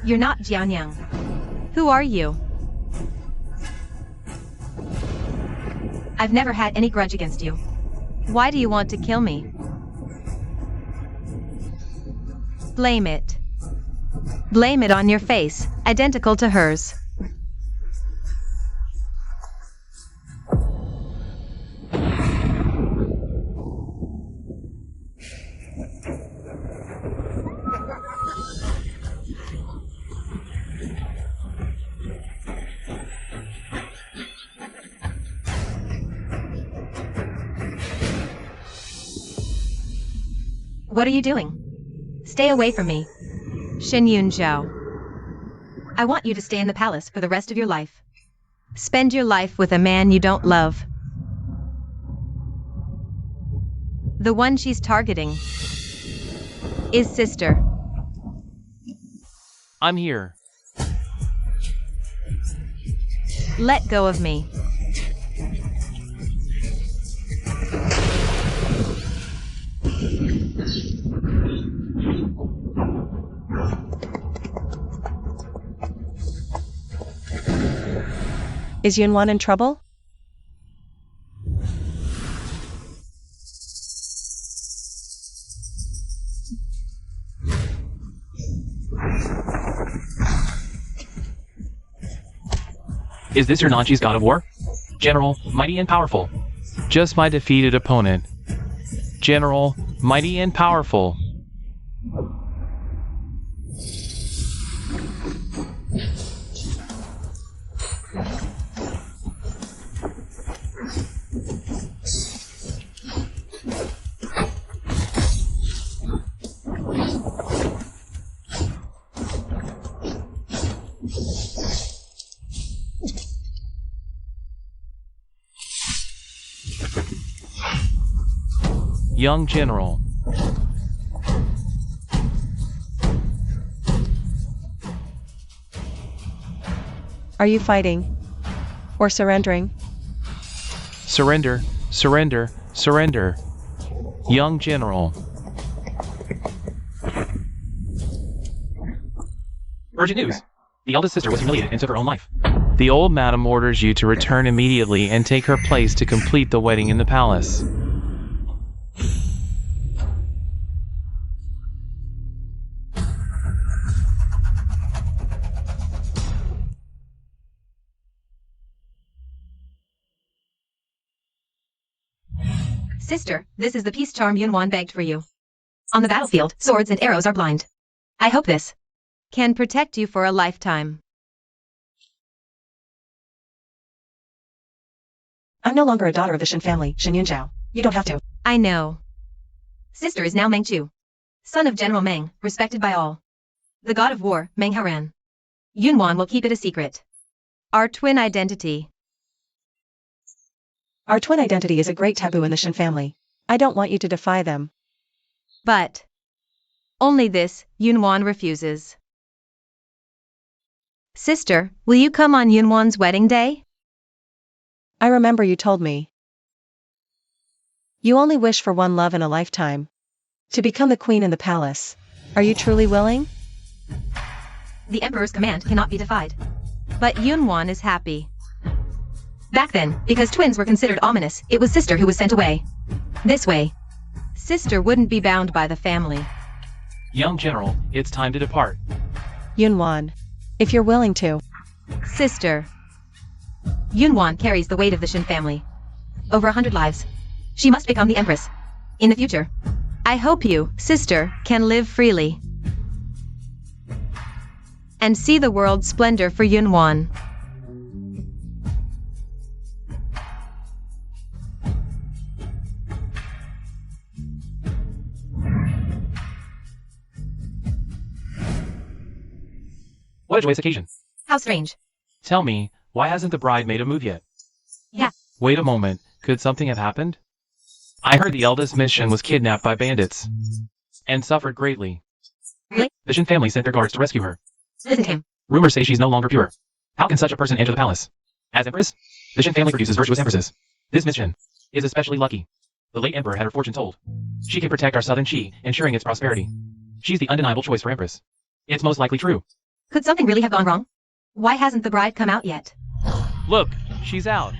You're not Jianyang. Who are you? I've never had any grudge against you. Why do you want to kill me? Blame it. Blame it on your face, identical to hers. What are you doing? Stay away from me. Shenyun Zhao. I want you to stay in the palace for the rest of your life. Spend your life with a man you don't love. The one she's targeting is sister. I'm here. Let go of me. Is Yunwan in trouble? Is this your Nanji's god of war? General, mighty and powerful. Just my defeated opponent. General, mighty and powerful. Young General. Are you fighting? Or surrendering? Surrender, surrender, surrender. Young General. Urgent news. The eldest sister was humiliated and took her own life. The old madam orders you to return immediately and take her place to complete the wedding in the palace. Sister, this is the peace charm Yunwan begged for you. On the battlefield, swords and arrows are blind. I hope this can protect you for a lifetime. I'm no longer a daughter of the Shin family, Shin Yunzhao. You don't have to. I know. Sister is now Meng Chu, son of General Meng, respected by all. The god of war, Meng Haran. Yunwan will keep it a secret. Our twin identity. Our twin identity is a great taboo in the Shin family. I don't want you to defy them. But only this, Yunwan refuses. Sister, will you come on Yunwan's wedding day? I remember you told me. You only wish for one love in a lifetime. To become the queen in the palace. Are you truly willing? The emperor's command cannot be defied. But Yunwan is happy. Back then, because twins were considered ominous, it was sister who was sent away. This way, sister wouldn't be bound by the family. Young General, it's time to depart. Yunwan. If you're willing to. Sister. Yunwan carries the weight of the Shin family. Over 100 lives. She must become the empress. In the future. I hope you, sister, can live freely. And see the world's splendor for Yunwan. What a joyous occasion. How strange. Tell me, why hasn't the bride made a move yet? Yeah. Wait a moment, could something have happened? I heard the eldest Miss Shin was kidnapped by bandits. And suffered greatly. Really? The Shin family sent their guards to rescue her. Listen to him. Rumors say she's no longer pure. How can such a person enter the palace? As empress? The Shin family produces virtuous empresses. This Miss Shin is especially lucky. The late emperor had her fortune told. She can protect our southern Qi, ensuring its prosperity. She's the undeniable choice for empress. It's most likely true. Could something really have gone wrong? Why hasn't the bride come out yet? Look, she's out.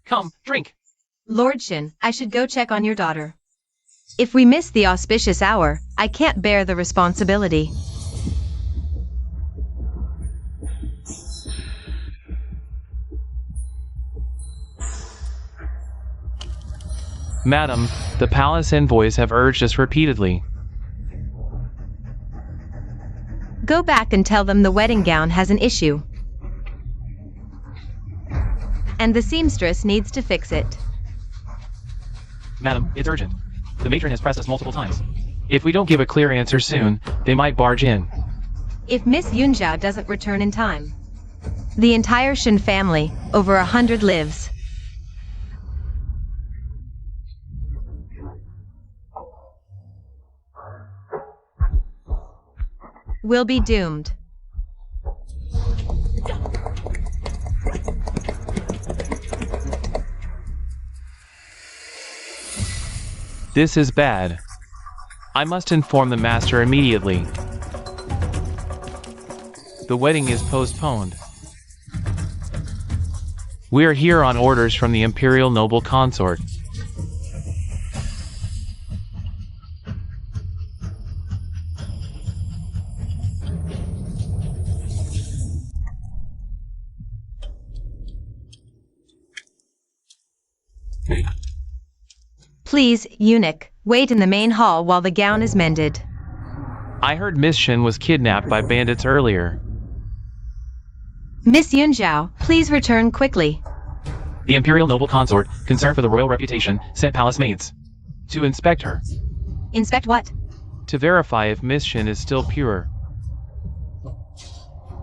Come, drink. Lord Shin, I should go check on your daughter. If we miss the auspicious hour, I can't bear the responsibility. Madam, the palace envoys have urged us repeatedly. Go back and tell them the wedding gown has an issue. And the seamstress needs to fix it. Madam, it's urgent. The matron has pressed us multiple times. If we don't give a clear answer soon, they might barge in. If Miss Yunzhao doesn't return in time, the entire Shin family, over 100 lives, will be doomed. This is bad. I must inform the master immediately. The wedding is postponed. We are here on orders from the imperial noble consort. Please, eunuch, wait in the main hall while the gown is mended. I heard Miss Shin was kidnapped by bandits earlier. Miss Yunzhao, please return quickly. The imperial noble consort, concerned for the royal reputation, sent palace maids to inspect her. Inspect what? To verify if Miss Shin is still pure.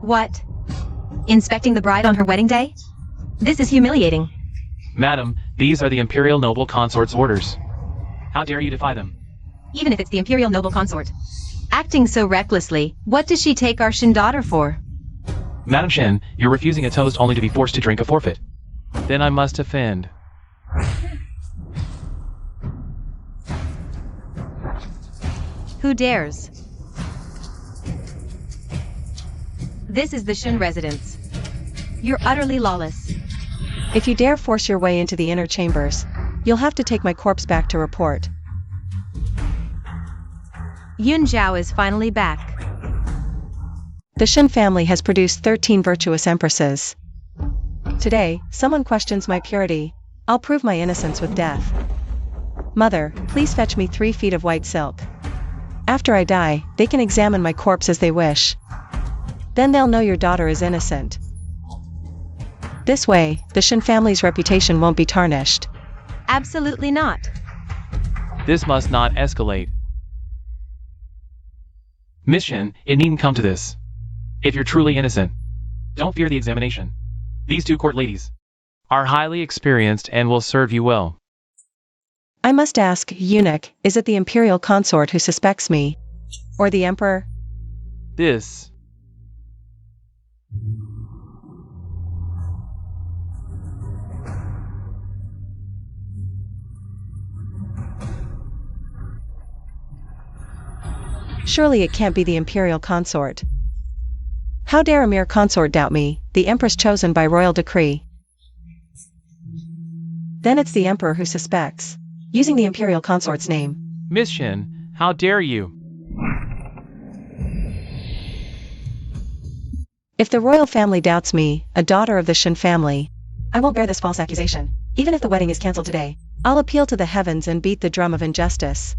What? Inspecting the bride on her wedding day? This is humiliating. Madam, these are the imperial noble consort's orders. How dare you defy them? Even if it's the imperial noble consort. Acting so recklessly, what does she take our Shin daughter for? Madam Shin, you're refusing a toast only to be forced to drink a forfeit. Then I must offend. Who dares? This is the Shin residence. You're utterly lawless. If you dare force your way into the inner chambers, you'll have to take my corpse back to report. Yunzhao is finally back. The Shin family has produced 13 virtuous empresses. Today, someone questions my purity. I'll prove my innocence with death. Mother, please fetch me 3 feet of white silk. After I die, they can examine my corpse as they wish. Then they'll know your daughter is innocent. This way, the Shin family's reputation won't be tarnished. Absolutely not. This must not escalate. Miss Shin, it needn't come to this. If you're truly innocent, don't fear the examination. These 2 court ladies are highly experienced and will serve you well. I must ask, eunuch, is it the imperial consort who suspects me? Or the emperor? This. Surely it can't be the imperial consort. How dare a mere consort doubt me, the empress chosen by royal decree? Then it's the emperor who suspects, using the imperial consort's name. Miss Shin, how dare you? If the royal family doubts me, a daughter of the Shin family, I won't bear this false accusation. Even if the wedding is cancelled today, I'll appeal to the heavens and beat the drum of injustice.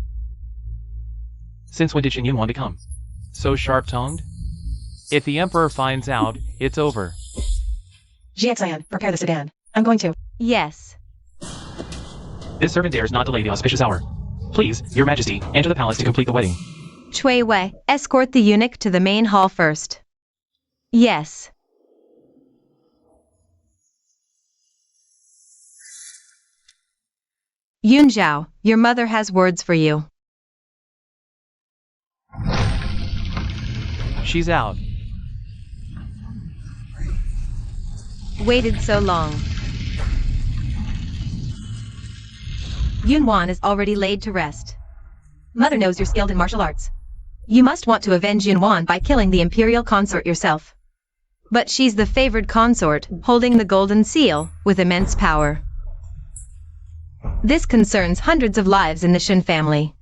Since when did Shin Yunwan become so sharp-tongued? If the emperor finds out, it's over. Jiaxian, prepare the sedan. I'm going to. Yes. This servant dares not delay the auspicious hour. Please, your majesty, enter the palace to complete the wedding. Chui Wei, escort the eunuch to the main hall first. Yes. Yunzhao, your mother has words for you. She's out. Waited so long. Yunwan is already laid to rest. Mother knows you're skilled in martial arts. You must want to avenge Yunwan by killing the imperial consort yourself. But she's the favored consort, holding the golden seal, with immense power. This concerns hundreds of lives in the Shin family.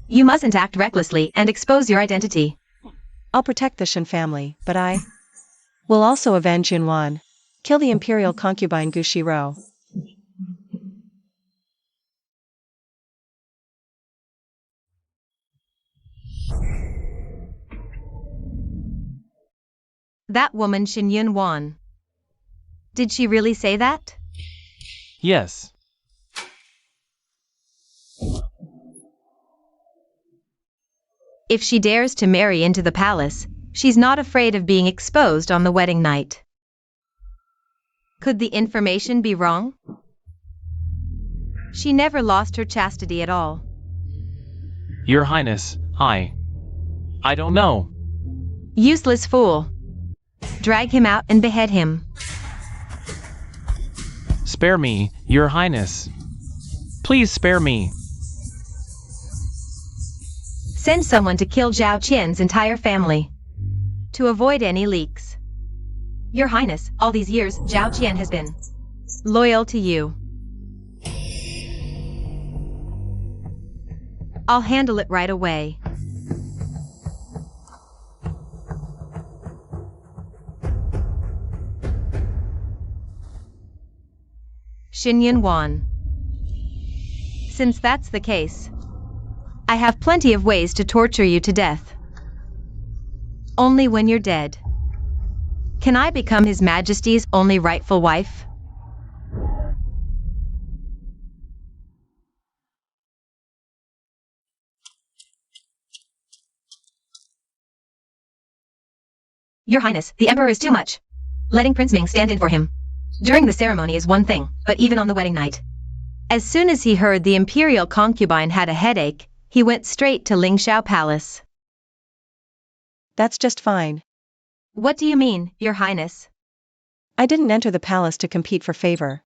You mustn't act recklessly and expose your identity. I'll protect the Shin family, but I will also avenge Yunwan. Kill the imperial concubine Gushiro. That woman Shin Yunwan. Did she really say that? Yes. If she dares to marry into the palace, she's not afraid of being exposed on the wedding night. Could the information be wrong? She never lost her chastity at all. Your Highness, I don't know. Useless fool. Drag him out and behead him. Spare me, Your Highness. Please spare me. Send someone to kill Zhao Qian's entire family. To avoid any leaks. Your Highness, all these years, Zhao Qian has been loyal to you. I'll handle it right away. Shin Yunwan. Since that's the case, I have plenty of ways to torture you to death. Only when you're dead. Can I become His Majesty's only rightful wife? Your Highness, the Emperor is too much. Letting Prince Ming stand in for him during the ceremony is one thing, but even on the wedding night. As soon as he heard the imperial concubine had a headache, he went straight to Lingxiao Palace. That's just fine. What do you mean, Your Highness? I didn't enter the palace to compete for favor.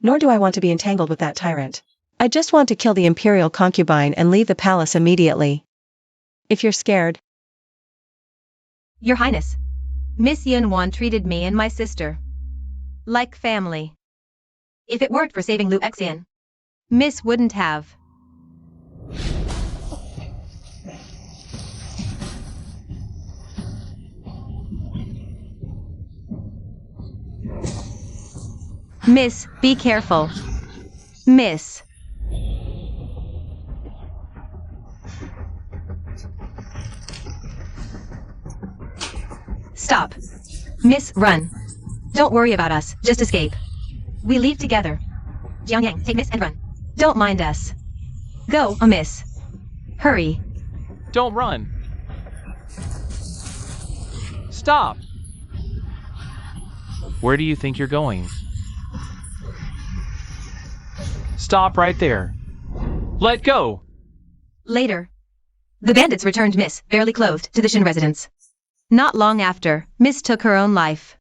Nor do I want to be entangled with that tyrant. I just want to kill the imperial concubine and leave the palace immediately. If you're scared. Your Highness, Miss Yunwan treated me and my sister like family. If it weren't for saving Lu Xian, Miss wouldn't have. Miss, be careful. Miss. Stop. Miss, run. Don't worry about us, just escape. We leave together. Jiangyang, take Miss and run. Don't mind us. Go, Miss. Hurry. Don't run. Stop. Where do you think you're going? Stop right there. Let go. Later. The bandits returned Miss, barely clothed, to the Shin residence. Not long after, Miss took her own life.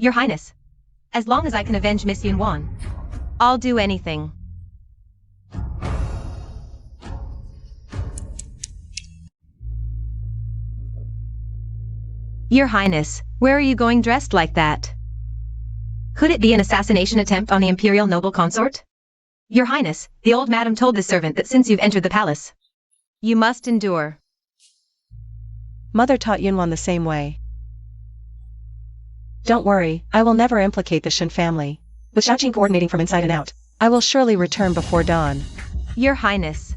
Your Highness, as long as I can avenge Miss Yunwan, I'll do anything. Your Highness, where are you going dressed like that? Could it be an assassination attempt on the imperial noble consort? Your Highness, the old madam told this servant that since you've entered the palace, you must endure. Mother taught Yunwan the same way. Don't worry, I will never implicate the Shin family. With Xiaoqing coordinating from inside and out, I will surely return before dawn. Your Highness.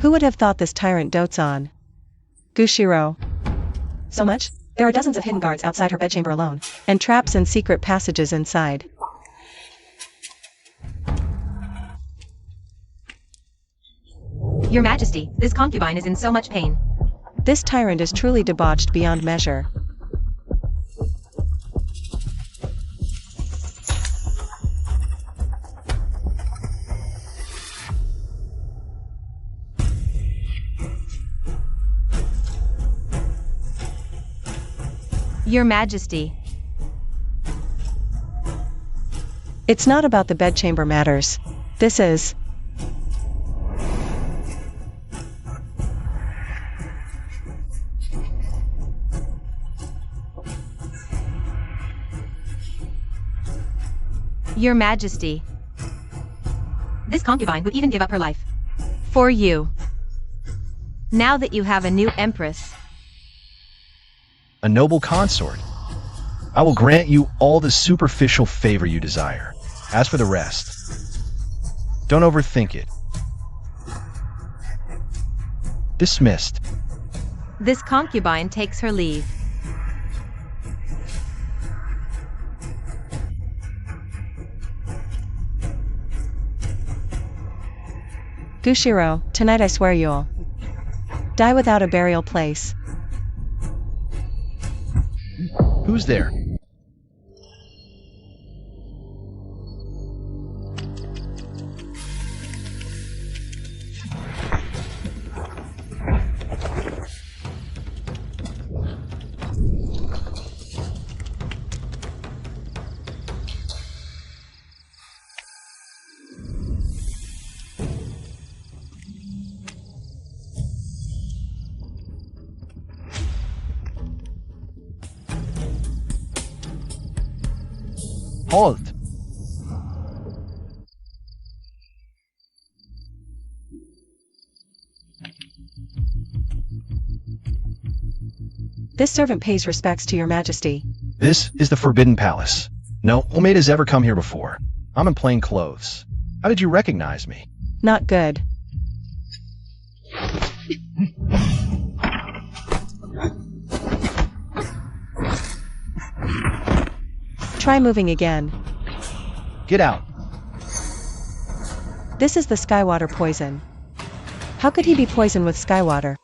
Who would have thought this tyrant dotes on Gushiro so much? There are dozens of hidden guards outside her bedchamber alone, and traps and secret passages inside. Your Majesty, this concubine is in so much pain. This tyrant is truly debauched beyond measure. Your Majesty. It's not about the bedchamber matters. This is. Your Majesty. This concubine would even give up her life. For you. Now that you have a new empress. A noble consort. I will grant you all the superficial favor you desire. As for the rest, don't overthink it. Dismissed. This concubine takes her leave. Gushiro, tonight I swear you'll die without a burial place. Who's there? Halt! This servant pays respects to your majesty. This is the Forbidden Palace. No maid has ever come here before. I'm in plain clothes. How did you recognize me? Not good. Try moving again. Get out. This is the Skywater poison. How could he be poisoned with Skywater?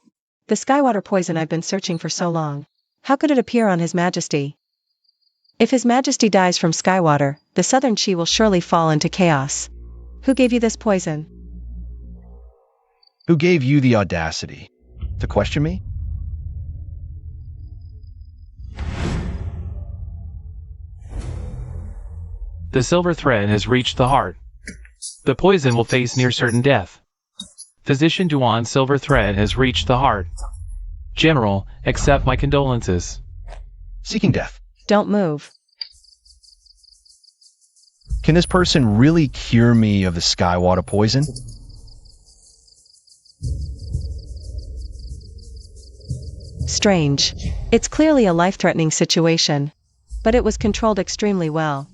The Skywater poison I've been searching for so long. How could it appear on His Majesty? If His Majesty dies from Skywater, the Southern Chi will surely fall into chaos. Who gave you this poison? Who gave you the audacity to question me? The silver thread has reached the heart. The poison will face near certain death. Physician Duan, silver thread has reached the heart. General, accept my condolences. Seeking death. Don't move. Can this person really cure me of the Skywater poison? Strange. It's clearly a life-threatening situation. But it was controlled extremely well.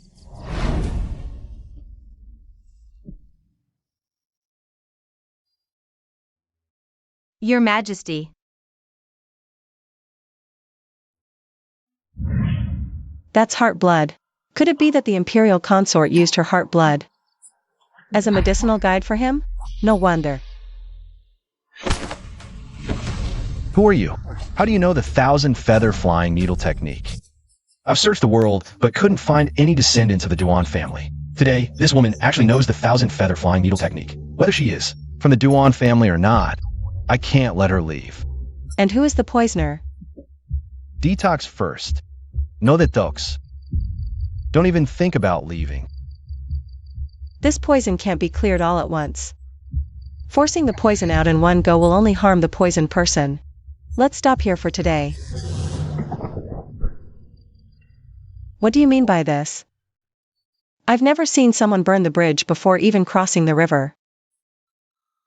Your Majesty. That's heart blood. Could it be that the imperial consort used her heart blood as a medicinal guide for him? No wonder. Who are you? How do you know the 1,000-feather flying needle technique? I've searched the world, but couldn't find any descendants of the Duan family. Today, this woman actually knows the 1,000-feather flying needle technique. Whether she is from the Duan family or not, I can't let her leave. And who is the poisoner? Detox first. No detox. Don't even think about leaving. This poison can't be cleared all at once. Forcing the poison out in one go will only harm the poisoned person. Let's stop here for today. What do you mean by this? I've never seen someone burn the bridge before even crossing the river.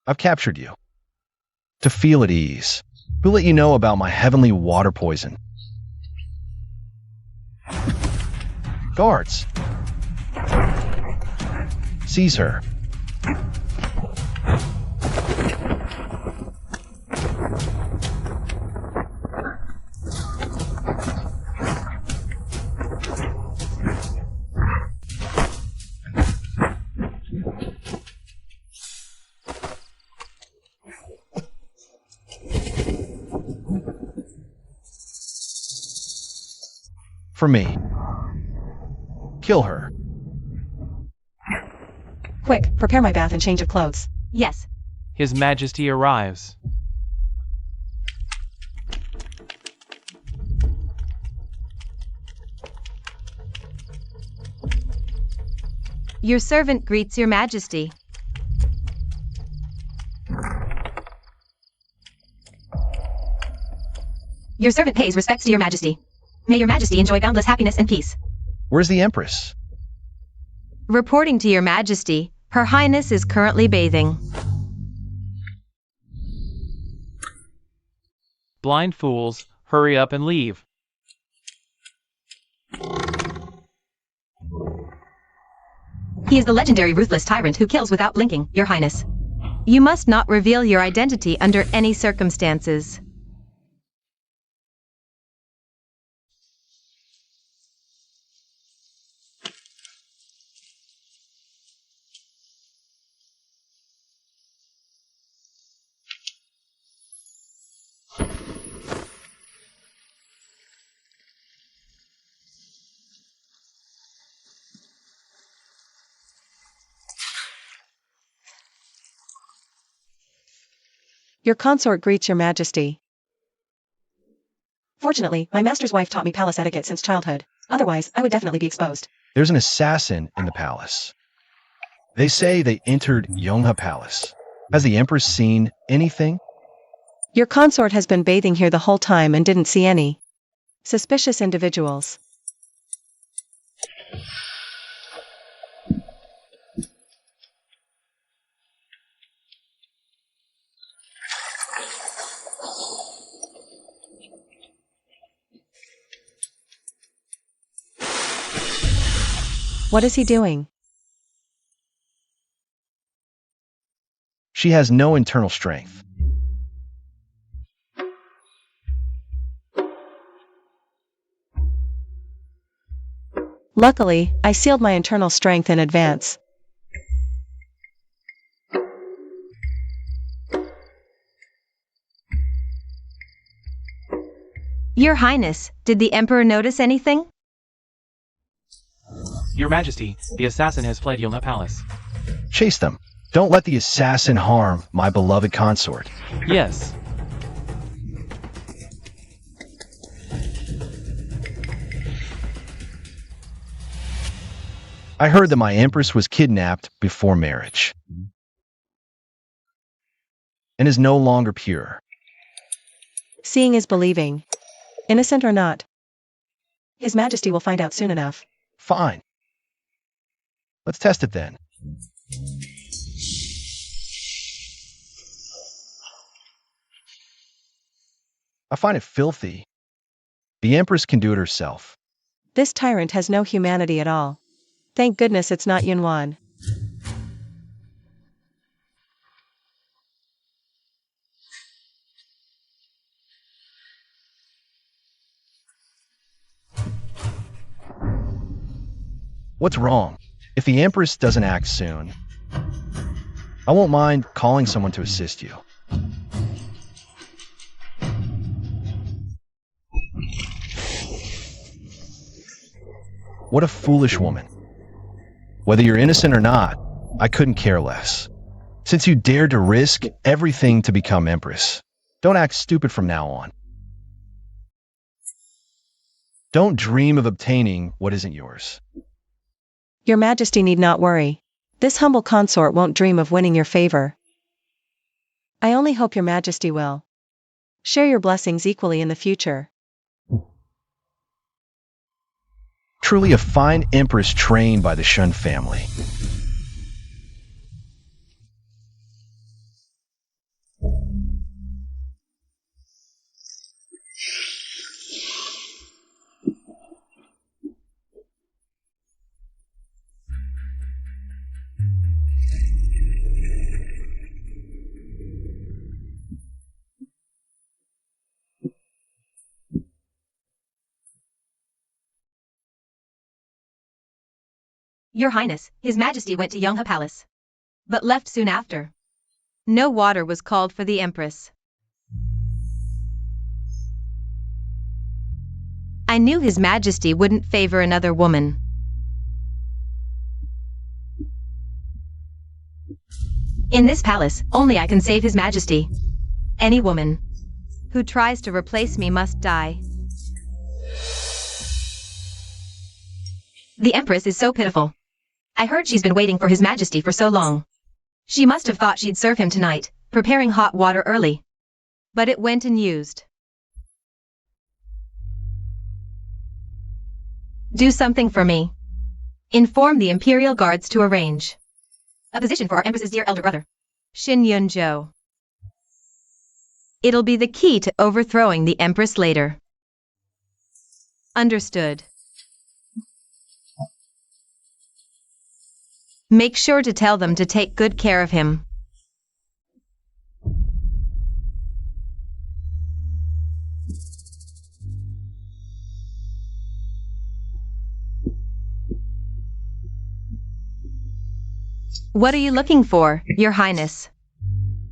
I've captured you. To feel at ease. Who let you know about my heavenly water poison? Guards. Seize her. For me. Kill her. Quick, prepare my bath and change of clothes. Yes. His Majesty arrives. Your servant greets your majesty. Your servant pays respects to your majesty. May your majesty enjoy boundless happiness and peace. Where's the empress? Reporting to your majesty, Her Highness is currently bathing. Blind fools, hurry up and leave. He is the legendary ruthless tyrant who kills without blinking, Your Highness. You must not reveal your identity under any circumstances. Your consort greets your majesty. Fortunately, my master's wife taught me palace etiquette since childhood. Otherwise, I would definitely be exposed. There's an assassin in the palace. They say they entered Yongha Palace. Has the empress seen anything? Your consort has been bathing here the whole time and didn't see any suspicious individuals. What is he doing? She has no internal strength. Luckily, I sealed my internal strength in advance. Your Highness, did the Emperor notice anything? Your Majesty, the assassin has fled Yongha Palace. Chase them. Don't let the assassin harm my beloved consort. Yes. I heard that my empress was kidnapped before marriage and is no longer pure. Seeing is believing. Innocent or not. His Majesty will find out soon enough. Fine. Let's test it then. I find it filthy. The empress can do it herself. This tyrant has no humanity at all. Thank goodness it's not Yunwan. What's wrong? If the empress doesn't act soon, I won't mind calling someone to assist you. What a foolish woman. Whether you're innocent or not, I couldn't care less. Since you dared to risk everything to become empress, don't act stupid from now on. Don't dream of obtaining what isn't yours. Your Majesty need not worry. This humble consort won't dream of winning your favor. I only hope your Majesty will share your blessings equally in the future. Truly a fine empress trained by the Shun family. Your Highness, His Majesty went to Yongha Palace, but left soon after. No water was called for the Empress. I knew His Majesty wouldn't favor another woman. In this palace, only I can save His Majesty. Any woman who tries to replace me must die. The Empress is so pitiful. I heard she's been waiting for His Majesty for so long. She must have thought she'd serve him tonight, preparing hot water early. But it went unused. Do something for me. Inform the Imperial Guards to arrange a position for our Empress's dear elder brother, Shin Yun-jo. It'll be the key to overthrowing the Empress later. Understood. Make sure to tell them to take good care of him. What are you looking for, Your Highness?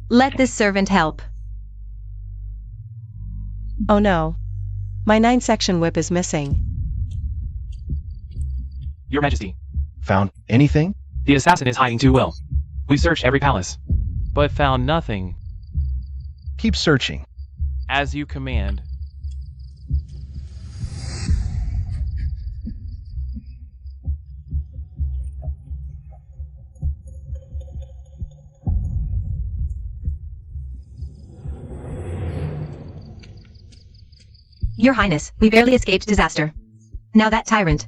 Let this servant help. Oh no. My 9-section whip is missing. Your Majesty, Found anything? the assassin is hiding too well. We've searched every palace, but found nothing. Keep searching. As you command. Your Highness, we barely escaped disaster. Now that tyrant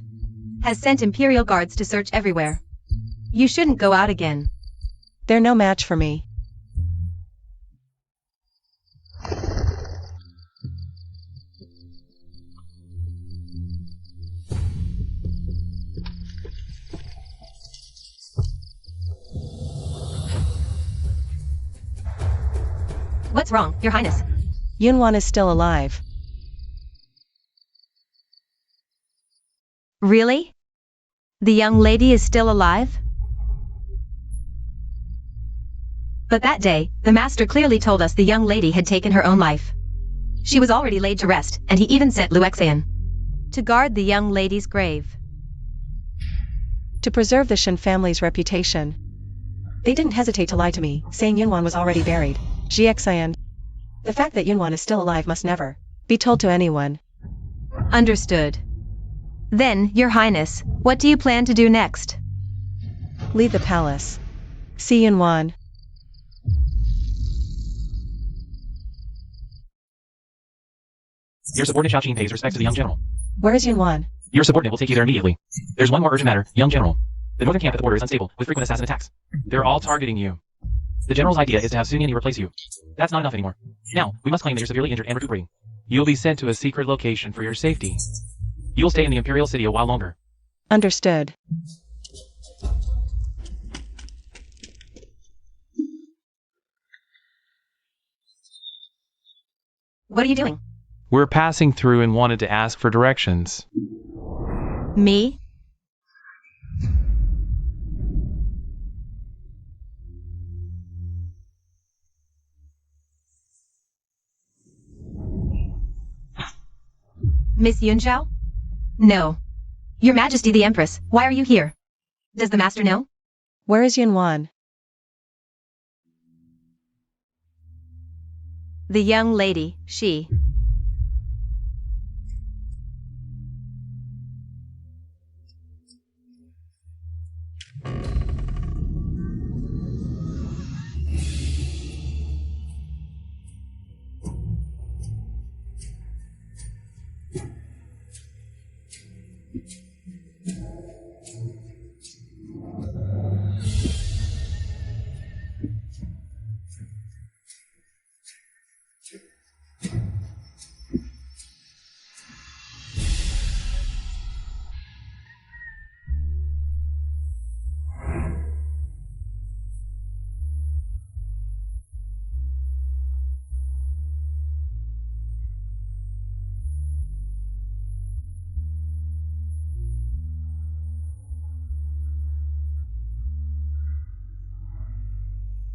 has sent Imperial Guards to search everywhere. You shouldn't go out again. They're no match for me. What's wrong, Your Highness? Yunwan is still alive. Really? The young lady is still alive? But that day, the master clearly told us the young lady had taken her own life. She was already laid to rest, and he even sent Luexan to guard the young lady's grave. To preserve the Shin family's reputation. They didn't hesitate to lie to me, saying Yunwan was already buried. Xian. The fact that Yunwan is still alive must never be told to anyone. Understood. Then, Your Highness, what do you plan to do next? Leave the palace. See Yunwan. Your subordinate Xiaoqing pays respects to the young general. Where is Yunwan? Your subordinate will take you there immediately. There's one more urgent matter, young general. The northern camp at the border is unstable, with frequent assassin attacks. They're all targeting you. The general's idea is to have Sun Yanni replace you. That's not enough anymore. Now, we must claim that you're severely injured and recuperating. You'll be sent to a secret location for your safety. You'll stay in the Imperial City a while longer. Understood. What are you doing? We're passing through and wanted to ask for directions. Me? Miss Yunzhao? No. Your Majesty the Empress, why are you here? Does the master know? Where is Yunwan? The young lady, she.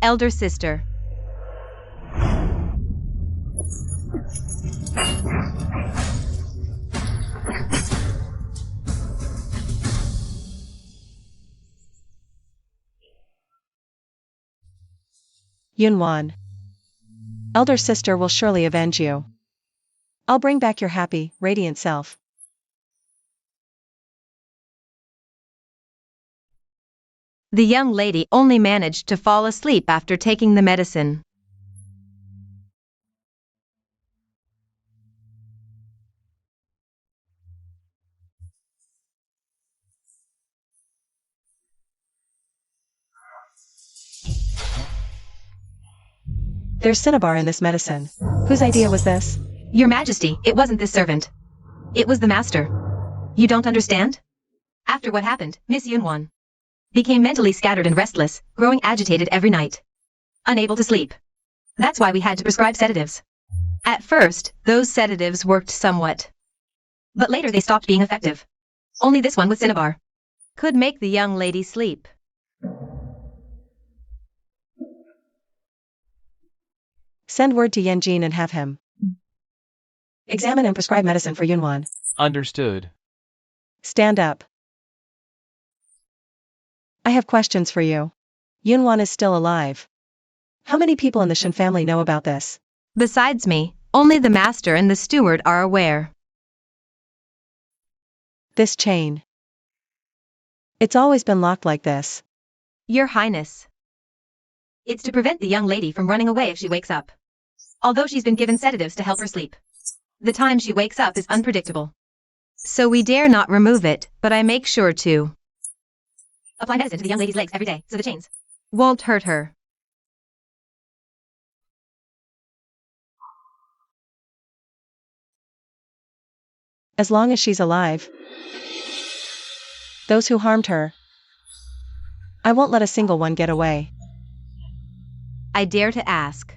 Elder sister. Yunwan. Elder sister will surely avenge you. I'll bring back your happy, radiant self. The young lady only managed to fall asleep after taking the medicine. There's cinnabar in this medicine. Whose idea was this? Your Majesty, it wasn't this servant. It was the master. You don't understand? After what happened, Miss Yunwan became mentally scattered and restless, growing agitated every night. Unable to sleep. That's why we had to prescribe sedatives. At first, those sedatives worked somewhat. But later they stopped being effective. Only this one with cinnabar could make the young lady sleep. Send word to Yanjin and have him examine and prescribe medicine for Yunwan. Understood. Stand up. I have questions for you. Yunwan is still alive. How many people in the Shen family know about this? Besides me, only the master and the steward are aware. This chain. It's always been locked like this. Your Highness. It's to prevent the young lady from running away if she wakes up. Although she's been given sedatives to help her sleep, the time she wakes up is unpredictable. So we dare not remove it, but I make sure to apply medicine to the young lady's legs every day, so the chains won't hurt her. As long as she's alive. Those who harmed her, I won't let a single one get away. I dare to ask.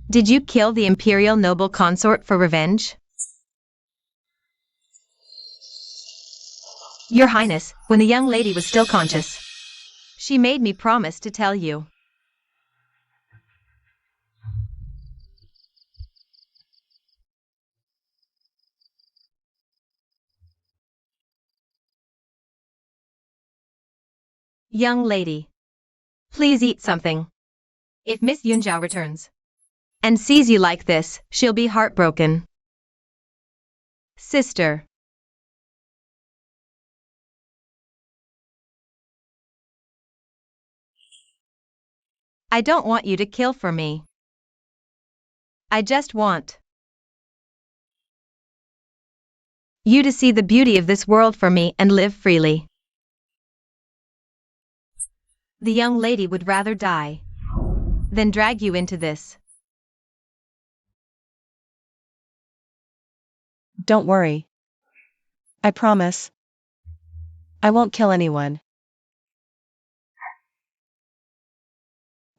Did you kill the imperial noble consort for revenge? Your Highness, when the young lady was still conscious, she made me promise to tell you. Young lady, please eat something. If Miss Yunzhao returns and sees you like this, she'll be heartbroken. Sister. I don't want you to kill for me. I just want you to see the beauty of this world for me and live freely. The young lady would rather die than drag you into this. Don't worry. I promise. I won't kill anyone.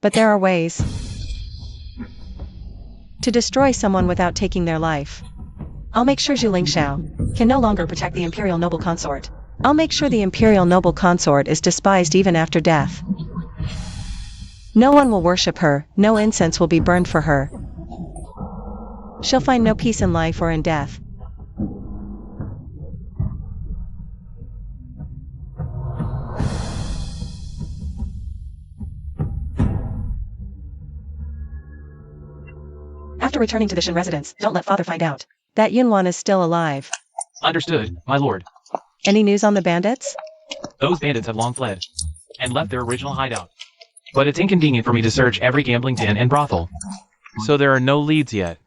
But there are ways to destroy someone without taking their life. I'll make sure Zhu Lingxiao can no longer protect the imperial noble consort. I'll make sure the imperial noble consort is despised even after death. No one will worship her, no incense will be burned for her. She'll find no peace in life or in death. After returning to the Shen residence, don't let father find out that Yunwan is still alive. Understood, my lord. Any news on the bandits? Those bandits have long fled and left their original hideout. But it's inconvenient for me to search every gambling den and brothel. So there are no leads yet.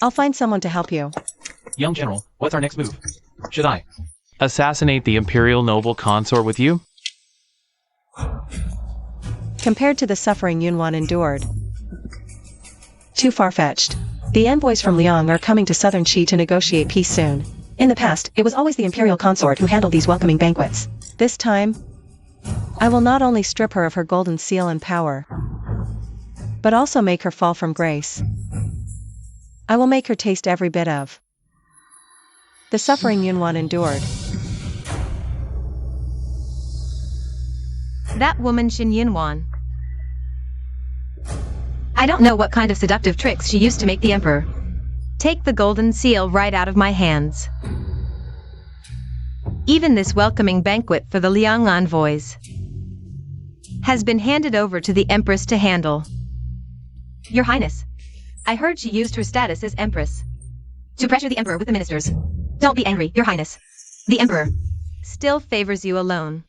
I'll find someone to help you. Young General, what's our next move? Should I assassinate the imperial noble consort with you? Compared to the suffering Yunwan endured, too far-fetched. The envoys from Liang are coming to southern Qi to negotiate peace soon. In the past, it was always the imperial consort who handled these welcoming banquets. This time, I will not only strip her of her golden seal and power, but also make her fall from grace. I will make her taste every bit of the suffering Yunwan endured. That woman Shen Yunwan. I don't know what kind of seductive tricks she used to make the emperor take the golden seal right out of my hands. Even this welcoming banquet for the Liang envoys has been handed over to the empress to handle. Your Highness, I heard she used her status as empress to pressure the emperor with the ministers. Don't be angry, Your Highness. The emperor still favors you alone.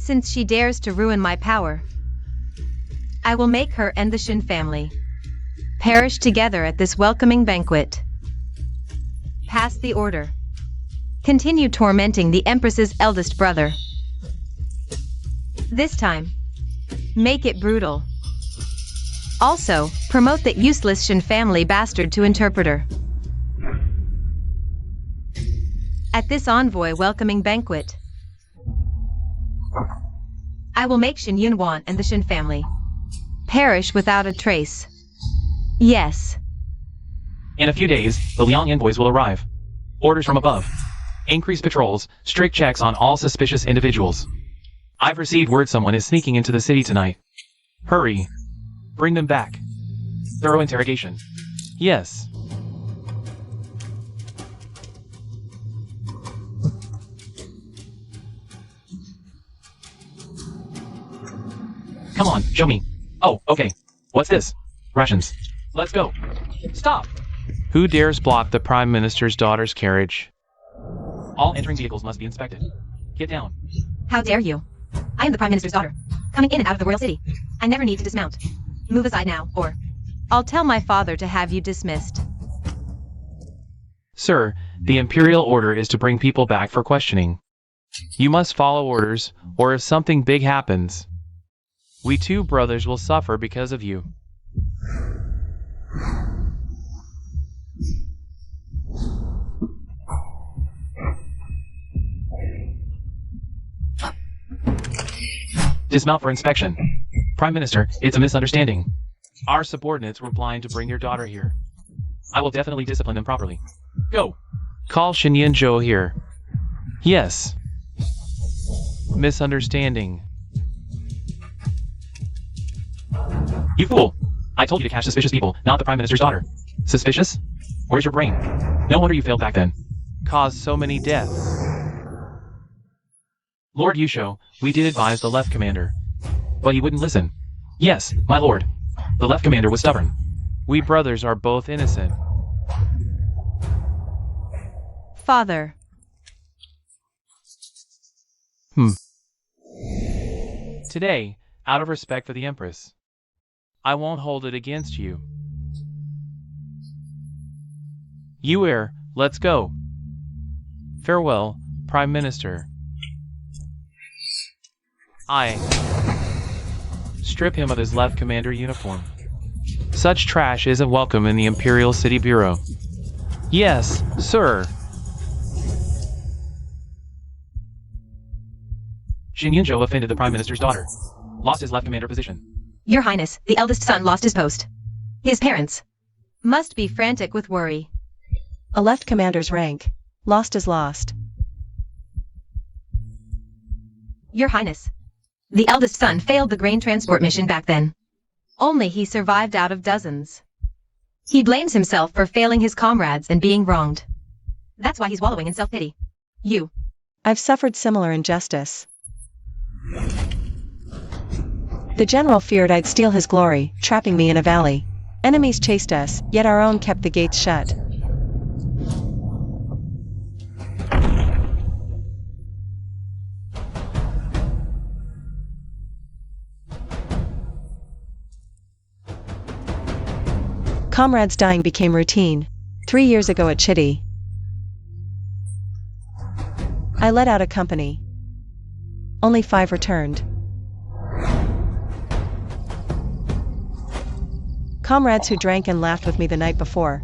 Since she dares to ruin my power, I will make her and the Shin family perish together at this welcoming banquet. Pass the order. Continue tormenting the Empress's eldest brother. This time, make it brutal. Also, promote that useless Shin family bastard to interpreter. At this envoy welcoming banquet, I will make Shin Yunwan and the Shin family perish without a trace. Yes. In a few days, the Liang envoys will arrive. Orders from above. Increase patrols, strict checks on all suspicious individuals. I've received word someone is sneaking into the city tonight. Hurry. Bring them back. Thorough interrogation. Yes. Come on, show me. Oh, okay. What's this? Rations. Let's go. Stop! Who dares block the Prime Minister's daughter's carriage? All entering vehicles must be inspected. Get down. How dare you? I am the Prime Minister's daughter, coming in and out of the royal city. I never need to dismount. Move aside now, or I'll tell my father to have you dismissed. Sir, the Imperial order is to bring people back for questioning. You must follow orders, or if something big happens, we two brothers will suffer because of you. Dismount for inspection. Prime Minister, it's a misunderstanding. Our subordinates were blind to bring your daughter here. I will definitely discipline them properly. Go! Call Shinyan Zhou here. Yes. Misunderstanding. You fool! I told you to catch suspicious people, not the Prime Minister's daughter. Suspicious? Where's your brain? No wonder you failed back then. Caused so many deaths. Lord Yusho, we did advise the left commander. But he wouldn't listen. Yes, my lord. The left commander was stubborn. We brothers are both innocent. Father. Today, out of respect for the Empress, I won't hold it against you. Yu'er, let's go. Farewell, Prime Minister. I strip him of his left commander uniform. Such trash isn't welcome in the Imperial City Bureau. Yes, sir. Shin Yunzhou offended the Prime Minister's daughter. Lost his left commander position. Your Highness, the eldest son lost his post. His parents must be frantic with worry. A left commander's rank. Lost is lost. Your Highness, the eldest son failed the grain transport mission back then. Only he survived out of dozens. He blames himself for failing his comrades and being wronged. That's why he's wallowing in self-pity. You. I've suffered similar injustice. The general feared I'd steal his glory, trapping me in a valley. Enemies chased us, yet our own kept the gates shut. Comrades dying became routine. 3 years ago at Chitty, I led out a company. Only 5 returned. Comrades who drank and laughed with me the night before.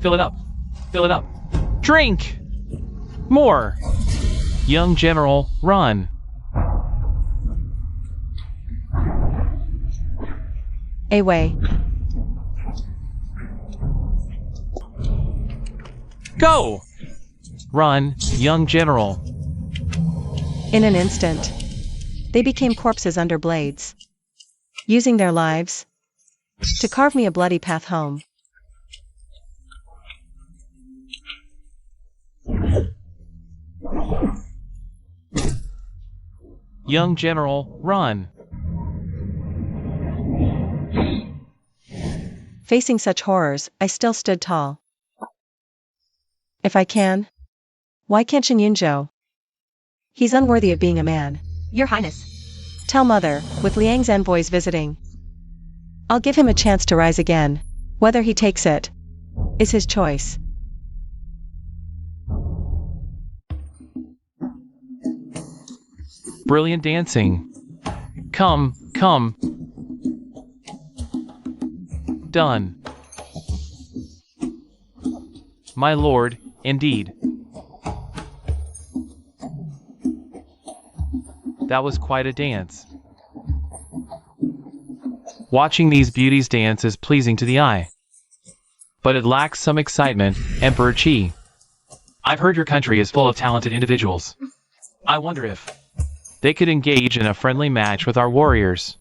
Fill it up. Fill it up. Drink! More! Young General, run! Away. Go! Run, young general. In an instant, they became corpses under blades, using their lives to carve me a bloody path home. Young general, run. Facing such horrors, I still stood tall. If I can, why can't Shin Yunzhou? He's unworthy of being a man. Your Highness. Tell Mother, with Liang's envoys visiting. I'll give him a chance to rise again. Whether he takes it is his choice. Brilliant dancing. Come, come. Done. My lord, indeed. That was quite a dance. Watching these beauties dance is pleasing to the eye. But it lacks some excitement, Emperor Qi. I've heard your country is full of talented individuals. I wonder if they could engage in a friendly match with our warriors.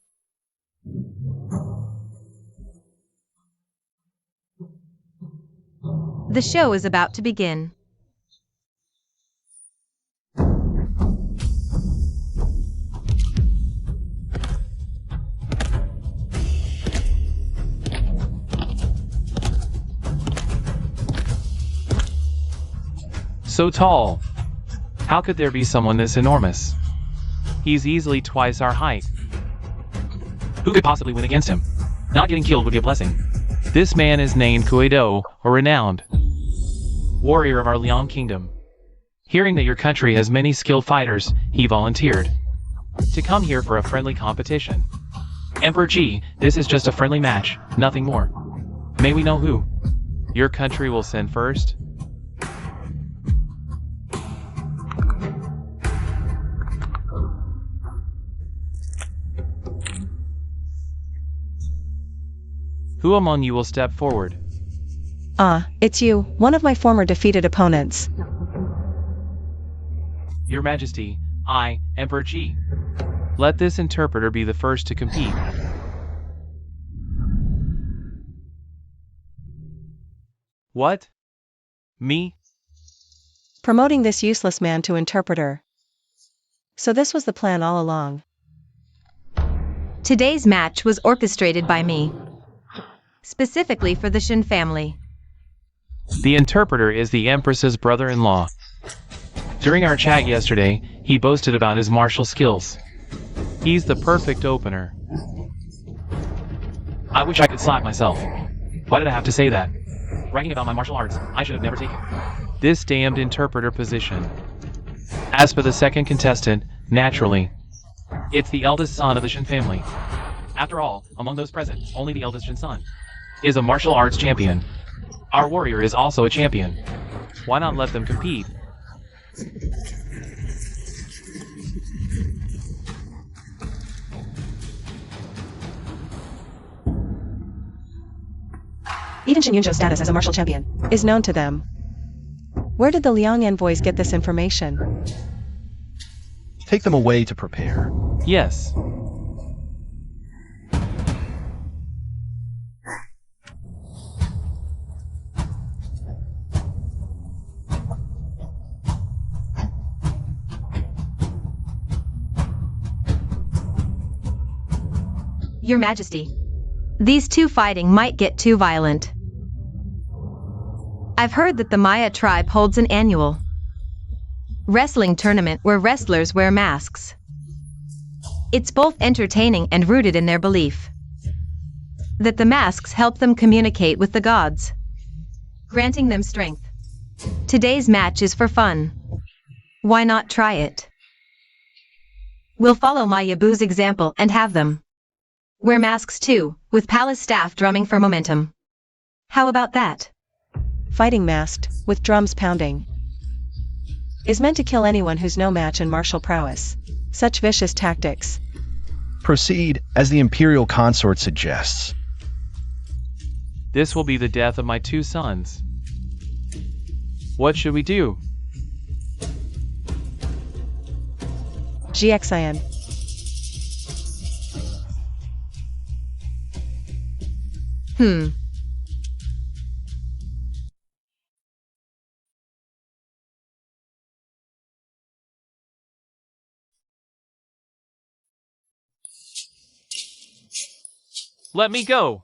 The show is about to begin. So tall. How could there be someone this enormous? He's easily twice our height. Who could possibly win against him? Not getting killed would be a blessing. This man is named Kuido, or renowned warrior of our Liang kingdom. Hearing that your country has many skilled fighters, he volunteered to come here for a friendly competition. Emperor Qi, this is just a friendly match, nothing more. May we know who your country will send first? Who among you will step forward? It's you, one of my former defeated opponents. Your Majesty, I, Emperor Qi. Let this interpreter be the first to compete. What? Me? Promoting this useless man to interpreter. So this was the plan all along. Today's match was orchestrated by me. Specifically for the Shin family. The interpreter is the Empress's brother-in-law. During our chat yesterday, he boasted about his martial skills. He's the perfect opener. I wish I could slap myself. Why did I have to say that? Writing about my martial arts, I should have never taken this damned interpreter position. As for the second contestant, naturally, it's the eldest son of the Shin family. After all, among those present, only the eldest Shin son is a martial arts champion. Our warrior is also a champion. Why not let them compete? Even Shin Yunzhou's status as a martial champion is known to them. Where did the Liang envoys get this information? Take them away to prepare. Yes. Your Majesty. These two fighting might get too violent. I've heard that the Maya tribe holds an annual wrestling tournament where wrestlers wear masks. It's both entertaining and rooted in their belief that the masks help them communicate with the gods, granting them strength. Today's match is for fun. Why not try it? We'll follow my Yabu's example and have them wear masks too, with palace staff drumming for momentum. How about that? Fighting masked, with drums pounding, is meant to kill anyone who's no match in martial prowess. Such vicious tactics. Proceed, as the imperial consort suggests. This will be the death of my two sons. What should we do? GXIN. Let me go!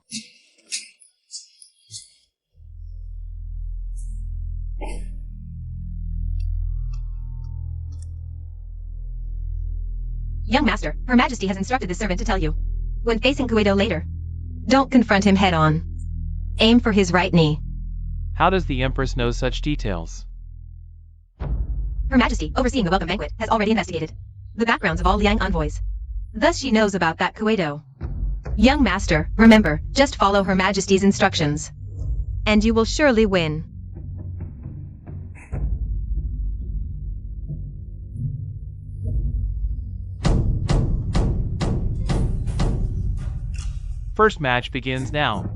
Young master, Her Majesty has instructed this servant to tell you. When facing Kuedo later, don't confront him head-on. Aim for his right knee. How does the Empress know such details? Her Majesty, overseeing the welcome banquet, has already investigated the backgrounds of all Liang envoys. Thus she knows about that Kuedo. Young master, remember, just follow Her Majesty's instructions. And you will surely win. First match begins now.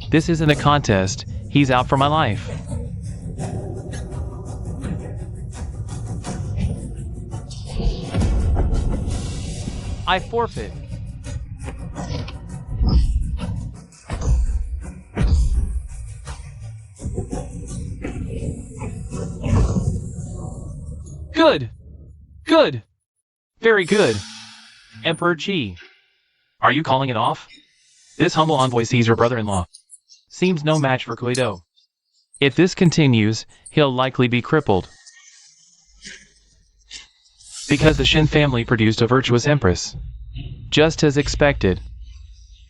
This isn't a contest. He's out for my life. I forfeit. Good. Good. Very good. Emperor Qi. Are you calling it off? This humble envoy sees your brother-in-law. Seems no match for Kuedo. If this continues, he'll likely be crippled. Because the Shin family produced a virtuous empress. Just as expected.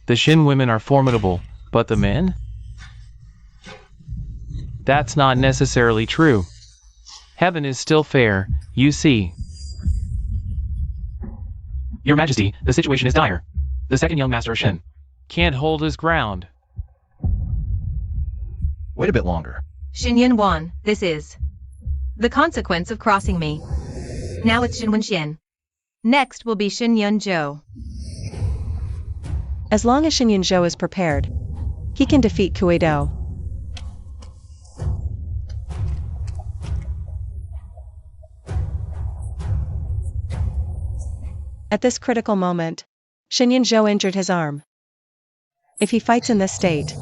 The Shin women are formidable, but the men? That's not necessarily true. Heaven is still fair, you see. Your Majesty, the situation is dire. The second young master of Shin can't hold his ground. Wait a bit longer. Shin Yun Wan, this is the consequence of crossing me. Now it's Shin Wen Xian. Next will be Shin Yun Zhou. As long as Shin Yun Zhou is prepared, he can defeat Kuedo. At this critical moment, Shin Yun Zhou injured his arm. If he fights in this state,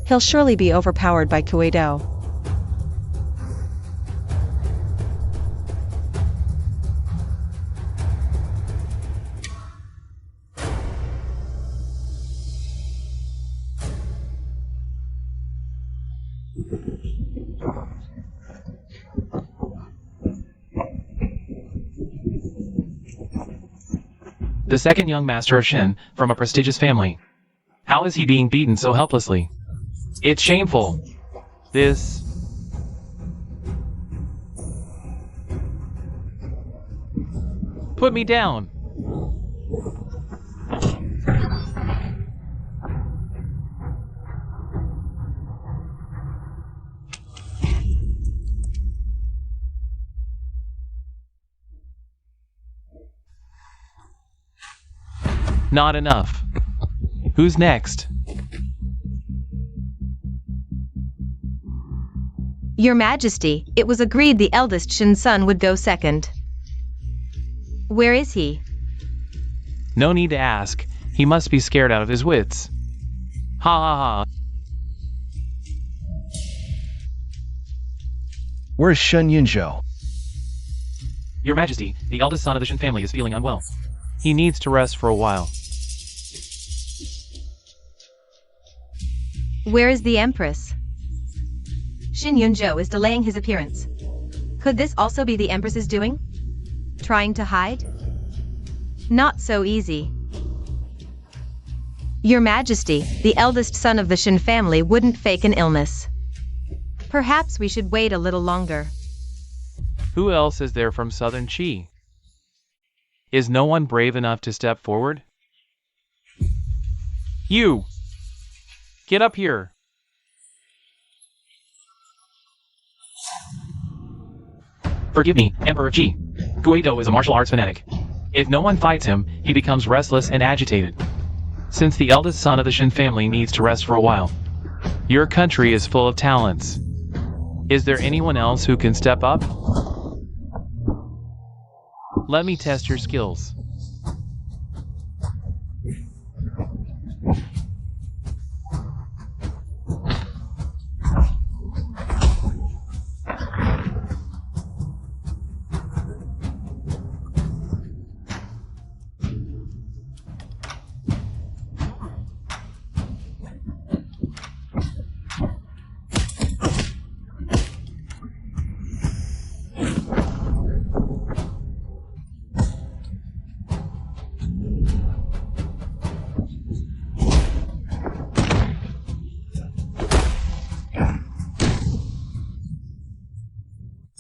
he'll surely be overpowered by Kuedo. The second young master of Shin, from a prestigious family. How is he being beaten so helplessly? It's shameful. This... Put me down. Not enough. Who's next? Your Majesty, it was agreed the eldest Shin son would go second. Where is he? No need to ask. He must be scared out of his wits. Ha ha ha. Where's Shin Yun Zhou? Your Majesty, the eldest son of the Shin family is feeling unwell. He needs to rest for a while. Where is the Empress? Shin Yun Zhou is delaying his appearance. Could this also be the Empress's doing? Trying to hide? Not so easy. Your Majesty, the eldest son of the Shin family wouldn't fake an illness. Perhaps we should wait a little longer. Who else is there from Southern Qi? Is no one brave enough to step forward? You! Get up here! Forgive me, Emperor Qi. Kuedo is a martial arts fanatic. If no one fights him, he becomes restless and agitated. Since the eldest son of the Shin family needs to rest for a while. Your country is full of talents. Is there anyone else who can step up? Let me test your skills.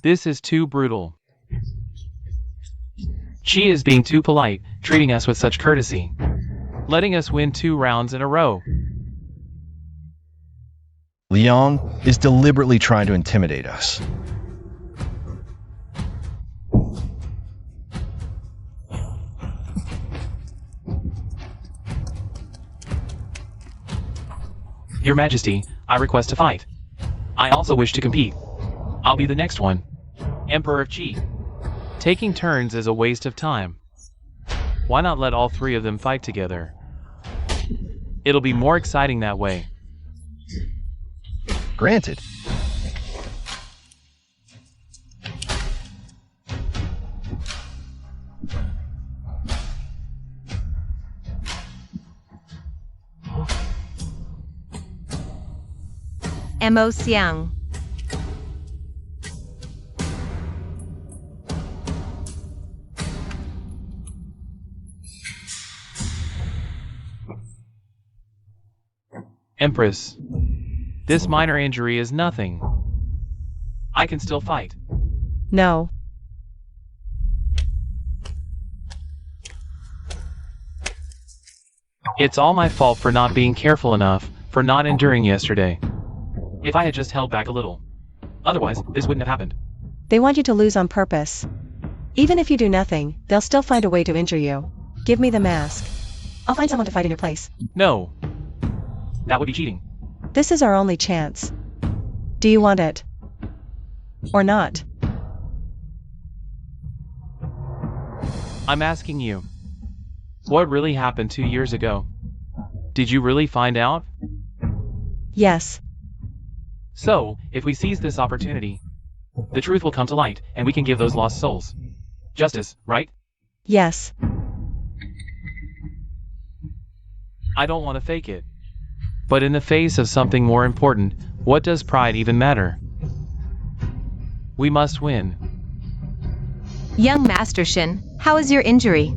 This is too brutal. She is being too polite, treating us with such courtesy. Letting us win 2 rounds in a row. Liang is deliberately trying to intimidate us. Your Majesty, I request to fight. I also wish to compete. I'll be the next one. Emperor Qi. Taking turns is a waste of time. Why not let all 3 of them fight together? It'll be more exciting that way. Granted. Mo Xiang. Empress. This minor injury is nothing. I can still fight. No. It's all my fault for not being careful enough, for not enduring yesterday. If I had just held back a little. Otherwise, this wouldn't have happened. They want you to lose on purpose. Even if you do nothing, they'll still find a way to injure you. Give me the mask. I'll find someone to fight in your place. No. That would be cheating. This is our only chance. Do you want it? Or not? I'm asking you. What really happened 2 years ago? Did you really find out? Yes. So, if we seize this opportunity, the truth will come to light, and we can give those lost souls justice, right? Yes. I don't want to fake it. But in the face of something more important, what does pride even matter? We must win. Young Master Shin, how is your injury?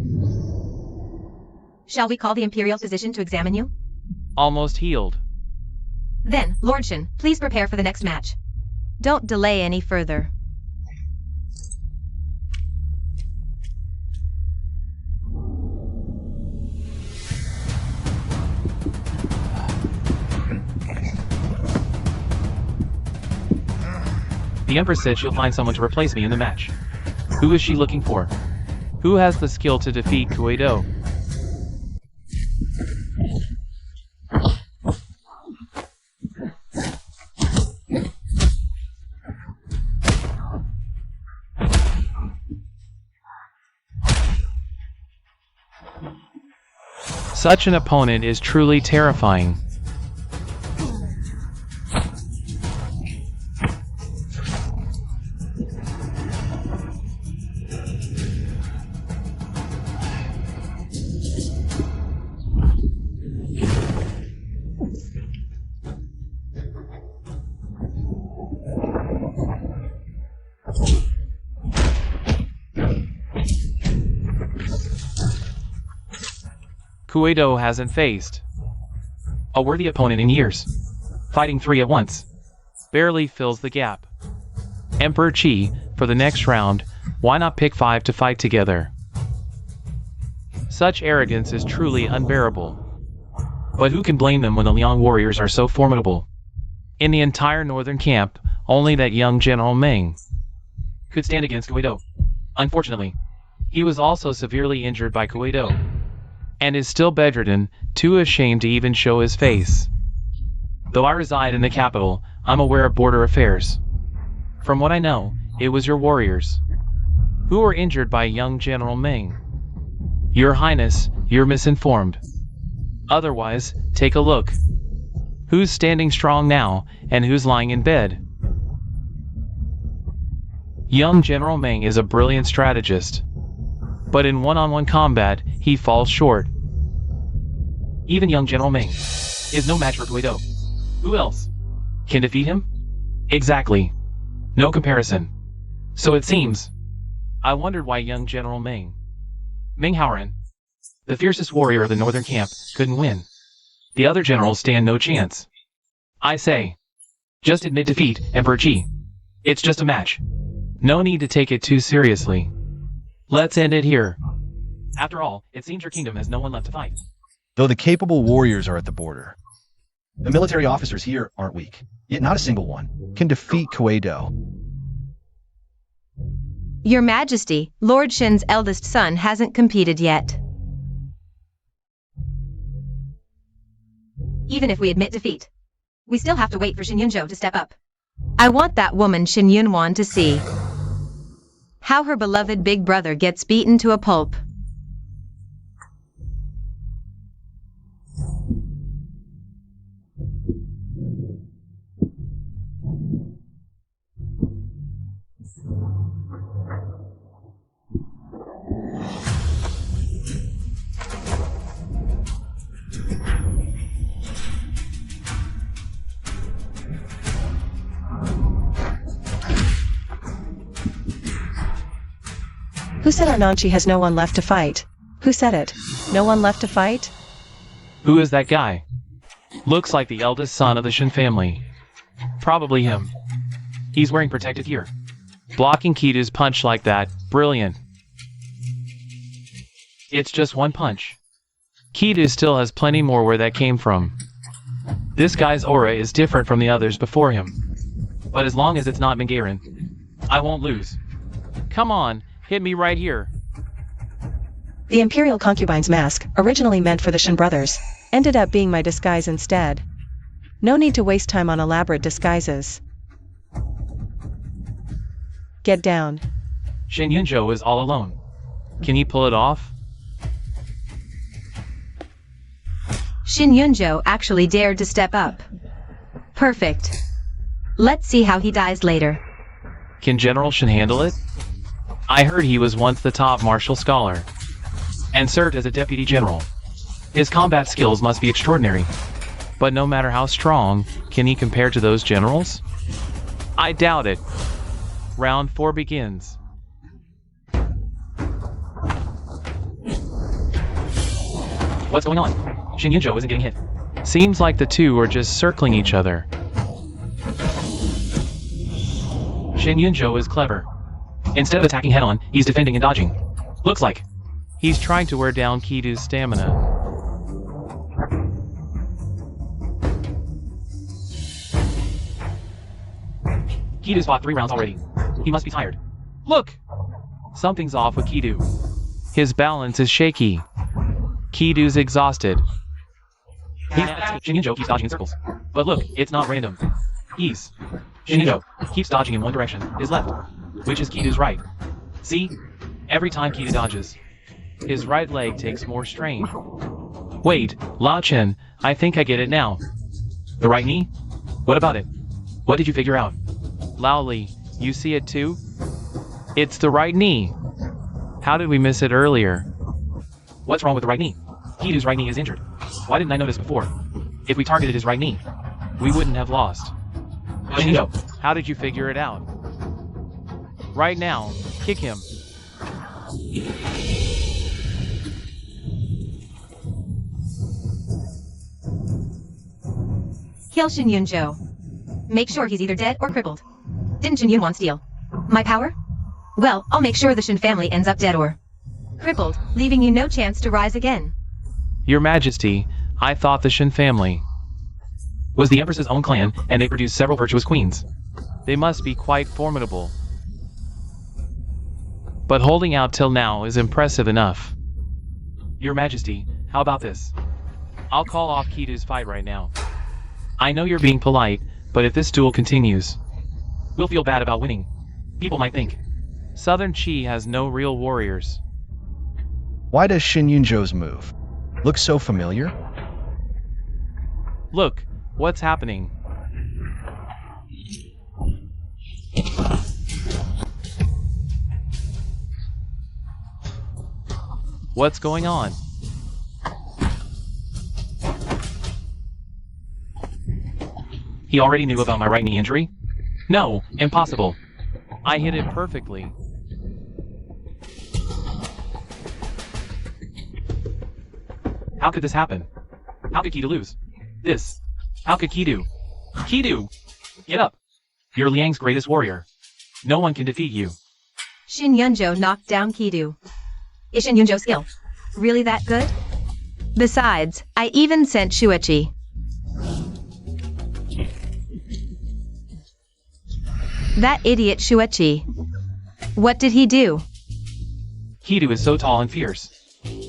Shall we call the Imperial physician to examine you? Almost healed. Then, Lord Shin, please prepare for the next match. Don't delay any further. The Empress said she'll find someone to replace me in the match. Who is she looking for? Who has the skill to defeat Kuei-do? Such an opponent is truly terrifying. Kuei-do hasn't faced a worthy opponent in years. Fighting 3 at once barely fills the gap. Emperor Qi, for the next round, why not pick 5 to fight together? Such arrogance is truly unbearable. But who can blame them when the Liang warriors are so formidable? In the entire northern camp, only that young General Meng could stand against Kuei-do. Unfortunately, he was also severely injured by Kuei-do, and is still bedridden, too ashamed to even show his face. Though I reside in the capital, I'm aware of border affairs. From what I know, it was your warriors who were injured by young General Ming. Your Highness, you're misinformed. Otherwise, take a look. Who's standing strong now, and who's lying in bed? Young General Ming is a brilliant strategist. But in one-on-one combat, he falls short. Even young General Ming is no match for Guido. Who else can defeat him? Exactly. No comparison. So it seems. I wondered why young General Ming Haoran, the fiercest warrior of the northern camp, couldn't win. The other generals stand no chance. I say, just admit defeat, Emperor Qi. It's just a match. No need to take it too seriously. Let's end it here. After all, it seems your kingdom has no one left to fight. Though the capable warriors are at the border, the military officers here aren't weak, yet not a single one can defeat Guido. Your Majesty, Lord Shin's eldest son hasn't competed yet. Even if we admit defeat, we still have to wait for Shin Yunzhou to step up. I want that woman Shin Yunwan to see how her beloved big brother gets beaten to a pulp. Who said our Nanchi has no one left to fight? Who said it? No one left to fight? Who is that guy? Looks like the eldest son of the Shin family. Probably him. He's wearing protective gear. Blocking Kidu's punch like that, brilliant. It's just one punch. Kidu still has plenty more where that came from. This guy's aura is different from the others before him. But as long as it's not Mingaren, I won't lose. Come on, hit me right here. The Imperial Concubine's mask, originally meant for the Shin brothers, ended up being my disguise instead. No need to waste time on elaborate disguises. Get down. Shin Yunzhou is all alone. Can he pull it off? Shin Yunzhou actually dared to step up. Perfect. Let's see how he dies later. Can General Shin handle it? I heard he was once the top martial scholar, and served as a deputy general. His combat skills must be extraordinary. But no matter how strong, can he compare to those generals? I doubt it. Round 4 begins. What's going on? Shin Yunzhou isn't getting hit. Seems like the two are just circling each other. Shin Yunzhou is clever. Instead of attacking head-on, he's defending and dodging. Looks like he's trying to wear down Kidu's stamina. Kidu's fought 3 rounds already. He must be tired. Look! Something's off with Kidu. His balance is shaky. Kidu's exhausted. Shin Yunzhou keeps dodging in circles. But look, it's not random. Shin Yunzhou keeps dodging in one direction, his left, which is Kidu's right. See? Every time Kidu dodges, his right leg takes more strain. Wait, Lao Chen, I think I get it now. The right knee? What about it? What did you figure out? Lao Li, you see it too? It's the right knee. How did we miss it earlier? What's wrong with the right knee? Kidu's right knee is injured. Why didn't I notice before? If we targeted his right knee, we wouldn't have lost. Shinjo, how did you figure it out? Right now, kick him. Kill Shin Yunzhou. Make sure he's either dead or crippled. Didn't Shin Yun want steal my power? Well, I'll make sure the Shin family ends up dead or crippled, leaving you no chance to rise again. Your Majesty, I thought the Shin family was the Empress's own clan, and they produced several virtuous queens. They must be quite formidable. But holding out till now is impressive enough. Your Majesty, how about this? I'll call off Kidu's fight right now. I know you're being polite, but if this duel continues, we'll feel bad about winning. People might think Southern Qi has no real warriors. Why does Shin Yunzhou's move look so familiar? Look, what's happening? What's going on? He already knew about my right knee injury? No, impossible. I hit it perfectly. How could this happen? How could Kidu lose? This. How could Kidu? Kidu! Get up! You're Liang's greatest warrior. No one can defeat you. Shin Yunzhou knocked down Kidu. Is Shin Yunzhou's skill really that good? Besides, I even sent Shuichi. That idiot Shuichi. What did he do? Kidu is so tall and fierce.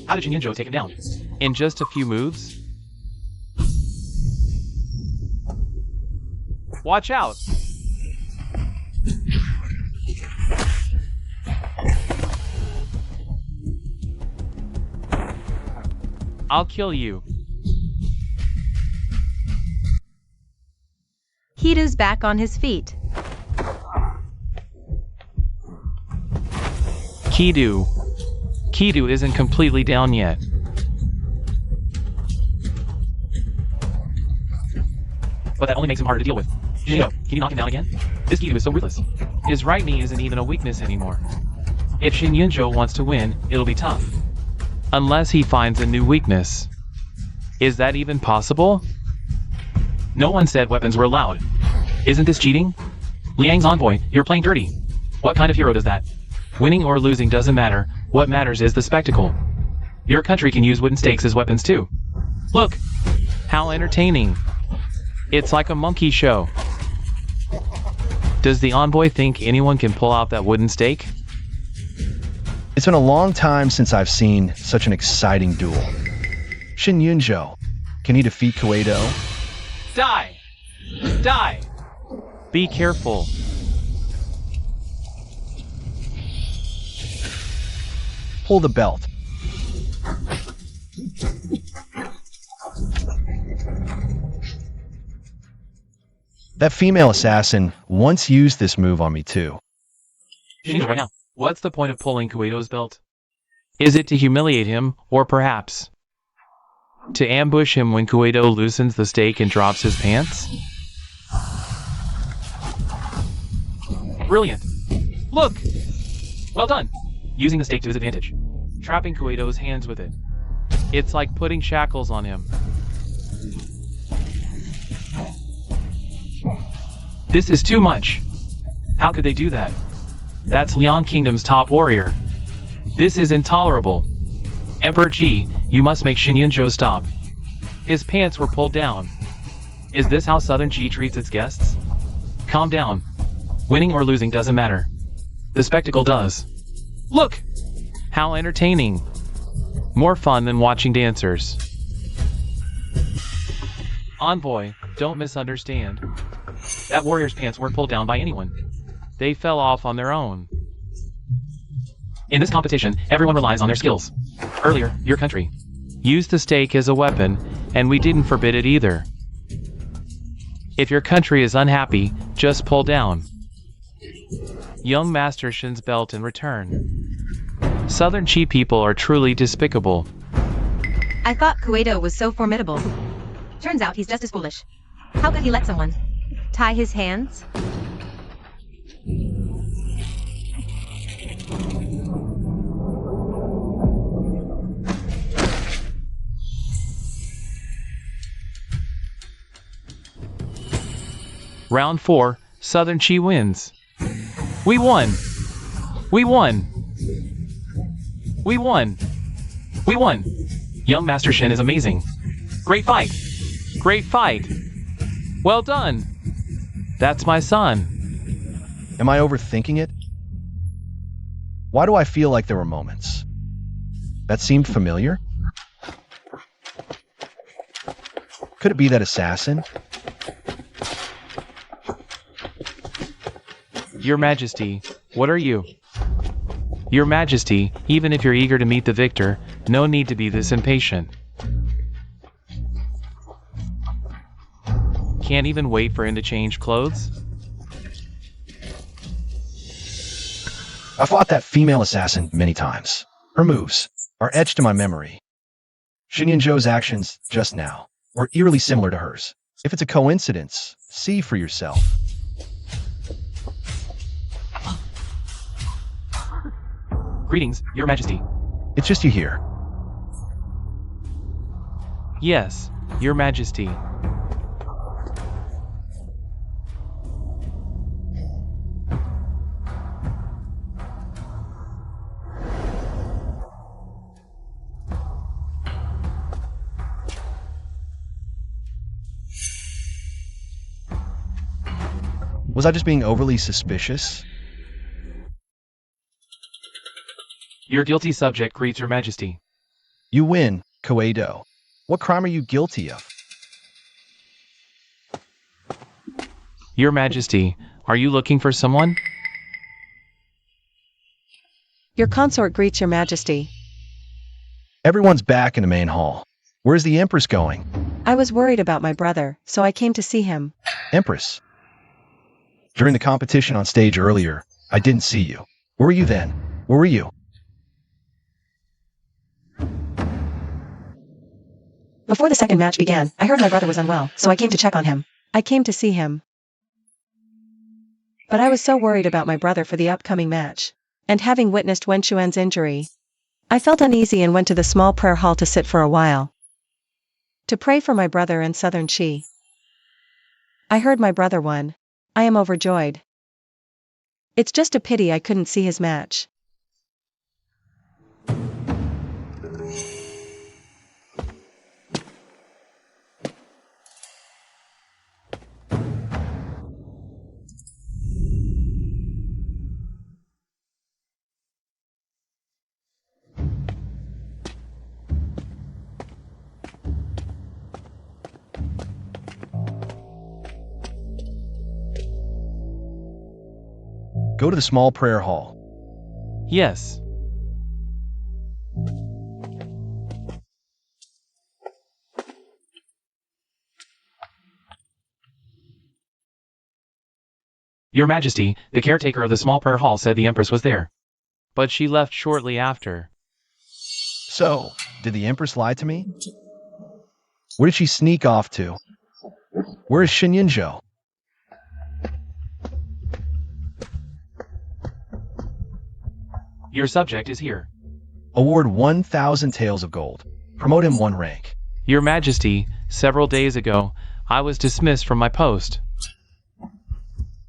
How did Shin Yunzhou take him down? In just a few moves? Watch out! I'll kill you. Kidu's back on his feet. Kidu isn't completely down yet. But that only makes him harder to deal with. Can you knock him down again? This Kidu is so ruthless. His right knee isn't even a weakness anymore. If Shin Yunzhou wants to win, it'll be tough. Unless he finds a new weakness. Is that even possible? No one said weapons were allowed. Isn't this cheating? Liang's envoy, you're playing dirty. What kind of hero does that? Winning or losing doesn't matter. What matters is the spectacle. Your country can use wooden stakes as weapons too. Look! How entertaining. It's like a monkey show. Does the envoy think anyone can pull out that wooden stake? It's been a long time since I've seen such an exciting duel. Shin Yunzhou, can he defeat Kueido? Die! Die! Be careful. Pull the belt. That female assassin once used this move on me too. Right now, what's the point of pulling Kueido's belt? Is it to humiliate him, or perhaps to ambush him when Kueido loosens the stake and drops his pants? Brilliant! Look! Well done! Using the stake to his advantage. Trapping Kueido's hands with it. It's like putting shackles on him. This is too much. How could they do that? That's Liang Kingdom's top warrior. This is intolerable. Emperor Qi, you must make Shin Yunzhou stop. His pants were pulled down. Is this how Southern Qi treats its guests? Calm down. Winning or losing doesn't matter. The spectacle does. Look! How entertaining. More fun than watching dancers. Envoy, don't misunderstand. That warrior's pants weren't pulled down by anyone. They fell off on their own. In this competition, everyone relies on their skills. Earlier, your country used the stake as a weapon, and we didn't forbid it either. If your country is unhappy, just pull down. Young Master Shin's belt in return. Southern Qi people are truly despicable. I thought Kueido was so formidable. Turns out he's just as foolish. How could he let someone tie his hands? Round 4, Southern Qi wins. We won! We won! We won! We won! Young Master Shin is amazing. Great fight! Great fight! Well done! That's my son. Am I overthinking it? Why do I feel like there were moments that seemed familiar? Could it be that assassin? Your Majesty, what are you? Your Majesty, even if you're eager to meet the victor, no need to be this impatient. Can't even wait for him to change clothes? I fought that female assassin many times. Her moves are etched in my memory. Xinyanzhou's actions just now were eerily similar to hers. If it's a coincidence, see for yourself. Greetings, Your Majesty. It's just you here. Yes, Your Majesty. Was I just being overly suspicious? Your guilty subject greets Your Majesty. You win, Koeido. What crime are you guilty of? Your Majesty, are you looking for someone? Your consort greets Your Majesty. Everyone's back in the main hall. Where's the Empress going? I was worried about my brother, so I came to see him. Empress? During the competition on stage earlier, I didn't see you. Where were you then? Where were you? Before the second match began, I heard my brother was unwell, so I came to check on him. I came to see him. But I was so worried about my brother for the upcoming match. And having witnessed Wen Xuan's injury, I felt uneasy and went to the small prayer hall to sit for a while. To pray for my brother and Southern Qi. I heard my brother won. I am overjoyed. It's just a pity I couldn't see his match. Go to the small prayer hall. Yes. Your Majesty, the caretaker of the small prayer hall said the Empress was there. But she left shortly after. So, did the Empress lie to me? Where did she sneak off to? Where is Xinyanzhou? Your subject is here. Award 1,000 taels of gold. Promote him 1 rank. Your Majesty, several days ago, I was dismissed from my post.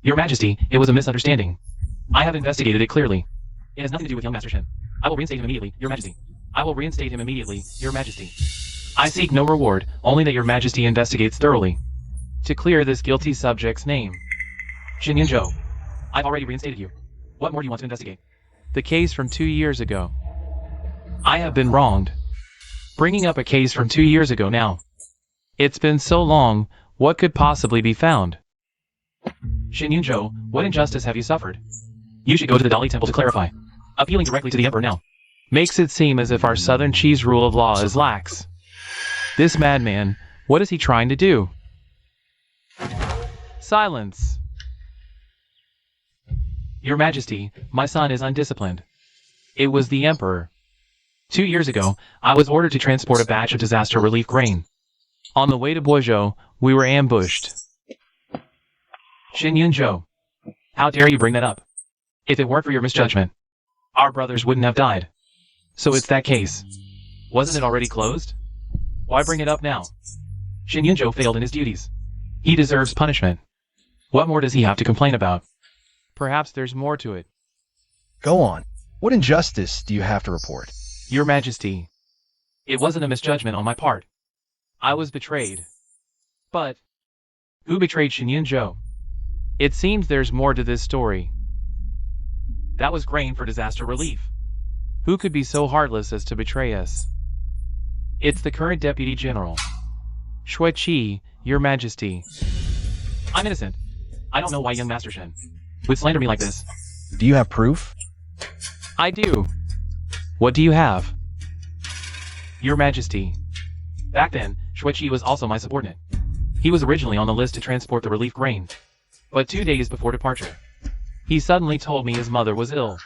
Your Majesty, it was a misunderstanding. I have investigated it clearly. It has nothing to do with young Master Shen. I will reinstate him immediately, Your Majesty. I will reinstate him immediately, Your Majesty. I seek no reward, only that Your Majesty investigates thoroughly. To clear this guilty subject's name. Xinyanzhou, I've already reinstated you. What more do you want to investigate? The case from 2 years ago. I have been wronged. Bringing up a case from 2 years ago now. It's been so long, what could possibly be found? Xinyanzhou, what injustice have you suffered? You should go to the Dali Temple to clarify. Appealing directly to the Emperor now. Makes it seem as if our Southern Qi's rule of law is lax. This madman, what is he trying to do? Silence. Your Majesty, my son is undisciplined. It was the Emperor. 2 years ago, I was ordered to transport a batch of disaster relief grain. On the way to Boizhou, we were ambushed. Xinyanzhou, how dare you bring that up? If it weren't for your misjudgment, our brothers wouldn't have died. So it's that case. Wasn't it already closed? Why bring it up now? Xinyanzhou failed in his duties. He deserves punishment. What more does he have to complain about? Perhaps there's more to it. Go on. What injustice do you have to report? Your Majesty, it wasn't a misjudgment on my part. I was betrayed. But who betrayed Xinyanzhou? It seems there's more to this story. That was grain for disaster relief. Who could be so heartless as to betray us? It's the current Deputy General. Xueqi, Your Majesty. I'm innocent. I don't know why young Master Shen would slander me like this. Do you have proof? I do. What do you have? Your Majesty. Back then, Xueqi was also my subordinate. He was originally on the list to transport the relief grain. But 2 days before departure, he suddenly told me his mother was ill,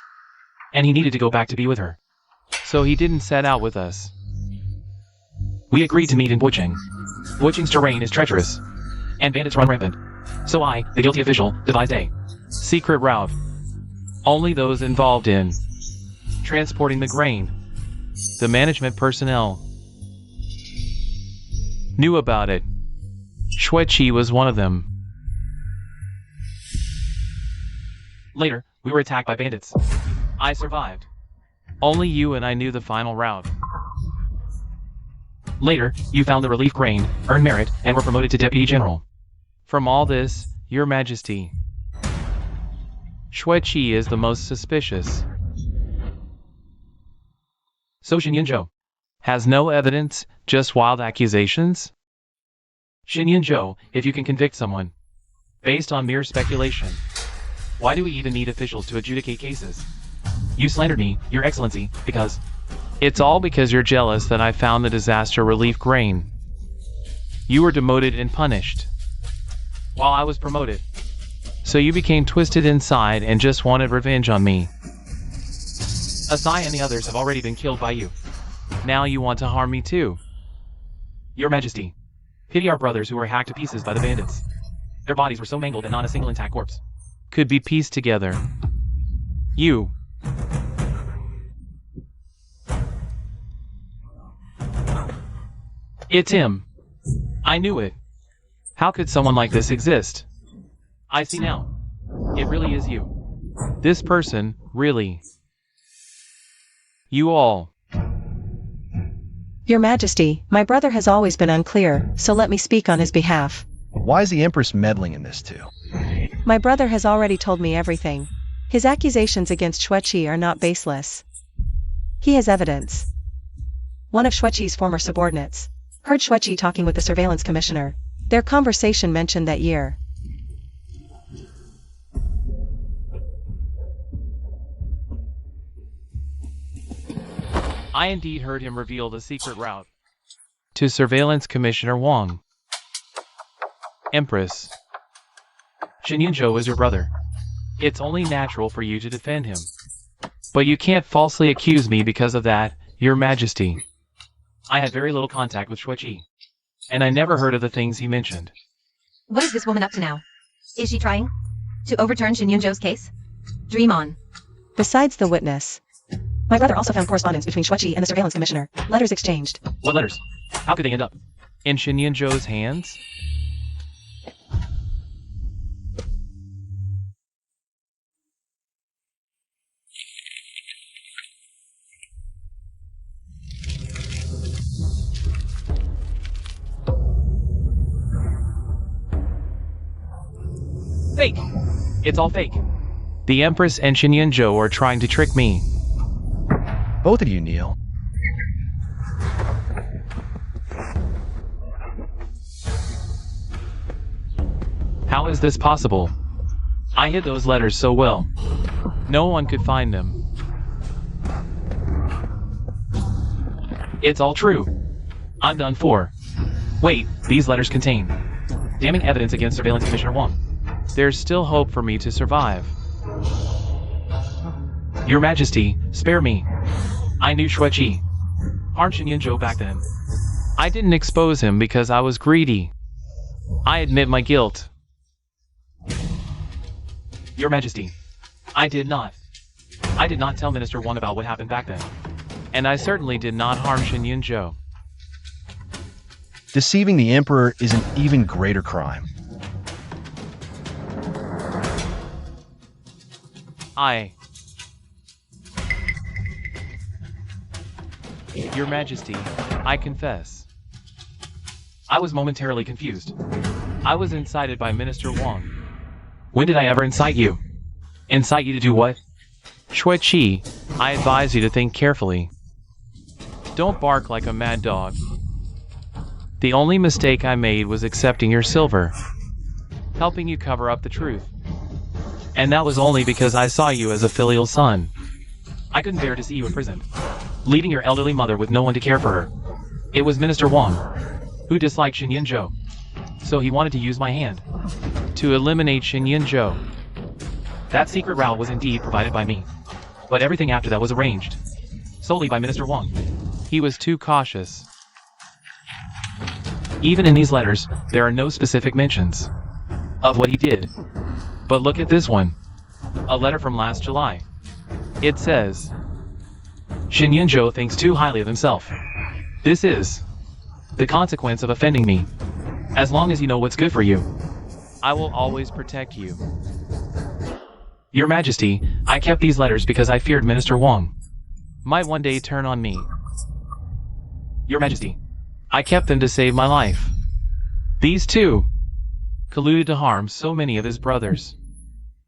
and he needed to go back to be with her. So he didn't set out with us. We agreed to meet in Boicheng. Boicheng's terrain is treacherous, and bandits run rampant. So I, the guilty official, devised a secret route. Only those involved in transporting the grain, the management personnel, knew about it. Xueqi was one of them. Later, we were attacked by bandits. I survived. Only you and I knew the final route. Later, you found the relief grain, earned merit, and were promoted to Deputy General. From all this, Your Majesty, Xueqi is the most suspicious. So Xinyunzhou has no evidence, just wild accusations? Xinyunzhou, if you can convict someone based on mere speculation, why do we even need officials to adjudicate cases? You slandered me, Your Excellency, because... It's all because you're jealous that I found the disaster relief grain. You were demoted and punished, while I was promoted. So you became twisted inside and just wanted revenge on me. Asai and the others have already been killed by you. Now you want to harm me too. Your Majesty, pity our brothers who were hacked to pieces by the bandits. Their bodies were so mangled that not a single intact corpse could be pieced together. You. It's him. I knew it. How could someone like this exist? I see now. It really is you. This person, really. You all. Your Majesty, my brother has always been unclear, so let me speak on his behalf. Why is the Empress meddling in this too? My brother has already told me everything. His accusations against Xueqi are not baseless. He has evidence. One of Xueqi's former subordinates heard Xueqi talking with the surveillance commissioner. Their conversation mentioned that year. I indeed heard him reveal the secret route to Surveillance Commissioner Wang. Empress, Xinyunzhou is your brother. It's only natural for you to defend him. But you can't falsely accuse me because of that, Your Majesty. I had very little contact with Xueqi, and I never heard of the things he mentioned. What is this woman up to now? Is she trying to overturn Xinyunzhou's case? Dream on. Besides the witness, my brother also found correspondence between Xueqi and the surveillance commissioner. Letters exchanged. What letters? How could they end up in Xinyunzhou's hands? Fake! It's all fake. The Empress and Xinyunzhou are trying to trick me. Both of you, Neil. How is this possible? I hid those letters so well. No one could find them. It's all true. I'm done for. Wait, these letters contain damning evidence against Surveillance Commissioner Wang. There's still hope for me to survive. Your Majesty, spare me. I knew Xueqi harmed Xinyunzhou back then. I didn't expose him because I was greedy. I admit my guilt. Your Majesty, I did not tell Minister Wang about what happened back then. And I certainly did not harm Xinyunzhou. Deceiving the Emperor is an even greater crime. Your Majesty, I confess. I was momentarily confused. I was incited by Minister Wang. When did I ever incite you? Incite you to do what? Xueqi, I advise you to think carefully. Don't bark like a mad dog. The only mistake I made was accepting your silver, helping you cover up the truth. And that was only because I saw you as a filial son. I couldn't bear to see you imprisoned, leaving your elderly mother with no one to care for her. It was Minister Wang, who disliked Shen Yunzhou, so he wanted to use my hand to eliminate Shen Yunzhou. That secret route was indeed provided by me, but everything after that was arranged solely by Minister Wang. He was too cautious. Even in these letters, there are no specific mentions of what he did. But look at this one. A letter from last July. It says, Shen Yunzhou thinks too highly of himself. This is the consequence of offending me. As long as you know what's good for you, I will always protect you. Your Majesty, I kept these letters because I feared Minister Wang might one day turn on me. Your Majesty, I kept them to save my life. These two colluded to harm so many of his brothers,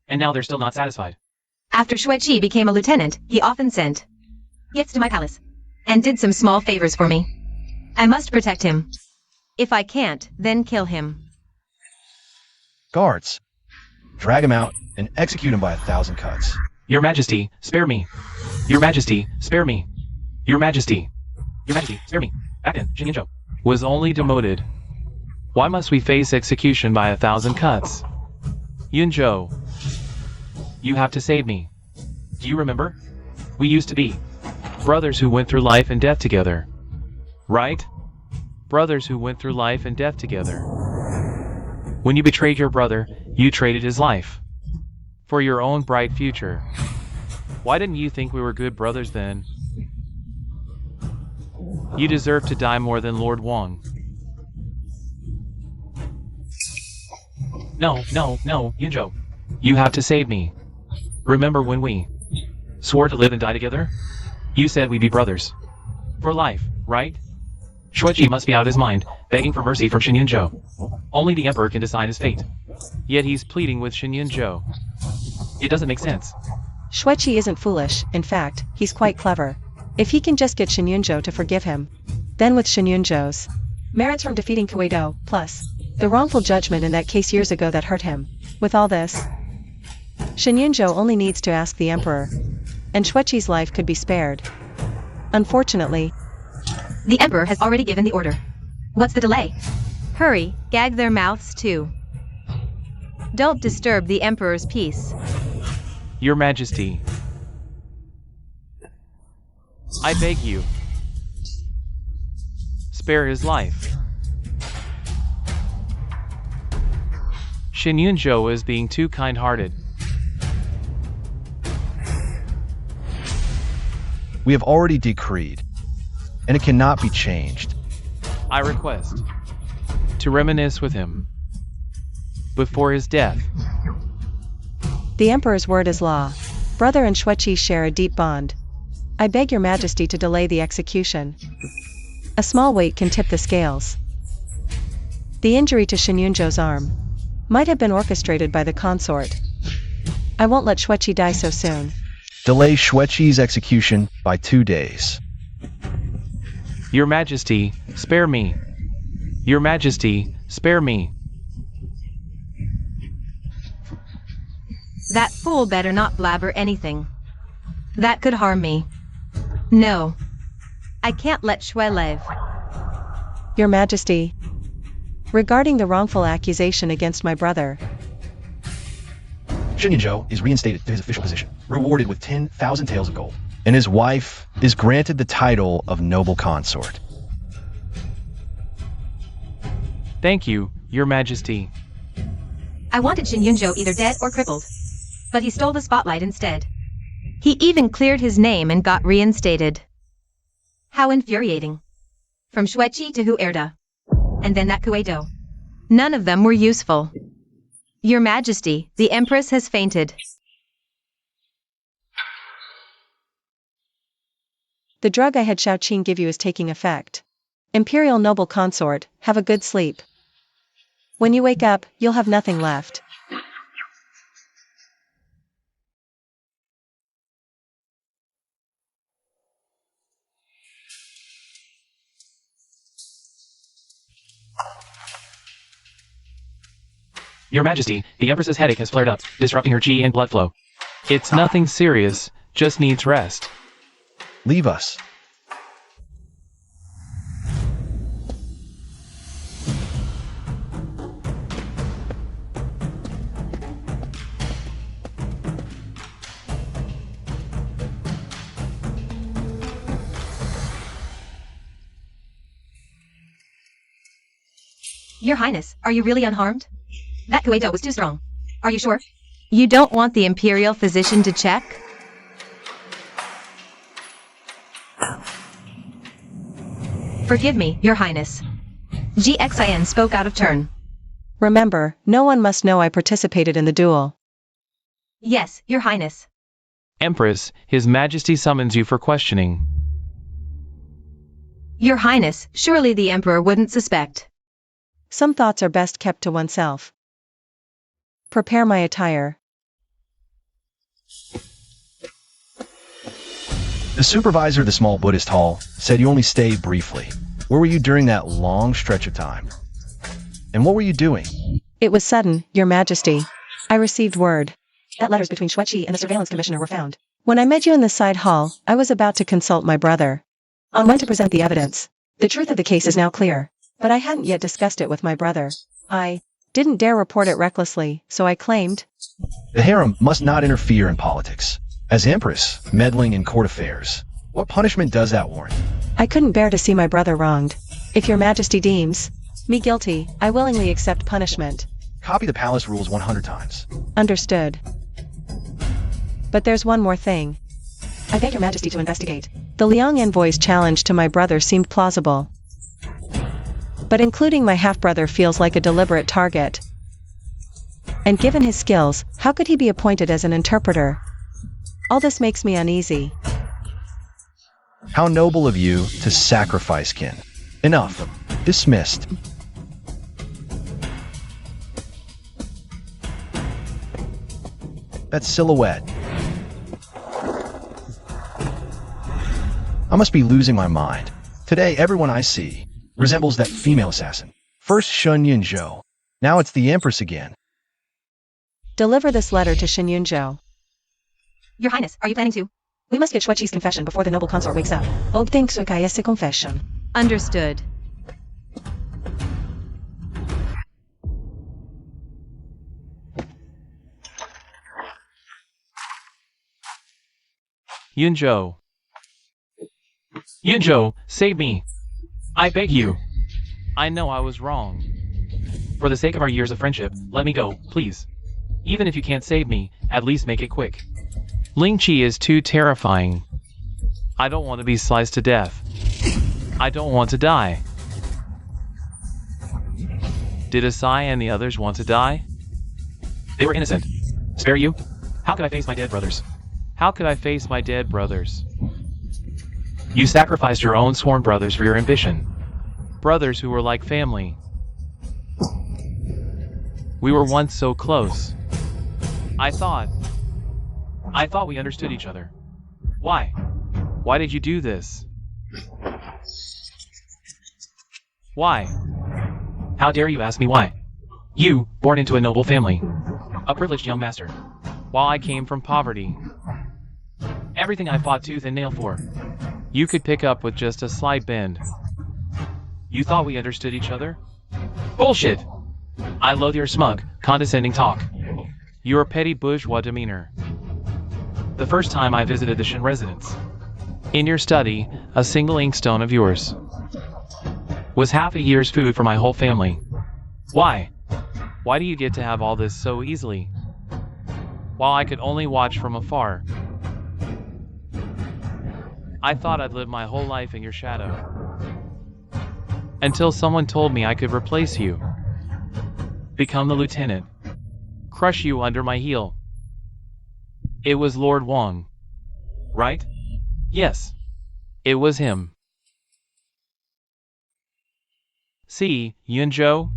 and now they're still not satisfied. After Xueqi became a lieutenant, he often sent gifts to my palace, and did some small favors for me. I must protect him. If I can't, then kill him. Guards, drag him out and execute him by 1,000 cuts. Your Majesty, spare me. Your Majesty, spare me. Your Majesty. Your Majesty, spare me. Back then, Shen Yunzhou was only demoted. Why must we face execution by 1,000 cuts? Yunzhou, you have to save me. Do you remember? We used to be brothers who went through life and death together. Right? Brothers who went through life and death together. When you betrayed your brother, you traded his life for your own bright future. Why didn't you think we were good brothers then? You deserve to die more than Lord Wang. No, Yunzhou. You have to save me. Remember when we swore to live and die together? You said we'd be brothers. For life, right? Xueqi must be out of his mind, begging for mercy from Shen Yunzhou. Only the Emperor can decide his fate. Yet he's pleading with Shen Yunzhou. It doesn't make sense. Xueqi isn't foolish, in fact, he's quite clever. If he can just get Shen Yunzhou to forgive him, then with Shen Yunzhou's merits from defeating Kuei-do, plus the wrongful judgment in that case years ago that hurt him, with all this, Shen Yunzhou only needs to ask the Emperor, and Xueqi's life could be spared. Unfortunately, the Emperor has already given the order. What's the delay? Hurry, gag their mouths too. Don't disturb the Emperor's peace. Your Majesty, I beg you, spare his life. Shen Yunzhou is being too kind-hearted. We have already decreed, and it cannot be changed. I request to reminisce with him before his death. the Emperor's word is law. Brother and Xueqi share a deep bond. I beg your Majesty to delay the execution. A small weight can tip the scales. The injury to Shen Yunzhou's arm might have been orchestrated by the consort. I won't let Xueqi die so soon. Delay Xueqi's execution by 2 days. Your Majesty, spare me. Your Majesty, spare me. That fool better not blabber anything. That could harm me. No. I can't let Xue live. Your Majesty, regarding the wrongful accusation against my brother, Shen Yunzhou is reinstated to his official position, rewarded with 10,000 taels of gold, and his wife is granted the title of noble consort. Thank you, Your Majesty. I wanted Shen Yunzhou either dead or crippled. But he stole the spotlight instead. He even cleared his name and got reinstated. How infuriating. From Xueqi to Huerta. And then that Kuei-do. None of them were useful. Your Majesty, the Empress has fainted. the drug I had Shaoqing give you is taking effect. Imperial noble consort, have a good sleep. When you wake up, you'll have nothing left. Your Majesty, the Empress's headache has flared up, disrupting her qi and blood flow. It's nothing serious, just needs rest. Leave us. Your Highness, are you really unharmed? That Kueto was too strong. Are you sure? You don't want the Imperial physician to check? Forgive me, Your Highness. GXIN spoke out of turn. Remember, no one must know I participated in the duel. Yes, Your Highness. Empress, His Majesty summons you for questioning. Your Highness, surely the Emperor wouldn't suspect. Some thoughts are best kept to oneself. Prepare my attire. The supervisor of the small Buddhist hall said you only stayed briefly. Where were you during that long stretch of time? And what were you doing? It was sudden, Your Majesty. I received word that letters between Xueqi and the surveillance commissioner were found. When I met you in the side hall, I was about to consult my brother on when to present the evidence. The truth of the case is now clear, but I hadn't yet discussed it with my brother. I didn't dare report it recklessly, so I claimed. The harem must not interfere in politics. As Empress, meddling in court affairs. What punishment does that warrant? I couldn't bear to see my brother wronged. If Your Majesty deems me guilty, I willingly accept punishment. Copy the palace rules 100 times. Understood. But there's one more thing. I beg Your Majesty to investigate. The Liang envoy's challenge to my brother seemed plausible. But including my half-brother feels like a deliberate target. And given his skills, how could he be appointed as an interpreter? All this makes me uneasy. How noble of you to sacrifice kin. Enough. Dismissed. That silhouette. I must be losing my mind. Today, everyone I see resembles that female assassin. First Shun Yunzhou. Now it's the Empress again. Deliver this letter to Shin Yunzhou. Your Highness, are you planning to? We must get Xueqi's confession before the noble consort wakes up. Obteng Xueqi confession. Understood. Yunzhou. Yunzhou, save me. I beg you. I know I was wrong. For the sake of our years of friendship, let me go, please. Even if you can't save me, at least make it quick. Ling Qi is too terrifying. I don't want to be sliced to death. I don't want to die. Did Asai and the others want to die? They were innocent. Spare you? How could I face my dead brothers? How could I face my dead brothers? You sacrificed your own sworn brothers for your ambition. Brothers who were like family. We were once so close. I thought we understood each other. Why? Why did you do this? Why? How dare you ask me why? You, born into a noble family. A privileged young master. While I came from poverty. Everything I fought tooth and nail for. You could pick up with just a slight bend. You thought we understood each other? Bullshit! I loathe your smug, condescending talk. Your petty bourgeois demeanor. The first time I visited the Shin residence. In your study, a single inkstone of yours was half a year's food for my whole family. Why? Why do you get to have all this so easily? While I could only watch from afar. I thought I'd live my whole life in your shadow. Until someone told me I could replace you. Become the lieutenant. Crush you under my heel. It was Lord Wang. Right? Yes. It was him. See, Yunzhou?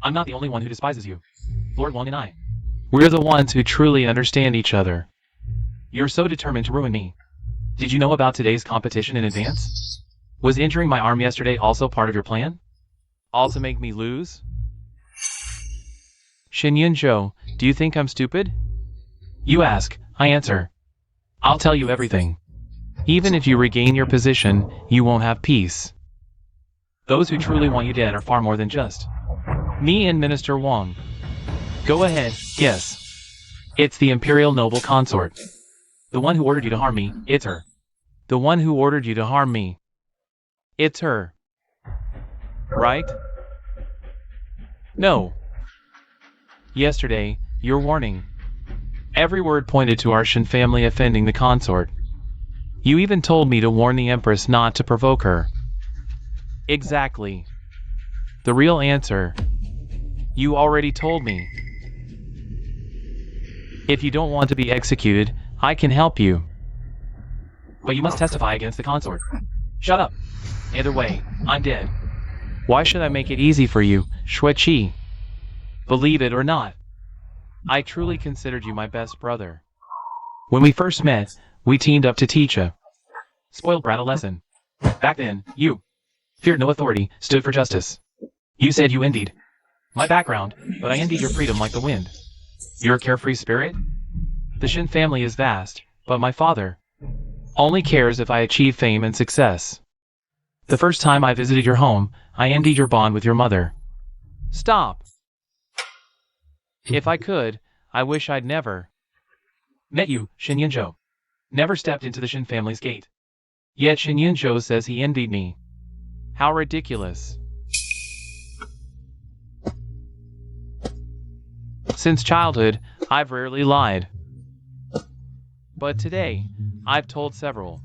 I'm not the only one who despises you. Lord Wang and I. We're the ones who truly understand each other. You're so determined to ruin me. Did you know about today's competition in advance? Was injuring my arm yesterday also part of your plan? All to make me lose? Shin Yunzhou, do you think I'm stupid? You ask, I answer. I'll tell you everything. Even if you regain your position, you won't have peace. Those who truly want you dead are far more than just me and Minister Wang. Go ahead, guess. It's the Imperial Noble Consort. The one who ordered you to harm me, it's her. The one who ordered you to harm me. It's her. Right? No. Yesterday, your warning. Every word pointed to our Shen family offending the consort. You even told me to warn the Empress not to provoke her. Exactly. The real answer. You already told me. If you don't want to be executed, I can help you. But you must testify against the consort. Shut up. Either way, I'm dead. Why should I make it easy for you, Shueqi? Believe it or not, I truly considered you my best brother. When we first met, we teamed up to teach a spoiled brat a lesson. Back then, you feared no authority, stood for justice. You said you envied my background, but I envied your freedom like the wind. Your carefree spirit? The Shen family is vast, but my father only cares if I achieve fame and success. The first time I visited your home, I envied your bond with your mother. Stop. If I could, I wish I'd never met you, Shen Yunzhou. Never stepped into the Shen family's gate. Yet Shen Yunzhou says he envied me. How ridiculous. Since childhood, I've rarely lied. But today, I've told several.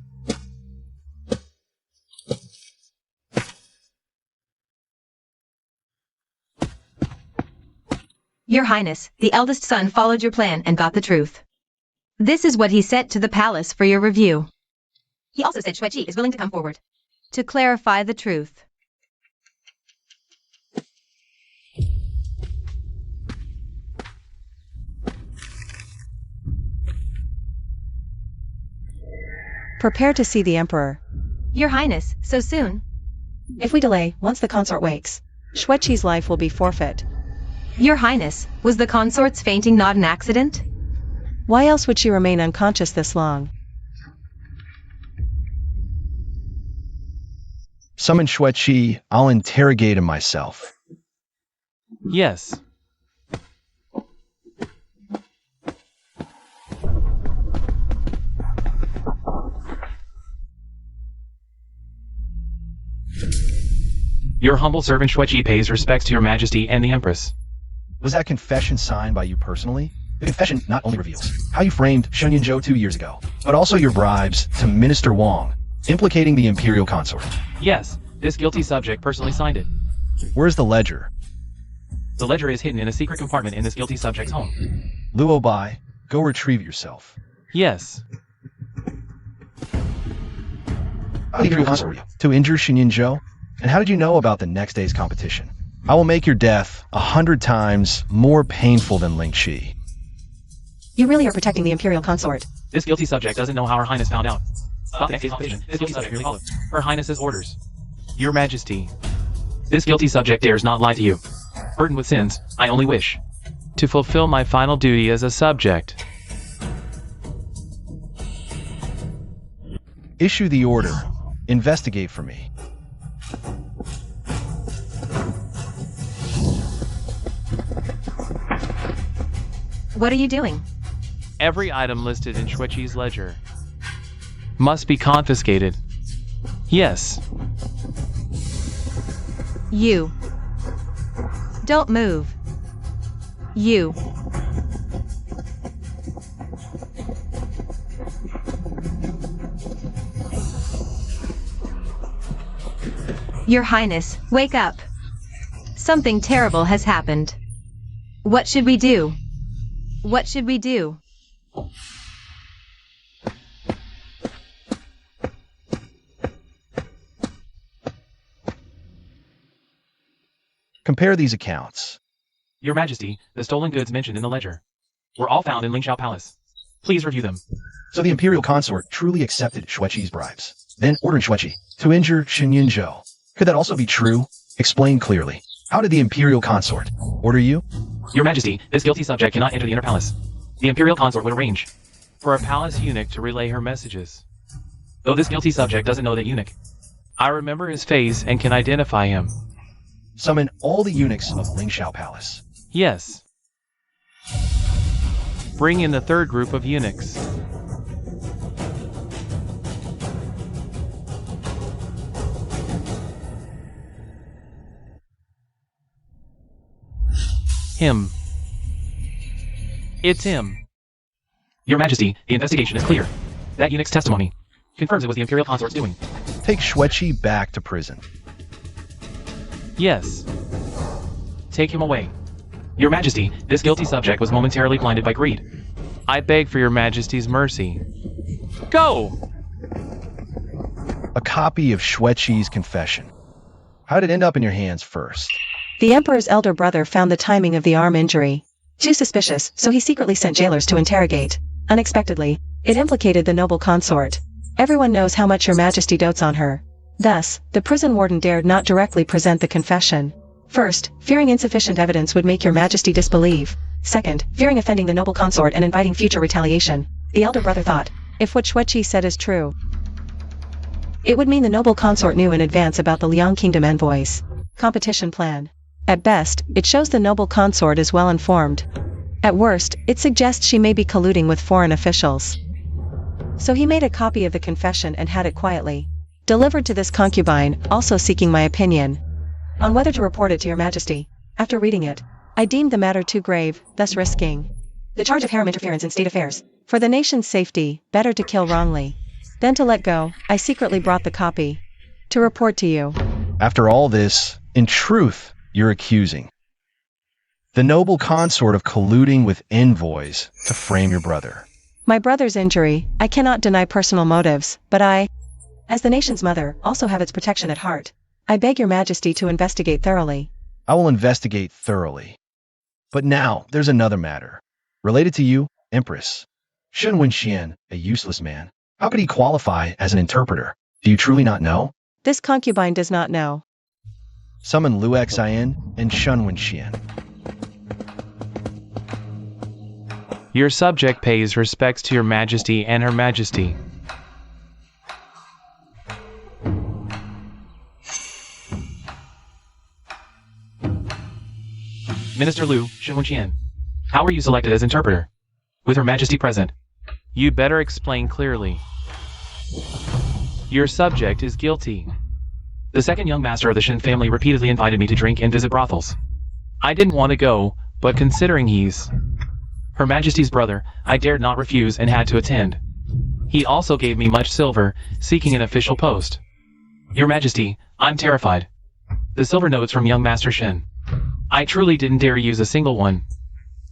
Your Highness, the eldest son followed your plan and got the truth. This is what he sent to the palace for your review. He also said Shueqi is willing to come forward to clarify the truth. Prepare to see the Emperor. Your Highness, so soon? If we delay, once the consort wakes, Shueqi's life will be forfeit. Your Highness, was the consort's fainting not an accident? Why else would she remain unconscious this long? Summon Shueqi, I'll interrogate him myself. Yes. Your humble servant Shueqi pays respects to your majesty and the Empress. Was that confession signed by you personally? The confession not only reveals how you framed Shen Yunzhou 2 years ago, but also your bribes to Minister Wang, implicating the Imperial consort. Yes, this guilty subject personally signed it. Where's the ledger? The ledger is hidden in a secret compartment in this guilty subject's home. Luo Bai, go retrieve yourself. Yes. How did you consort you? To injure Shen Yunzhou? And how did you know about the next day's competition? I will make your death 100 times more painful than Ling Shi. You really are protecting the Imperial consort. This guilty subject doesn't know how Her Highness found out about the next day's competition. This guilty subject merely followed Her Highness's orders. Your Majesty, this guilty subject dares not lie to you. Burdened with sins, I only wish to fulfill my final duty as a subject. Issue the order. Investigate for me. What are you doing? Every item listed in Shueqi's ledger must be confiscated. Yes. You. Don't move. You. Your Highness, wake up. Something terrible has happened. What should we do? What should we do? Compare these accounts. Your Majesty, the stolen goods mentioned in the ledger were all found in Lingxiao Palace. Please review them. So the Imperial consort truly accepted Shueqi's bribes, then ordered Shueqi to injure Shen Yunzhou. Could that also be true? Explain clearly. How did the Imperial consort order you? Your Majesty, this guilty subject cannot enter the inner palace. The Imperial consort would arrange for a palace eunuch to relay her messages. Though this guilty subject doesn't know that eunuch. I remember his face and can identify him. Summon all the eunuchs of Lingshao Palace. Yes. Bring in the third group of eunuchs. Him. It's him. Your Majesty, the investigation is clear. That eunuch's testimony confirms it was the Imperial consort's doing. Take Xueqi back to prison. Yes. Take him away. Your Majesty, this guilty subject was momentarily blinded by greed. I beg for your Majesty's mercy. Go! A copy of Xueqi's confession. How did it end up in your hands first? The Emperor's elder brother found the timing of the arm injury too suspicious, so he secretly sent jailers to interrogate. Unexpectedly, it implicated the noble consort. Everyone knows how much your Majesty dotes on her. Thus, the prison warden dared not directly present the confession. First, fearing insufficient evidence would make your Majesty disbelieve. Second, fearing offending the noble consort and inviting future retaliation. The elder brother thought, if what Xueqi said is true, it would mean the noble consort knew in advance about the Liang Kingdom envoys' competition plan. At best, it shows the noble consort is well informed. At worst, it suggests she may be colluding with foreign officials. So he made a copy of the confession and had it quietly delivered to this concubine, also seeking my opinion on whether to report it to your Majesty. After reading it, I deemed the matter too grave, thus risking the charge of harem interference in state affairs. For the nation's safety, better to kill wrongly than to let go. I secretly brought the copy to report to you. After all this, in truth, you're accusing the noble consort of colluding with envoys to frame your brother. My brother's injury, I cannot deny personal motives, but I, as the nation's mother, also have its protection at heart. I beg your Majesty to investigate thoroughly. I will investigate thoroughly. But now, there's another matter. Related to you, Empress. Shen Wenxian, a useless man. How could he qualify as an interpreter? Do you truly not know? This concubine does not know. Summon Lu Xian and Shen Wenxian. Your subject pays respects to your Majesty and Her Majesty. Minister Lu, Shen Wenxian, how were you selected as interpreter? With Her Majesty present. You better explain clearly. Your subject is guilty. The second young master of the Shen family repeatedly invited me to drink and visit brothels. I didn't want to go, but considering he's Her Majesty's brother, I dared not refuse and had to attend. He also gave me much silver, seeking an official post. Your Majesty, I'm terrified. The silver notes from young Master Shen. I truly didn't dare use a single one.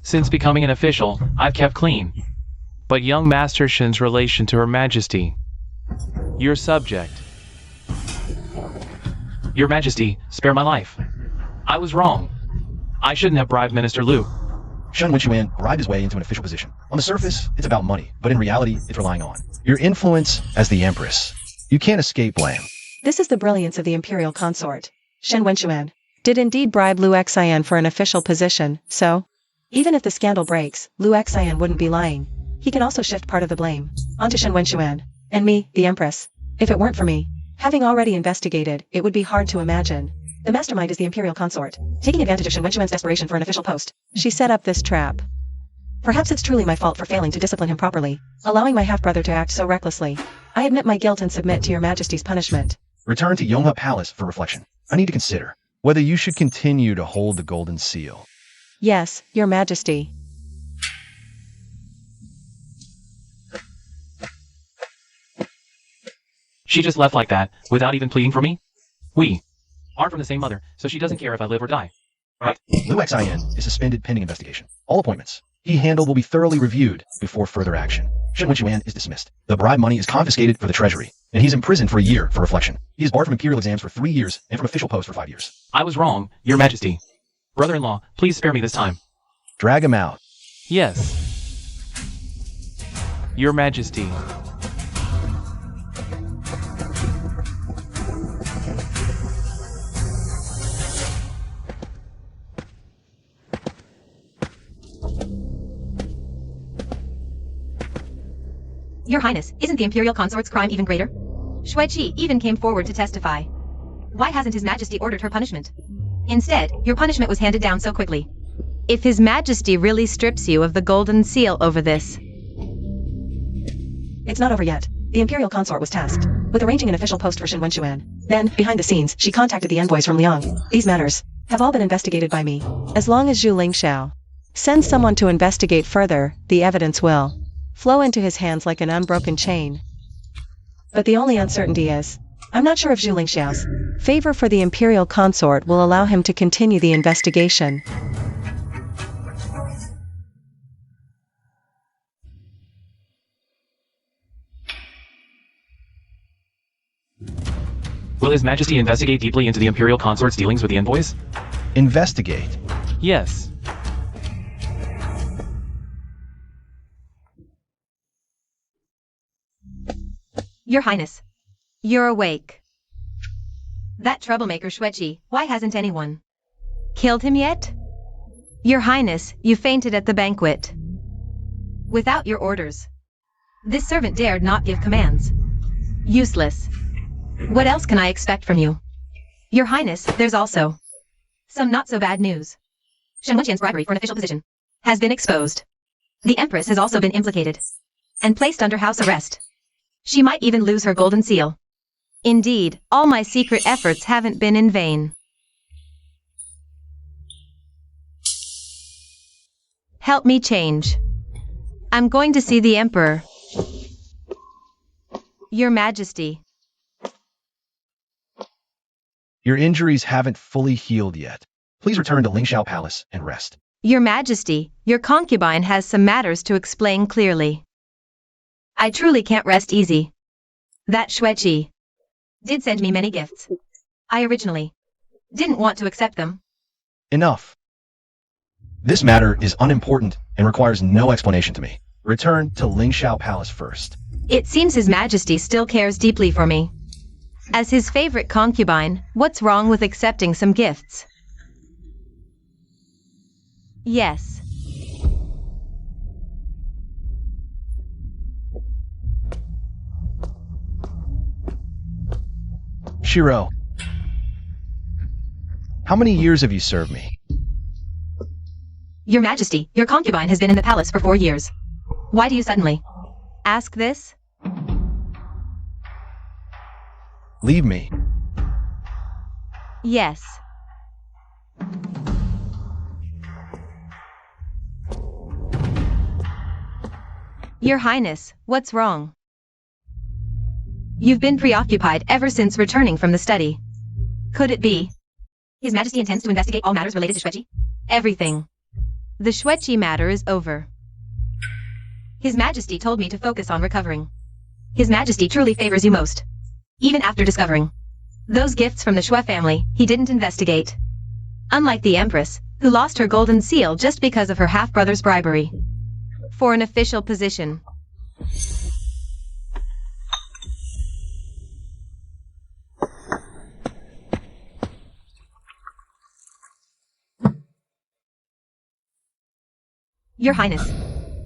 Since becoming an official, I've kept clean. But young Master Shen's relation to Her Majesty. Your subject. Your Majesty, spare my life. I was wrong. I shouldn't have bribed Minister Lu. Shen Wenxian bribed his way into an official position. On the surface, it's about money, but in reality, it's relying on your influence as the Empress. You can't escape blame. This is the brilliance of the imperial consort. Shen Wenxian did indeed bribe Lu Xian for an official position, so even if the scandal breaks, Lu Xian wouldn't be lying. He can also shift part of the blame onto Shen Wenxian and me, the Empress. If it weren't for me, having already investigated, it would be hard to imagine. The mastermind is the imperial consort, taking advantage of Shen Wenxian's desperation for an official post. She set up this trap. Perhaps it's truly my fault for failing to discipline him properly, allowing my half-brother to act so recklessly. I admit my guilt and submit to your Majesty's punishment. Return to Yonghe Palace for reflection. I need to consider whether you should continue to hold the golden seal. Yes, your Majesty. She just left like that, without even pleading for me? We aren't from the same mother, so she doesn't care if I live or die. Right? Lu Xian is suspended pending investigation. All appointments he handled will be thoroughly reviewed before further action. Shen Wenxian is dismissed. The bribe money is confiscated for the treasury, and he's imprisoned for a year for reflection. He is barred from imperial exams for 3 years and from official posts for 5 years. I was wrong, Your Majesty. Brother-in-law, please spare me this time. Drag him out. Yes. Your Majesty. Your Highness, isn't the Imperial Consort's crime even greater? Xueqi even came forward to testify. Why hasn't His Majesty ordered her punishment? Instead, your punishment was handed down so quickly. If His Majesty really strips you of the golden seal over this... It's not over yet. The Imperial Consort was tasked with arranging an official post for Shen Wenxuan. Then, behind the scenes, she contacted the envoys from Liang. These matters have all been investigated by me. As long as Zhu Lingxiao sends someone to investigate further, the evidence will flow into his hands like an unbroken chain. But the only uncertainty is, I'm not sure if Zhu Lingxiao's favor for the Imperial Consort will allow him to continue the investigation. Will His Majesty investigate deeply into the Imperial Consort's dealings with the envoys? Investigate. Yes. Your Highness. You're awake. That troublemaker Xueqi, why hasn't anyone killed him yet? Your Highness, you fainted at the banquet. Without your orders. This servant dared not give commands. Useless. What else can I expect from you? Your Highness, there's also some not-so-bad news. Shen Wenxian's bribery for an official position has been exposed. The Empress has also been implicated and placed under house arrest. She might even lose her golden seal. Indeed, all my secret efforts haven't been in vain. Help me change. I'm going to see the Emperor. Your Majesty. Your injuries haven't fully healed yet. Please return to Lingxiao Palace and rest. Your Majesty, your concubine has some matters to explain clearly. I truly can't rest easy. That Xueqi did send me many gifts. I originally didn't want to accept them. Enough. This matter is unimportant and requires no explanation to me. Return to Lingxiao Palace first. It seems His Majesty still cares deeply for me. As his favorite concubine, what's wrong with accepting some gifts? Yes. Shiro, how many years have you served me? Your Majesty, your concubine has been in the palace for 4 years. Why do you suddenly ask this? Leave me. Yes. Your Highness, what's wrong? You've been preoccupied ever since returning from the study. Could it be? His Majesty intends to investigate all matters related to Xueqi? Everything. The Xueqi matter is over. His Majesty told me to focus on recovering. His Majesty truly favors you most. Even after discovering those gifts from the Xue family, he didn't investigate. Unlike the Empress, who lost her golden seal just because of her half-brother's bribery for an official position. Your Highness,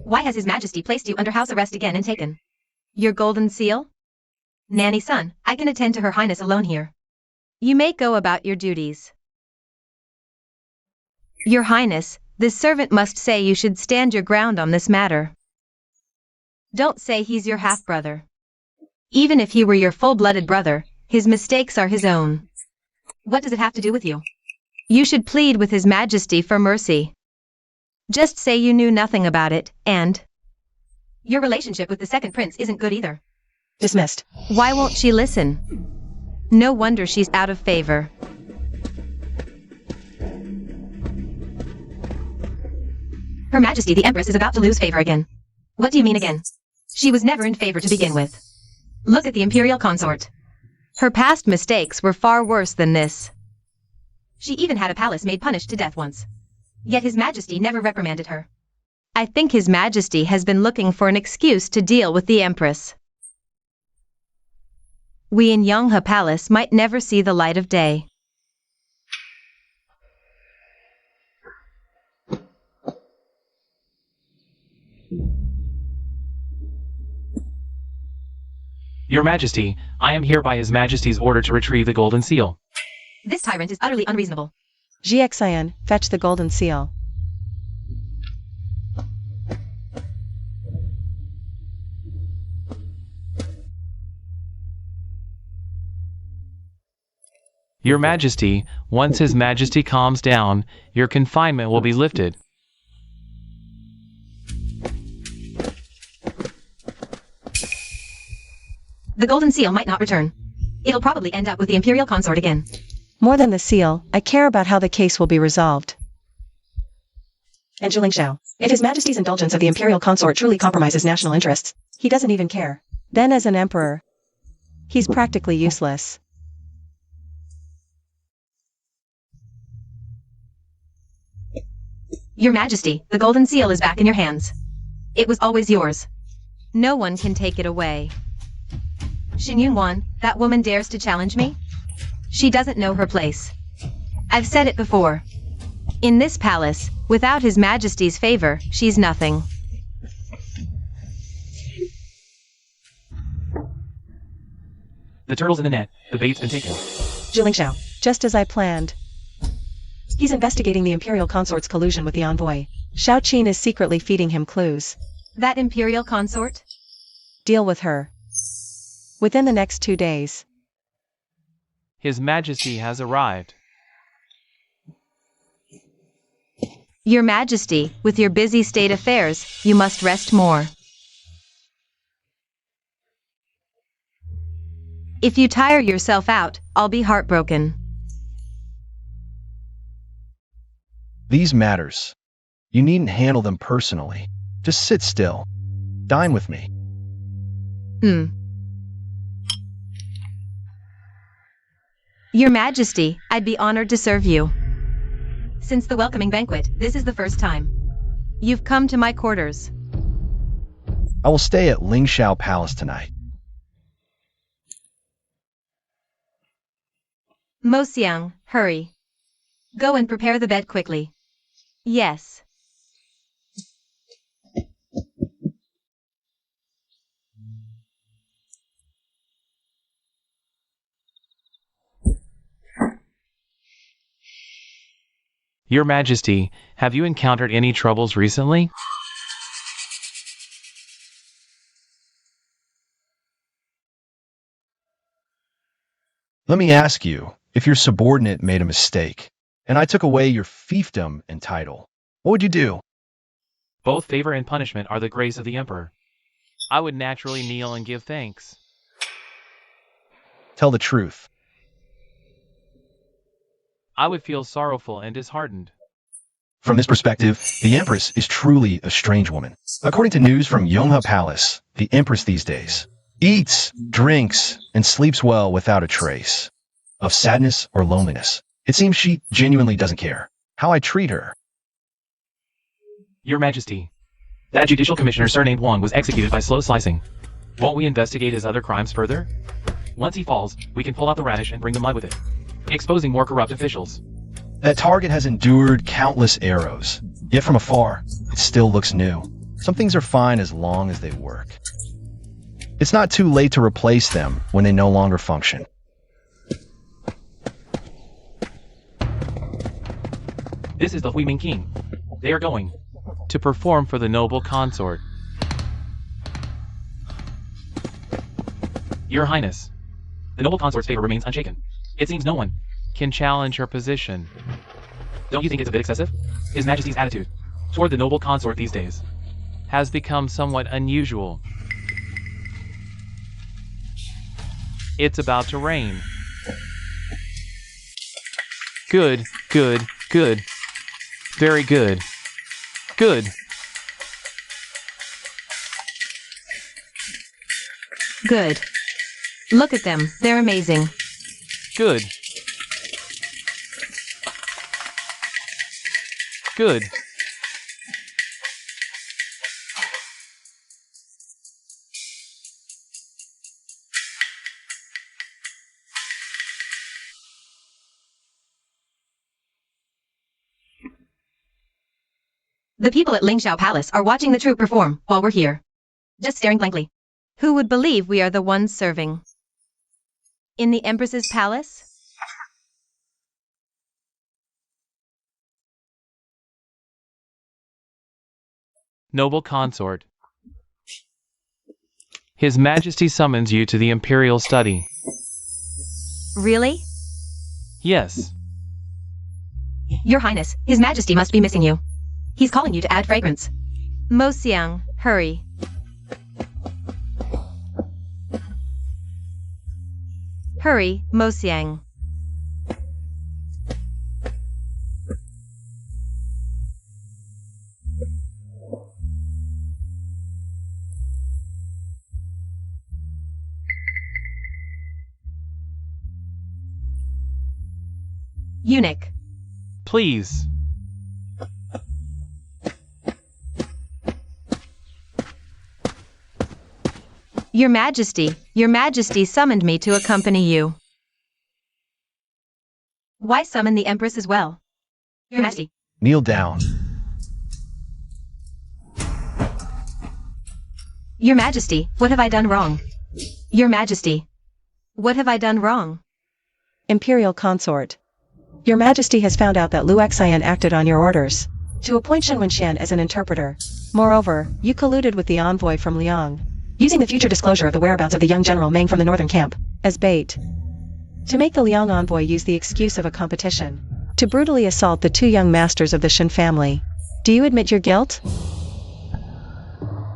why has His Majesty placed you under house arrest again and taken your golden seal? Nanny-son, I can attend to Her Highness alone here. You may go about your duties. Your Highness, this servant must say you should stand your ground on this matter. Don't say he's your half-brother. Even if he were your full-blooded brother, his mistakes are his own. What does it have to do with you? You should plead with His Majesty for mercy. Just say you knew nothing about it, and your relationship with the second prince isn't good either. Dismissed. Why won't she listen? No wonder she's out of favor. Her Majesty the Empress is about to lose favor again. What do you mean again? She was never in favor to begin with. Look at the Imperial Consort. Her past mistakes were far worse than this. She even had a palace made punished to death once. Yet His Majesty never reprimanded her. I think His Majesty has been looking for an excuse to deal with the Empress. We in Yonghe Palace might never see the light of day. Your Majesty, I am here by His Majesty's order to retrieve the golden seal. This tyrant is utterly unreasonable. Xian, fetch the golden seal. Your Majesty, once His Majesty calms down, your confinement will be lifted. The golden seal might not return. It'll probably end up with the imperial consort again. More than the seal, I care about how the case will be resolved. And Zhu Lingxiao, if His Majesty's indulgence of the imperial consort truly compromises national interests, he doesn't even care. Then as an emperor, he's practically useless. Your Majesty, the golden seal is back in your hands. It was always yours. No one can take it away. Xin Yunwan, that woman dares to challenge me? She doesn't know her place. I've said it before. In this palace, without His Majesty's favor, she's nothing. The turtle's in the net. The bait's been taken. Zhu Lingxiao, just as I planned. He's investigating the imperial consort's collusion with the envoy. Shao Qin is secretly feeding him clues. That imperial consort? Deal with her. Within the next 2 days. His Majesty has arrived. Your Majesty, with your busy state affairs, you must rest more. If you tire yourself out, I'll be heartbroken. These matters. You needn't handle them personally. Just sit still. Dine with me. Your Majesty, I'd be honored to serve you. Since the welcoming banquet, this is the first time. You've come to my quarters. I will stay at Lingxiao Palace tonight. Mo Xiang, hurry. Go and prepare the bed quickly. Yes. Your Majesty, have you encountered any troubles recently? Let me ask you, if your subordinate made a mistake, and I took away your fiefdom and title, what would you do? Both favor and punishment are the grace of the Emperor. I would naturally kneel and give thanks. Tell the truth. I would feel sorrowful and disheartened. From this perspective, the Empress is truly a strange woman. According to news from Yonghe Palace, the Empress these days eats, drinks, and sleeps well without a trace of sadness or loneliness. It seems she genuinely doesn't care how I treat her. Your Majesty, that judicial commissioner surnamed Wang was executed by slow slicing. Won't we investigate his other crimes further? Once he falls, we can pull out the radish and bring the mud with it, exposing more corrupt officials. That target has endured countless arrows, yet from afar, it still looks new. Some things are fine as long as they work. It's not too late to replace them when they no longer function. This is the Huiming King. They are going to perform for the noble consort. Your Highness, the noble consort's favor remains unshaken. It seems no one can challenge her position. Don't you think it's a bit excessive? His Majesty's attitude toward the noble consort these days has become somewhat unusual. It's about to rain. Good, good, good. Very good. Good. Good. Look at them, they're amazing. Good. Good. The people at Lingxiao Palace are watching the troupe perform while we're here. Just staring blankly. Who would believe we are the ones serving? In the Empress's palace? Noble consort. His Majesty summons you to the imperial study. Really? Yes. Your Highness, His Majesty must be missing you. He's calling you to add fragrance. Mo Xiang, hurry. Hurry, Mo Xiang. Eunuch. Please. Your Majesty summoned me to accompany you. Why summon the Empress as well? Your Majesty. Kneel down. Your Majesty, what have I done wrong? Your Majesty, what have I done wrong? Imperial consort. Your Majesty has found out that Lu Xian acted on your orders to appoint Shen Wenxian as an interpreter. Moreover, you colluded with the envoy from Liang, using the future disclosure of the whereabouts of the young General Meng from the northern camp as bait, to make the Liang envoy use the excuse of a competition to brutally assault the two young masters of the Shen family. Do you admit your guilt?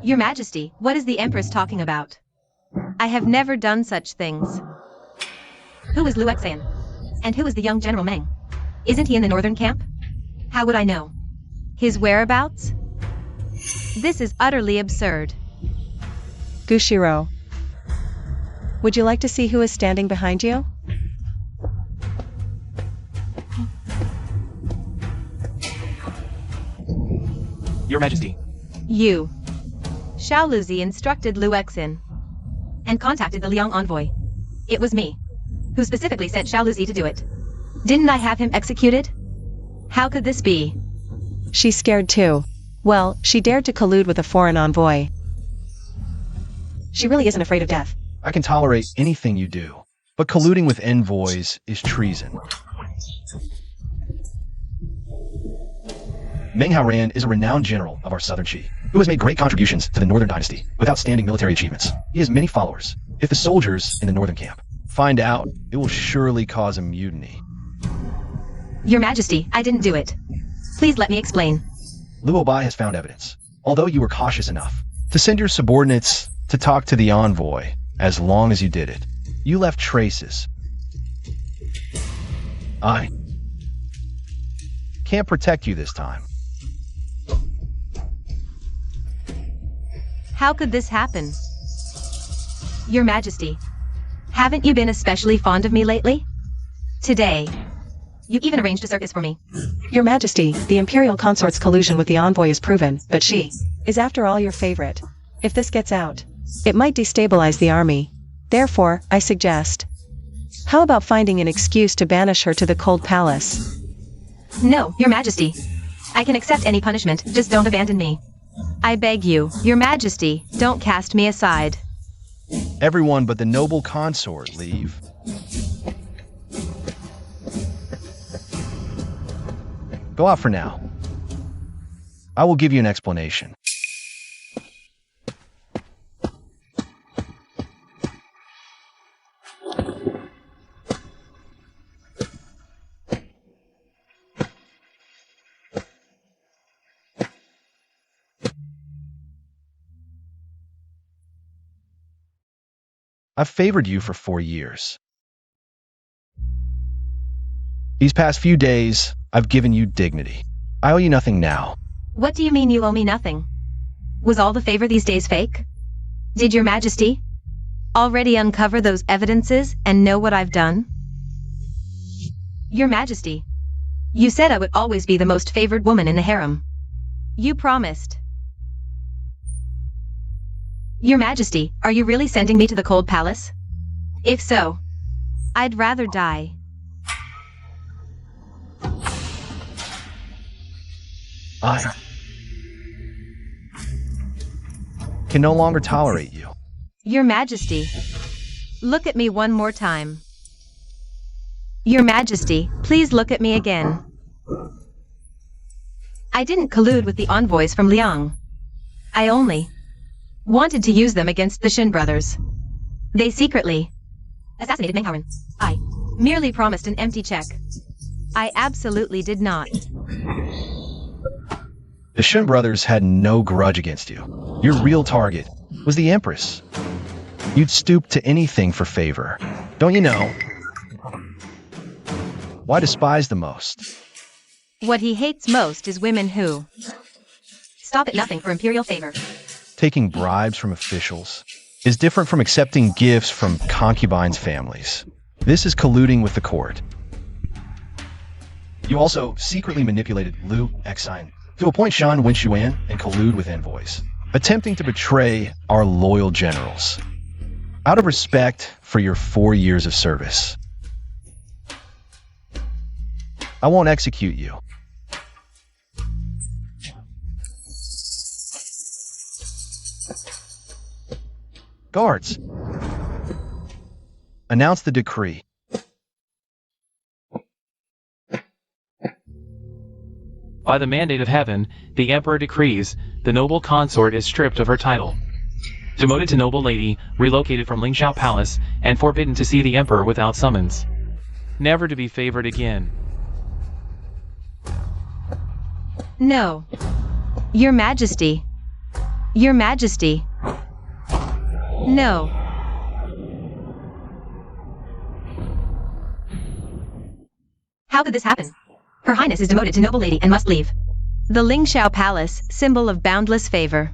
Your Majesty, what is the Empress talking about? I have never done such things. Who is Lu Xian? And who is the young General Meng? Isn't he in the northern camp? How would I know? His whereabouts? This is utterly absurd. Gushiro. Would you like to see who is standing behind you? Your Majesty. You. Shaoluzi instructed Lu Xian and contacted the Liang envoy. It was me who specifically sent Shaoluzi to do it. Didn't I have him executed? How could this be? She's scared too. Well, she dared to collude with a foreign envoy. She really isn't afraid of death. I can tolerate anything you do, but colluding with envoys is treason. Meng Haoran is a renowned general of our southern Qi, who has made great contributions to the northern dynasty with outstanding military achievements. He has many followers. If the soldiers in the northern camp find out, it will surely cause a mutiny. Your Majesty, I didn't do it. Please let me explain. Liu Obai has found evidence, although you were cautious enough to send your subordinates to talk to the envoy. As long as you did it, you left traces. I can't protect you this time. How could this happen? Your Majesty, haven't you been especially fond of me lately? Today, you even arranged a circus for me. Your Majesty, the Imperial consort's collusion with the envoy is proven, but she is after all your favorite. If this gets out, it might destabilize the army. Therefore, I suggest, how about finding an excuse to banish her to the cold palace? No, Your Majesty. I can accept any punishment, just don't abandon me. I beg you, Your Majesty, don't cast me aside. Everyone but the noble consort leave. Go out for now. I will give you an explanation. I've favored you for 4 years. These past few days, I've given you dignity. I owe you nothing now. What do you mean you owe me nothing? Was all the favor these days fake? Did Your Majesty already uncover those evidences and know what I've done? Your Majesty, you said I would always be the most favored woman in the harem. You promised. Your Majesty, are you really sending me to the cold palace? If so, I'd rather die. I can no longer tolerate you. Your Majesty. Look at me one more time. Your Majesty, please look at me again. I didn't collude with the envoys from Liang. I only wanted to use them against the Shin brothers. They secretly assassinated Menghaoren. I merely promised an empty check. I absolutely did not. The Shin brothers had no grudge against you. Your real target was the Empress. You'd stoop to anything for favor. Don't you know? Why despise the most? What he hates most is women who stop at nothing for imperial favor. Taking bribes from officials is different from accepting gifts from concubines' families. This is colluding with the court. You also secretly manipulated Liu Exile to appoint Shan Wenxuan and collude with envoys, attempting to betray our loyal generals. Out of respect for your 4 years of service, I won't execute you. Guards, announce the decree. By the mandate of heaven, the Emperor decrees, the noble consort is stripped of her title, demoted to noble lady, relocated from Lingxiao Palace, and forbidden to see the Emperor without summons. Never to be favored again. No. Your Majesty. Your Majesty. No. How could this happen? Her Highness is demoted to noble lady and must leave the Lingxiao Palace, symbol of boundless favor.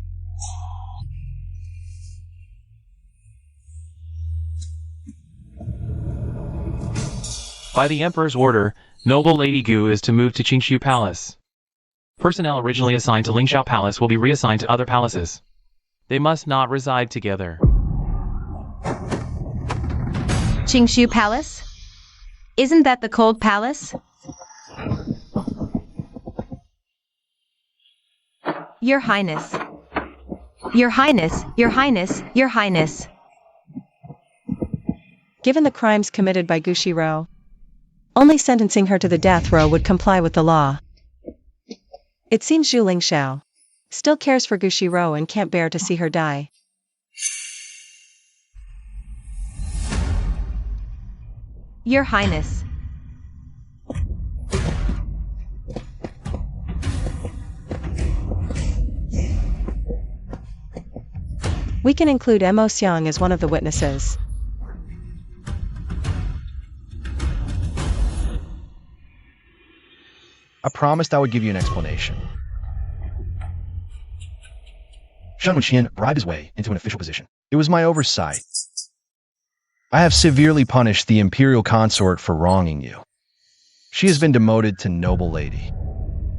By the Emperor's order, noble Lady Gu is to move to Qingshu Palace. Personnel originally assigned to Lingxiao Palace will be reassigned to other palaces. They must not reside together. Qingshu Palace? Isn't that the Cold Palace? Your Highness. Your Highness, Your Highness, Your Highness. Given the crimes committed by Gushiro, only sentencing her to the death row would comply with the law. It seems Zhu Lingxiao still cares for Gushiro and can't bear to see her die. Your Highness. We can include Mo Xiang as one of the witnesses. I promised I would give you an explanation. Shan Wenxian bribed his way into an official position. It was my oversight. I have severely punished the imperial consort for wronging you. She has been demoted to noble lady.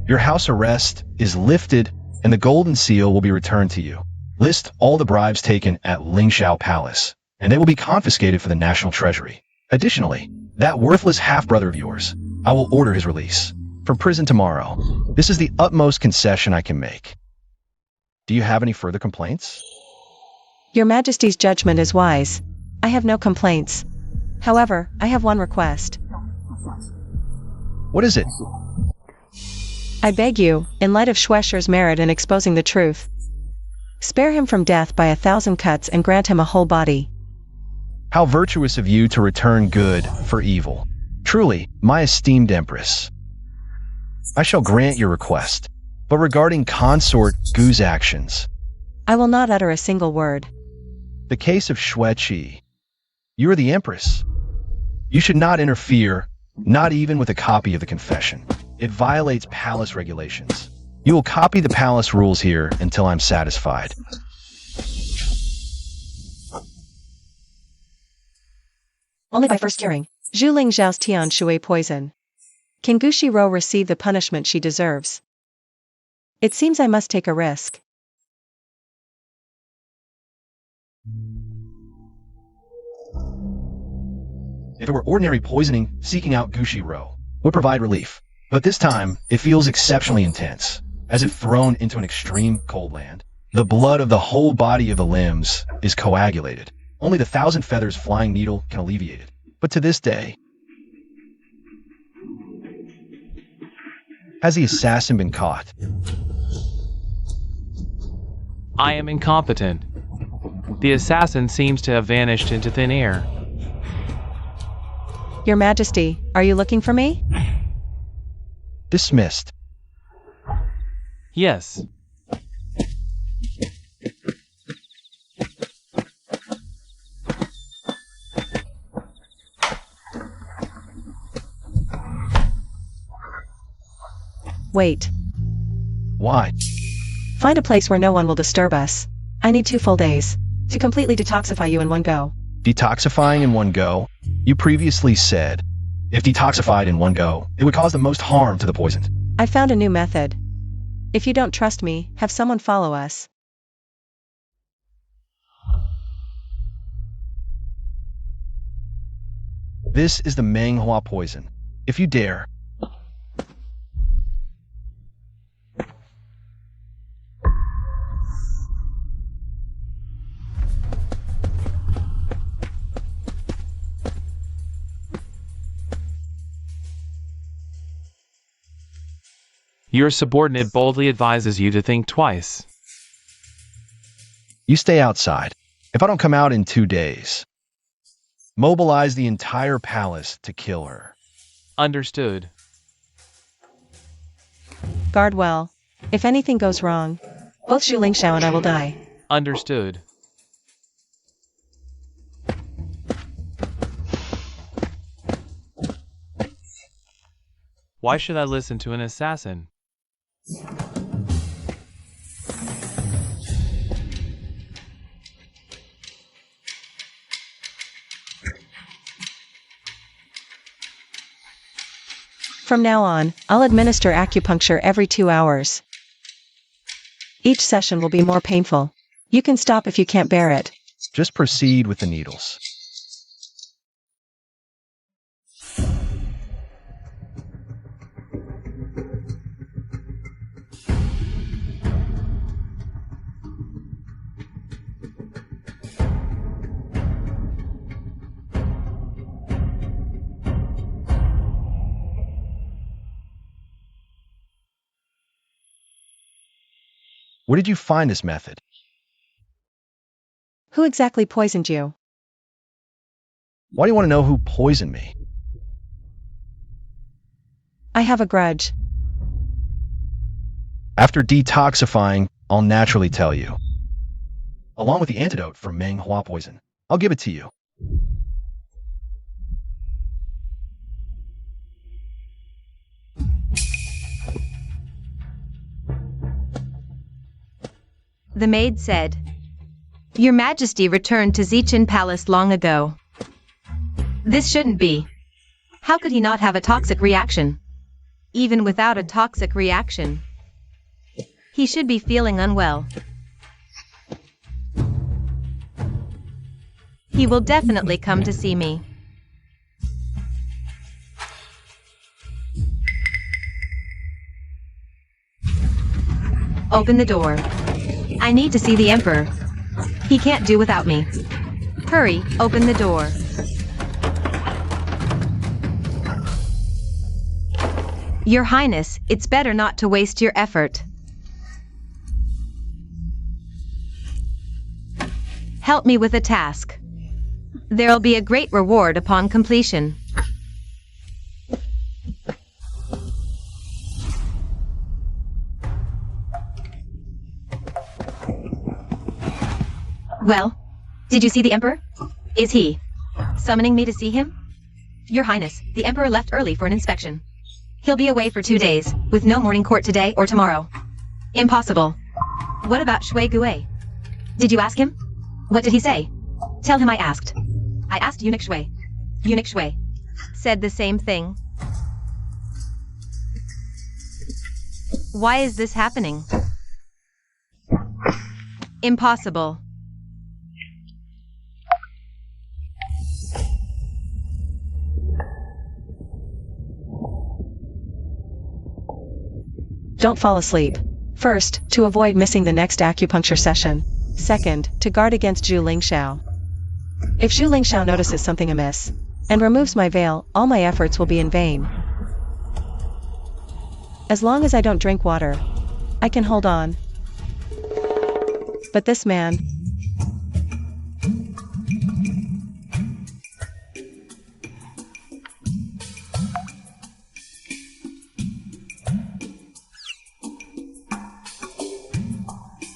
Your house arrest is lifted and the golden seal will be returned to you. List all the bribes taken at Lingxiao Palace, and they will be confiscated for the national treasury. Additionally, that worthless half-brother of yours, I will order his release from prison tomorrow. This is the utmost concession I can make. Do you have any further complaints? Your Majesty's judgment is wise. I have no complaints. However, I have one request. What is it? I beg you, in light of Schwescher's merit in exposing the truth, spare him from death by 1,000 cuts and grant him a whole body. How virtuous of you to return good for evil. Truly, my esteemed Empress. I shall grant your request. But regarding consort Gu's actions, I will not utter a single word. the case of Xueqi, you are the Empress. You should not interfere, not even with a copy of the confession. It violates palace regulations. You will copy the palace rules here until I'm satisfied. Only by first curing Zhu Lingxiao's Tian Shui poison can Gushiro receive the punishment she deserves. It seems I must take a risk. If it were ordinary poisoning, seeking out Gushiro would provide relief. But this time, it feels exceptionally intense, as if thrown into an extreme cold land. The blood of the whole body of the limbs is coagulated. Only the 1,000 feathers flying needle can alleviate it. But to this day, has the assassin been caught? I am incompetent. The assassin seems to have vanished into thin air. Your Majesty, are you looking for me? Dismissed. Yes. Wait. Why? Find a place where no one will disturb us. I need 2 full days to completely detoxify you in one go. Detoxifying in one go? You previously said, if detoxified in one go, it would cause the most harm to the poisoned. I found a new method. If you don't trust me, have someone follow us. This is the Menghua poison. If you dare, Your subordinate boldly advises you to think twice. you stay outside. If I don't come out in 2 days, mobilize the entire palace to kill her. Understood. Guard well. If anything goes wrong, both Xu Lingxiao and I will die. Understood. Why should I listen to an assassin? From now on, I'll administer acupuncture every 2 hours. Each session will be more painful. You can stop if you can't bear it. Just proceed with the needles. Where did you find this method? Who exactly poisoned you? Why do you want to know who poisoned me? I have a grudge. After detoxifying, I'll naturally tell you. Along with the antidote for Menghua poison. I'll give it to you. The maid said, "Your Majesty returned to Zichin Palace long ago. This shouldn't be. How could he not have a toxic reaction? Even without a toxic reaction, he should be feeling unwell. He will definitely come to see me." Open the door. I need to see the Emperor. He can't do without me. Hurry, open the door. Your Highness, it's better not to waste your effort. Help me with a task. There'll be a great reward upon completion. Well, did you see the Emperor? Is he summoning me to see him? Your Highness, the Emperor left early for an inspection. He'll be away for 2 days, with no morning court today or tomorrow. Impossible. What about Shui Gue? Did you ask him? What did he say? Tell him I asked. I asked Eunuch Shui. Eunuch Shui said the same thing. Why is this happening? Impossible. Don't fall asleep. First, to avoid missing the next acupuncture session. Second, to guard against Zhu Lingxiao. If Zhu Lingxiao notices something amiss and removes my veil, all my efforts will be in vain. As long as I don't drink water, I can hold on. But this man...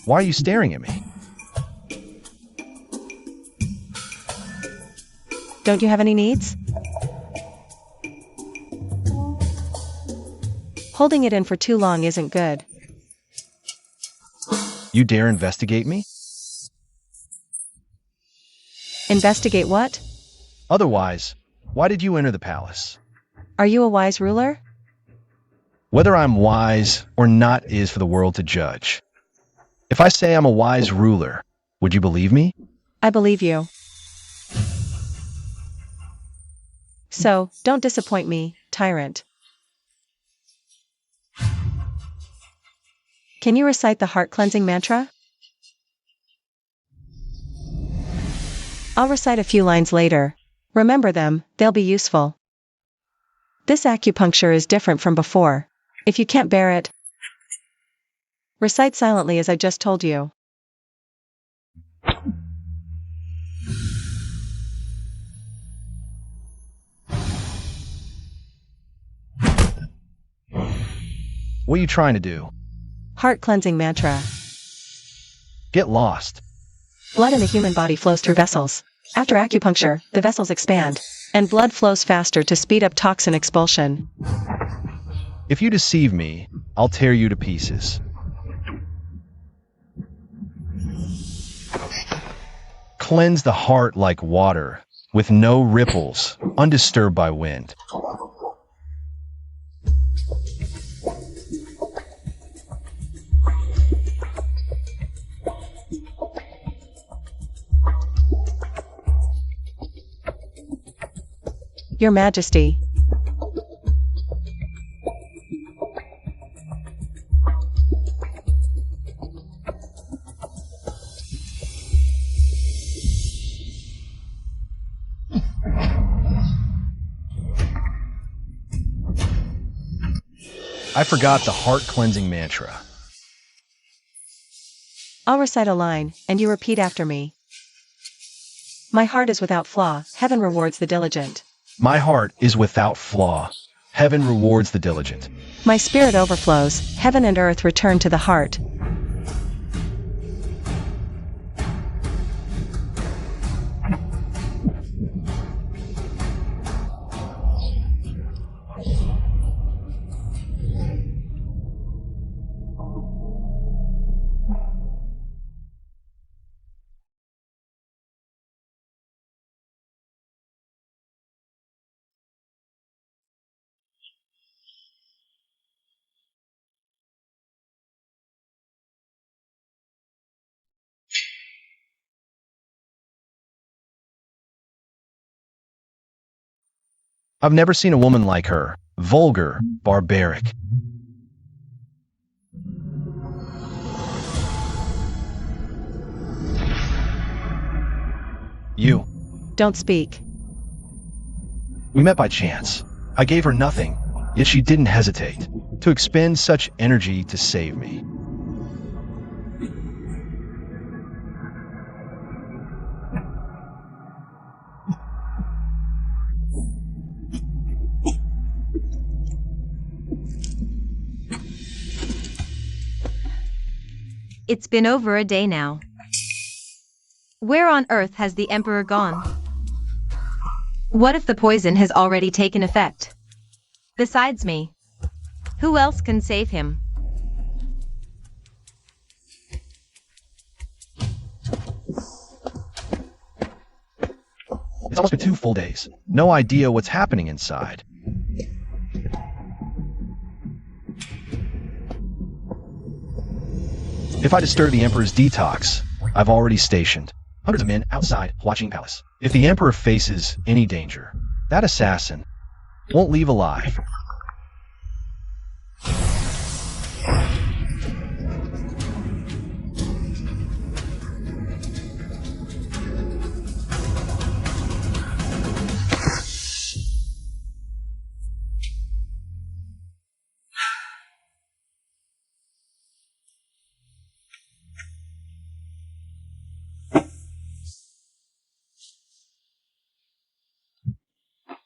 Why are you staring at me? Don't you have any needs? Holding it in for too long isn't good. You dare investigate me? Investigate what? Otherwise, why did you enter the palace? Are you a wise ruler? Whether I'm wise or not is for the world to judge. If I say I'm a wise ruler, would you believe me? I believe you. So, don't disappoint me, tyrant. Can you recite the heart-cleansing mantra? I'll recite a few lines later. Remember them, they'll be useful. This acupuncture is different from before. If you can't bear it, recite silently as I just told you. What are you trying to do? Heart-cleansing mantra. Get lost. Blood in the human body flows through vessels. After acupuncture, the vessels expand, and blood flows faster to speed up toxin expulsion. If you deceive me, I'll tear you to pieces. Cleanse the heart like water, with no ripples, undisturbed by wind. Your Majesty. I forgot the heart-cleansing mantra. I'll recite a line, and you repeat after me. My heart is without flaw, heaven rewards the diligent. My heart is without flaw. Heaven rewards the diligent. My spirit overflows, heaven and earth return to the heart. I've never seen a woman like her. Vulgar, barbaric. You. Don't speak. We met by chance. I gave her nothing, yet she didn't hesitate to expend such energy to save me. It's been over a day now. Where on earth has the Emperor gone? What if the poison has already taken effect? Besides me, who else can save him? It's almost been 2 full days. No idea what's happening inside. If I disturb the Emperor's detox, I've already stationed hundreds of men outside watching palace. If the Emperor faces any danger, that assassin won't leave alive.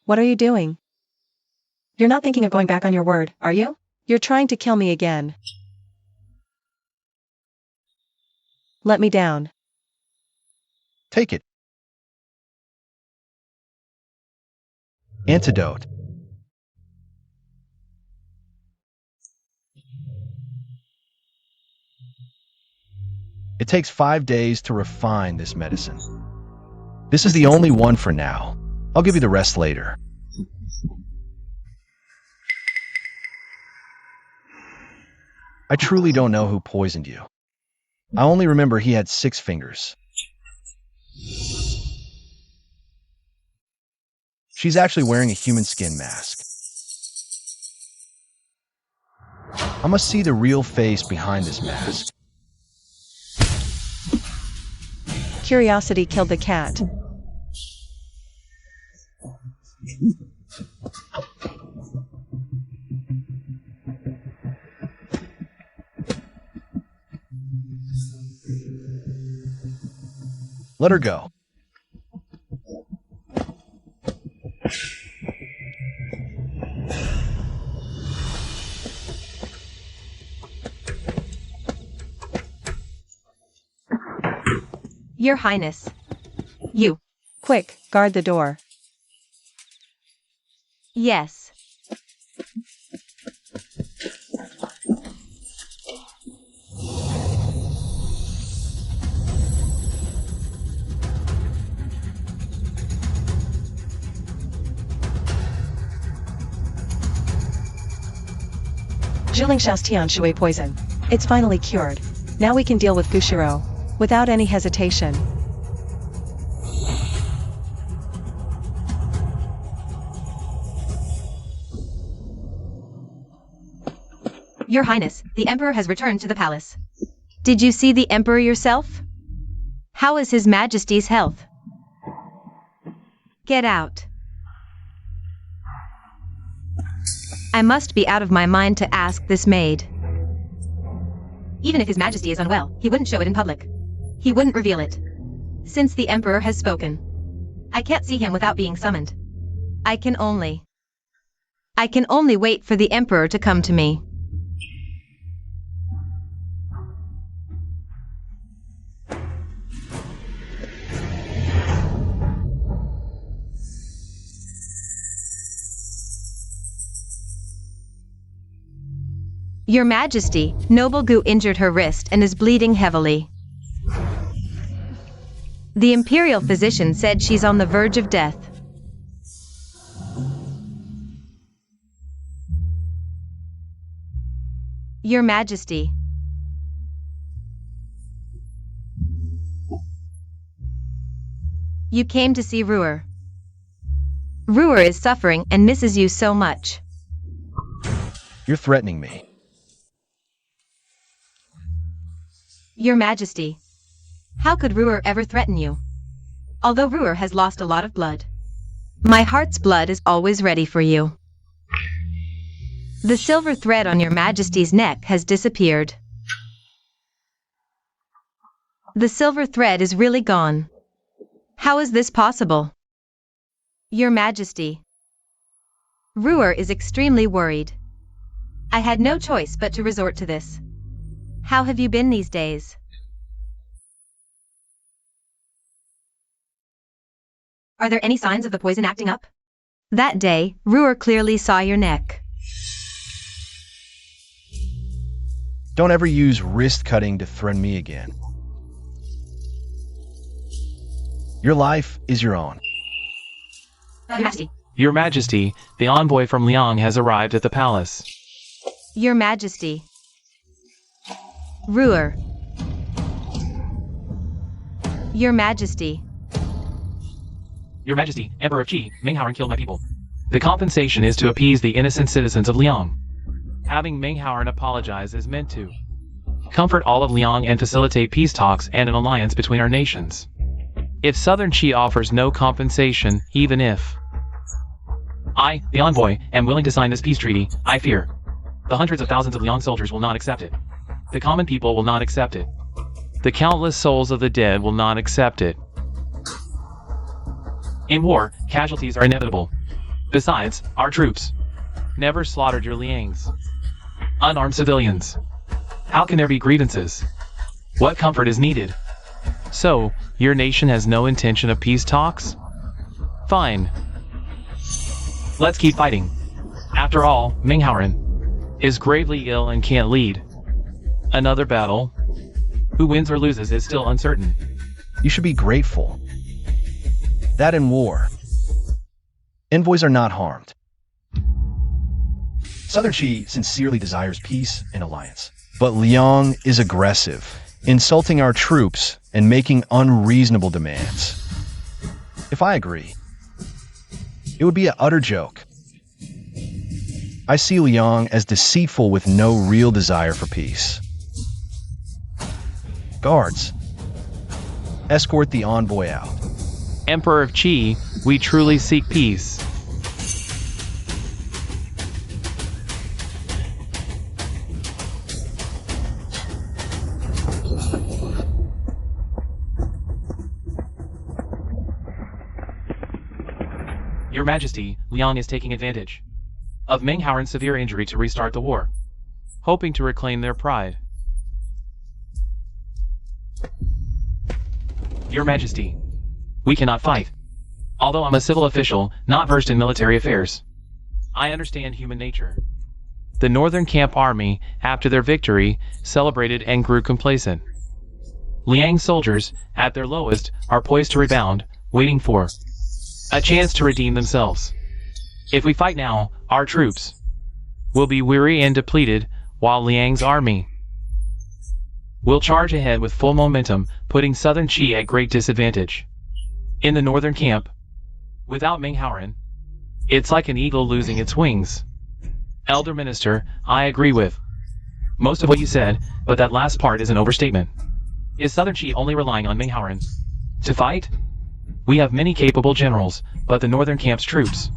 What are you doing? You're not thinking of going back on your word, are you? You're trying to kill me again. Let me down. Take it. Antidote. It takes 5 days to refine this medicine. This is the only one for now. I'll give you the rest later. I truly don't know who poisoned you. I only remember he had 6 fingers. She's actually wearing a human skin mask. I must see the real face behind this mask. Curiosity killed the cat. Let her go. Your Highness. You. Quick, guard the door. Yes. Zhilingshas Shui poison. It's finally cured. Now we can deal with Gushiro. Without any hesitation. Your Highness, the Emperor has returned to the palace. Did you see the Emperor yourself? How is His Majesty's health? Get out. I must be out of my mind to ask this maid. Even if His Majesty is unwell, he wouldn't show it in public. He wouldn't reveal it. Since the Emperor has spoken. I can't see him without being summoned. I can only wait for the Emperor to come to me. Your Majesty, Noble Gu injured her wrist and is bleeding heavily. The Imperial physician said she's on the verge of death. Your Majesty. You came to see Ruhr. Ruhr is suffering and misses you so much. You're threatening me. Your Majesty. How could Ruhr ever threaten you? Although Ruhr has lost a lot of blood. My heart's blood is always ready for you. The silver thread on your Majesty's neck has disappeared. The silver thread is really gone. How is this possible? Your Majesty. Ruhr is extremely worried. I had no choice but to resort to this. How have you been these days? Are there any signs of the poison acting up? That day, Ruhr clearly saw your neck. Don't ever use wrist cutting to threaten me again. Your life is your own. Your Majesty. Your Majesty, the envoy from Liang has arrived at the palace. Your Majesty. Ruhr. Your Majesty. Your Majesty, Emperor of Qi, Meng Haoran killed my people. The compensation is to appease the innocent citizens of Liang. Having Meng Haoran apologize is meant to comfort all of Liang and facilitate peace talks and an alliance between our nations. If Southern Qi offers no compensation, even if I, the envoy, am willing to sign this peace treaty, I fear the hundreds of thousands of Liang soldiers will not accept it. The common people will not accept it. The countless souls of the dead will not accept it. In war, casualties are inevitable. Besides, our troops never slaughtered your Liangs. Unarmed civilians. How can there be grievances? What comfort is needed? So, your nation has no intention of peace talks? Fine. Let's keep fighting. After all, Minghauren is gravely ill and can't lead another battle. Who wins or loses is still uncertain. You should be grateful that in war, envoys are not harmed. Southern Qi sincerely desires peace and alliance, but Liang is aggressive, insulting our troops and making unreasonable demands. If I agree, it would be an utter joke. I see Liang as deceitful with no real desire for peace. Guards, escort the envoy out. Emperor of Qi, we truly seek peace. Your Majesty, Liang is taking advantage of Minghauren's severe injury to restart the war, hoping to reclaim their pride. Your Majesty, we cannot fight. Although I'm a civil official, not versed in military affairs, I understand human nature. The Northern Camp Army, after their victory, celebrated and grew complacent. Liang's soldiers, at their lowest, are poised to rebound, waiting for a chance to redeem themselves. If we fight now, our troops will be weary and depleted, while Liang's army will charge ahead with full momentum, putting Southern Qi at great disadvantage. In the Northern Camp, without Minghauren, it's like an eagle losing its wings. Elder Minister, I agree with most of what you said, but that last part is an overstatement. Is Southern Qi only relying on Minghauren to fight? We have many capable generals, but the Northern Camp's troops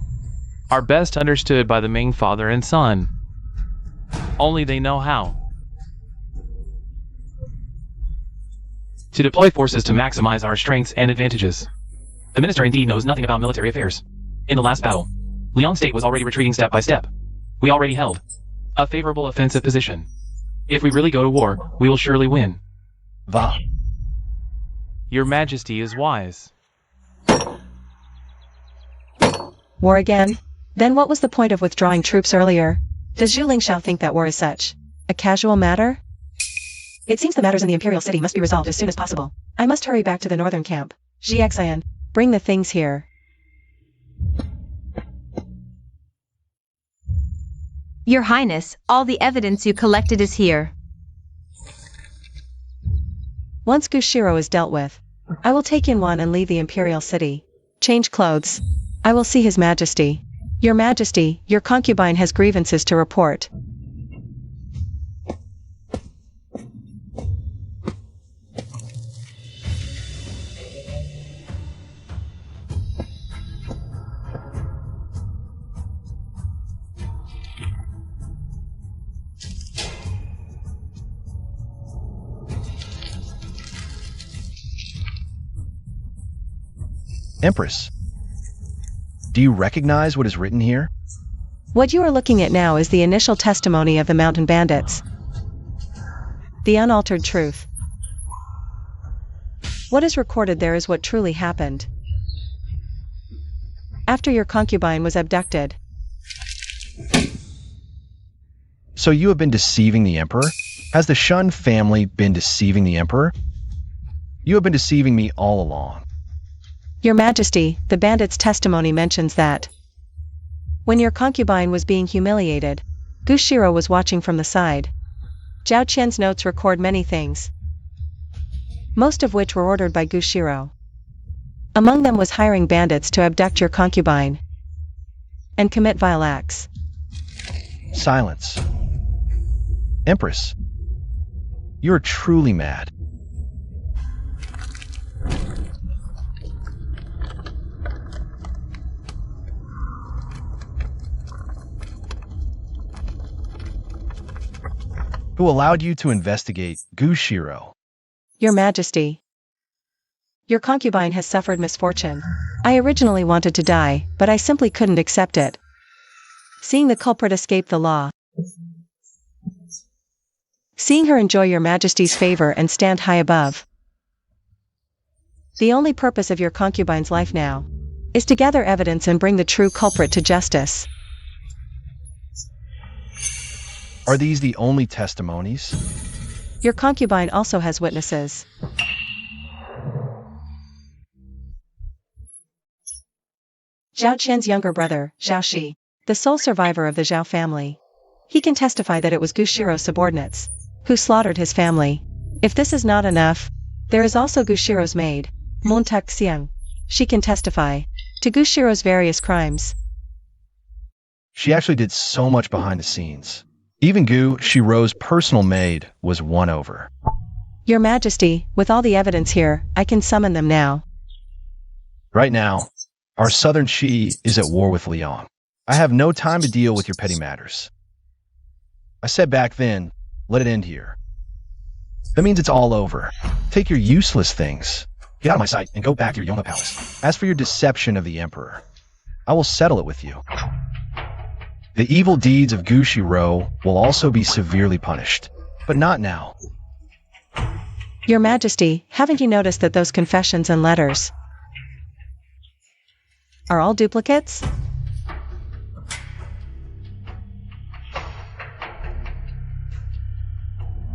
are best understood by the Ming father and son. Only they know how to deploy forces to maximize our strengths and advantages. The minister indeed knows nothing about military affairs. In the last battle, Liang State was already retreating step by step. We already held a favorable offensive position. If we really go to war, we will surely win. Va. Your Majesty is wise. War again? Then what was the point of withdrawing troops earlier? Does Zhu Lingxiao think that war is such a casual matter? It seems the matters in the Imperial City must be resolved as soon as possible. I must hurry back to the Northern Camp. Xian, bring the things here. Your Highness, all the evidence you collected is here. Once Gushiro is dealt with, I will take Yunwan and leave the Imperial City. Change clothes. I will see His Majesty. Your Majesty, your concubine has grievances to report. Empress, do you recognize what is written here? What you are looking at now is the initial testimony of the mountain bandits. The unaltered truth. What is recorded there is what truly happened. After your concubine was abducted. So you have been deceiving the Emperor? Has the Shun family been deceiving the Emperor? You have been deceiving me all along. Your Majesty, the bandits' testimony mentions that when your concubine was being humiliated, Gushiro was watching from the side. Zhao Qian's notes record many things, most of which were ordered by Gushiro. Among them was hiring bandits to abduct your concubine and commit vile acts. Silence. Empress, you're truly mad. Who allowed you to investigate Gushiro? Your Majesty. Your concubine has suffered misfortune. I originally wanted to die, but I simply couldn't accept it. Seeing the culprit escape the law. Seeing her enjoy your majesty's favor and stand high above. The only purpose of your concubine's life now is to gather evidence and bring the true culprit to justice. Are these the only testimonies? Your concubine also has witnesses. Zhao Qian's younger brother, Zhao Shi, the sole survivor of the Zhao family. He can testify that it was Gu Shirou's subordinates who slaughtered his family. If this is not enough, there is also Gu Shirou's maid, Montag Xiang. She can testify to Gu Shirou's various crimes. She actually did so much behind the scenes. Even Gu Shirou's personal maid was won over. Your Majesty, with all the evidence here, I can summon them now. Right now, our southern Shi is at war with Liang. I have no time to deal with your petty matters. I said back then, let it end here. That means it's all over. Take your useless things. Get out of my sight and go back to your Yoma palace. As for your deception of the emperor, I will settle it with you. The evil deeds of Gu Shirou will also be severely punished, but not now. Your Majesty, haven't you noticed that those confessions and letters are all duplicates?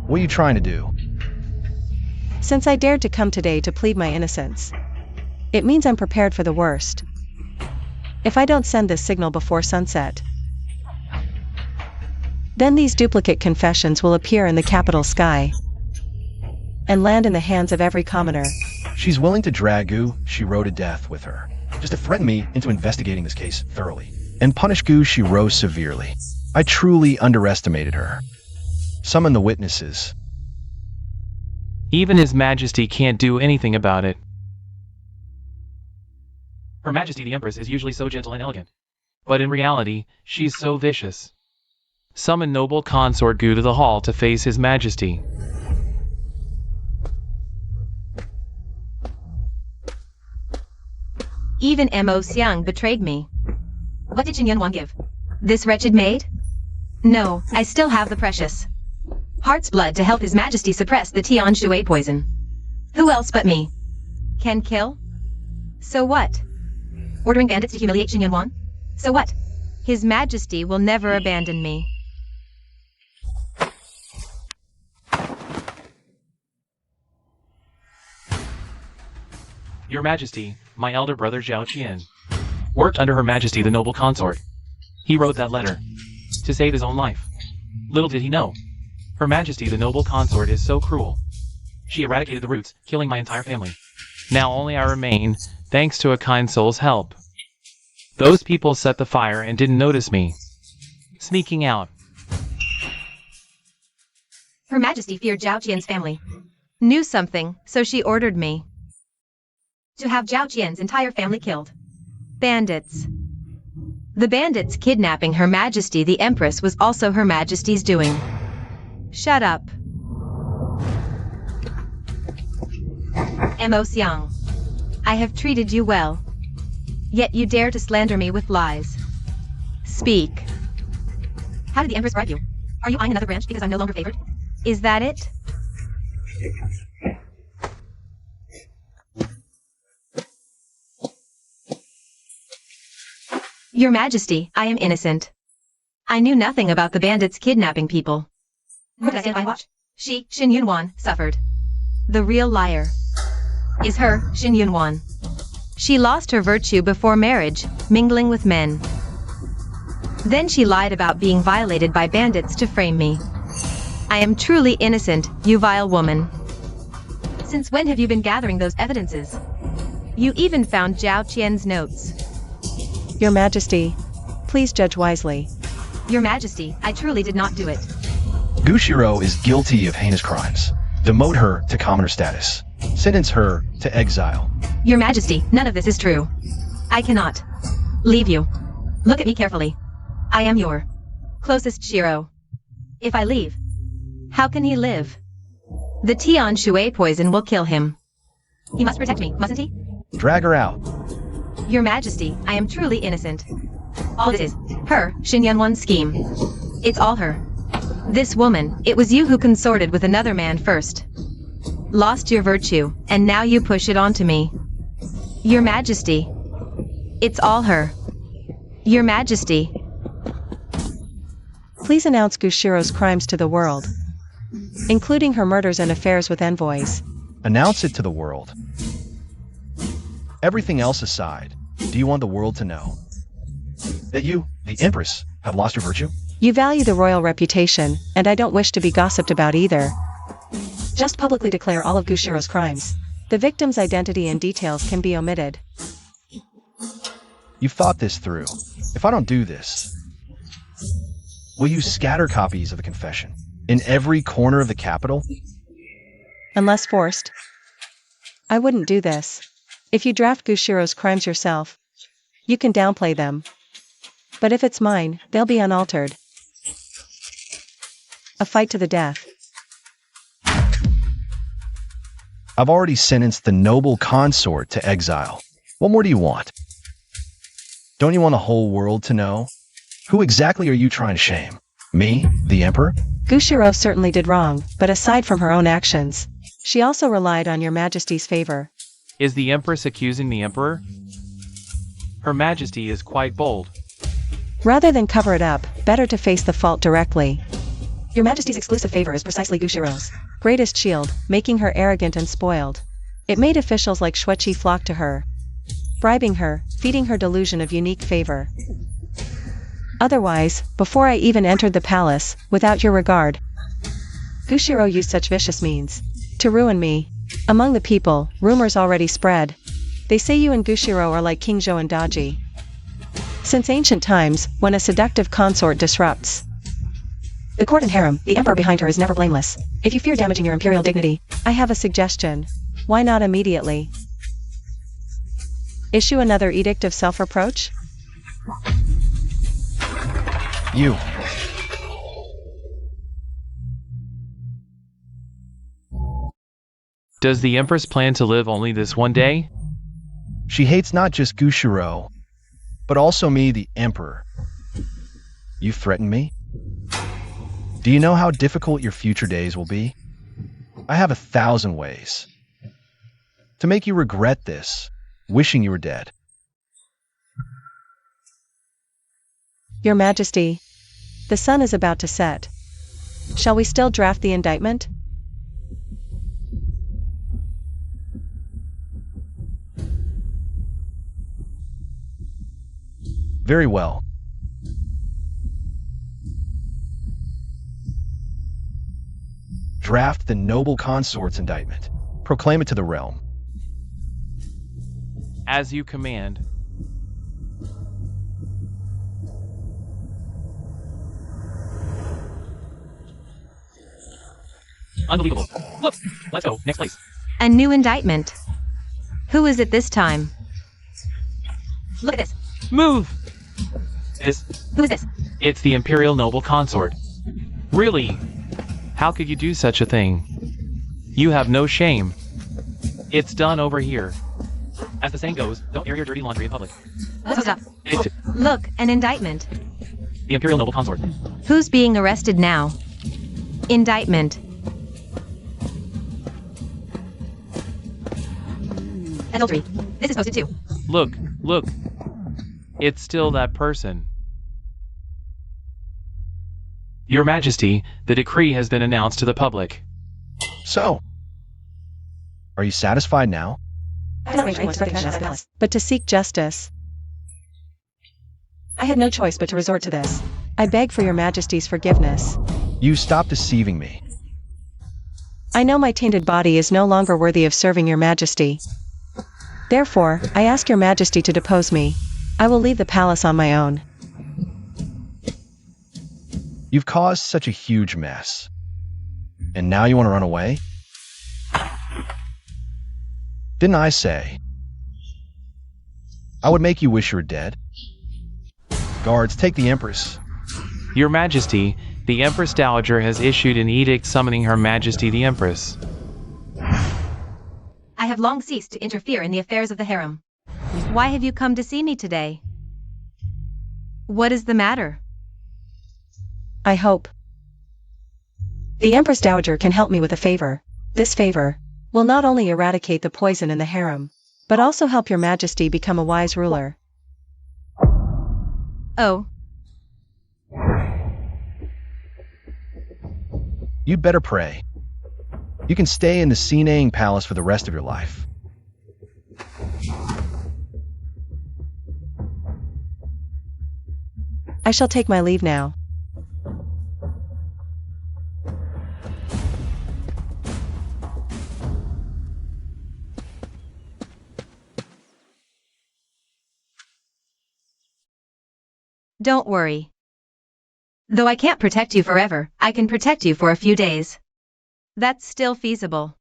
What are you trying to do? Since I dared to come today to plead my innocence, it means I'm prepared for the worst. If I don't send this signal before sunset, then these duplicate confessions will appear in the capital sky and land in the hands of every commoner. She's willing to drag Gu Shirou to death with her, just to threaten me into investigating this case thoroughly and punish Gu Shirou severely. I truly underestimated her. Summon the witnesses. Even His Majesty can't do anything about it. Her Majesty the Empress is usually so gentle and elegant, but in reality, she's so vicious. Summon noble consort Gu to the hall to face His Majesty. Even Mo Xiang betrayed me. What did Jin Yuan give? This wretched maid? No, I still have the precious heart's blood to help His Majesty suppress the Tian Shui poison. Who else but me can kill? So what? Ordering bandits to humiliate Jin Yuan? So what? His Majesty will never abandon me. Your Majesty, my elder brother Zhao Qian worked under Her Majesty the noble consort. He wrote that letter to save his own life. Little did he know, Her Majesty the noble consort is so cruel. She eradicated the roots, killing my entire family. Now only I remain, thanks to a kind soul's help. Those people set the fire and didn't notice me sneaking out. Her Majesty feared Zhao Qian's family. Knew something, so she ordered me to have Zhao Qian's entire family killed. Bandits. The bandits kidnapping Her Majesty the Empress was also Her Majesty's doing. Shut up. Mo Xiang. I have treated you well. Yet you dare to slander me with lies. Speak. How did the Empress bribe you? Are you eyeing another branch because I'm no longer favored? Is that it? Your Majesty, I am innocent. I knew nothing about the bandits kidnapping people. Nor did I stand by and watch. She, Xin Yunwan, suffered. The real liar is her, Xin Yunwan. She lost her virtue before marriage, mingling with men. Then she lied about being violated by bandits to frame me. I am truly innocent, you vile woman. Since when have you been gathering those evidences? You even found Zhao Qian's notes. Your Majesty, please judge wisely. Your Majesty, I truly did not do it. Gu Shirou is guilty of heinous crimes. Demote her to commoner status. Sentence her to exile. Your Majesty, none of this is true. I cannot leave you. Look at me carefully. I am your closest Shirou. If I leave, how can he live? The Tian Shui poison will kill him. He must protect me, mustn't he? Drag her out. Your Majesty, I am truly innocent. All this is her, Xinyanwan's scheme. It's all her. This woman, it was you who consorted with another man first. Lost your virtue, and now you push it onto me. Your Majesty. It's all her. Your Majesty. Please announce Gushiro's crimes to the world, including her murders and affairs with envoys. Announce it to the world. Everything else aside, do you want the world to know that you, the Empress, have lost your virtue? You value the royal reputation, and I don't wish to be gossiped about either. Just publicly declare all of Gushiro's crimes. The victim's identity and details can be omitted. You've thought this through. If I don't do this, will you scatter copies of the confession in every corner of the capital? Unless forced. I wouldn't do this. If you draft Gushiro's crimes yourself, you can downplay them. But if it's mine, they'll be unaltered. A fight to the death. I've already sentenced the noble consort to exile. What more do you want? Don't you want the whole world to know? Who exactly are you trying to shame? Me, the Emperor? Gushiro certainly did wrong, but aside from her own actions, she also relied on your Majesty's favor. Is the Empress accusing the Emperor? Her Majesty is quite bold. Rather than cover it up, better to face the fault directly. Your Majesty's exclusive favor is precisely Gushiro's greatest shield, making her arrogant and spoiled. It made officials like Shueqi flock to her, bribing her, feeding her delusion of unique favor. Otherwise, before I even entered the palace, without your regard, Gushiro used such vicious means to ruin me. Among the people, rumors already spread. They say you and Gushiro are like King Zhou and Daji. Since ancient times, when a seductive consort disrupts the court and harem, the emperor behind her is never blameless. If you fear damaging your imperial dignity, I have a suggestion. Why not immediately issue another edict of self-reproach? You. Does the Empress plan to live only this one day? She hates not just Gushiro, but also me, the Emperor. You threaten me? Do you know how difficult your future days will be? I have 1,000 ways to make you regret this, wishing you were dead. Your Majesty, the sun is about to set. Shall we still draft the indictment? Very well. Draft the noble consort's indictment. Proclaim it to the realm. As you command. Unbelievable. Look, let's go. Next place. A new indictment. Who is it this time? Look at this. Move! This. Who is this? It's the Imperial Noble Consort. Really? How could you do such a thing? You have no shame. It's done over here. As the saying goes, don't air your dirty laundry in public. Stop. It's Look, an indictment. the Imperial Noble Consort. Who's being arrested now? Indictment. Adultery. This is posted too. Look, look. It's still that person. Your Majesty, the decree has been announced to the public. So, are you satisfied now? But to seek justice, I had no choice but to resort to this. I beg for your Majesty's forgiveness. You stop deceiving me. I know my tainted body is no longer worthy of serving your Majesty. Therefore, I ask your Majesty to depose me. I will leave the palace on my own. You've caused such a huge mess. And now you want to run away? Didn't I say I would make you wish you were dead? Guards, take the Empress. Your Majesty, the Empress Dowager has issued an edict summoning Her Majesty the Empress. I have have long ceased to interfere in the affairs of the harem. Why have you come to see me today? What is the matter? I hope the Empress Dowager can help me with a favor. This favor will not only eradicate the poison in the harem, but also help your majesty become a wise ruler. Oh. You'd better pray. You can stay in the Sinaying Palace for the rest of your life. I shall take my leave now. Don't worry. Though I can't protect you forever, I can protect you for a few days. That's still feasible.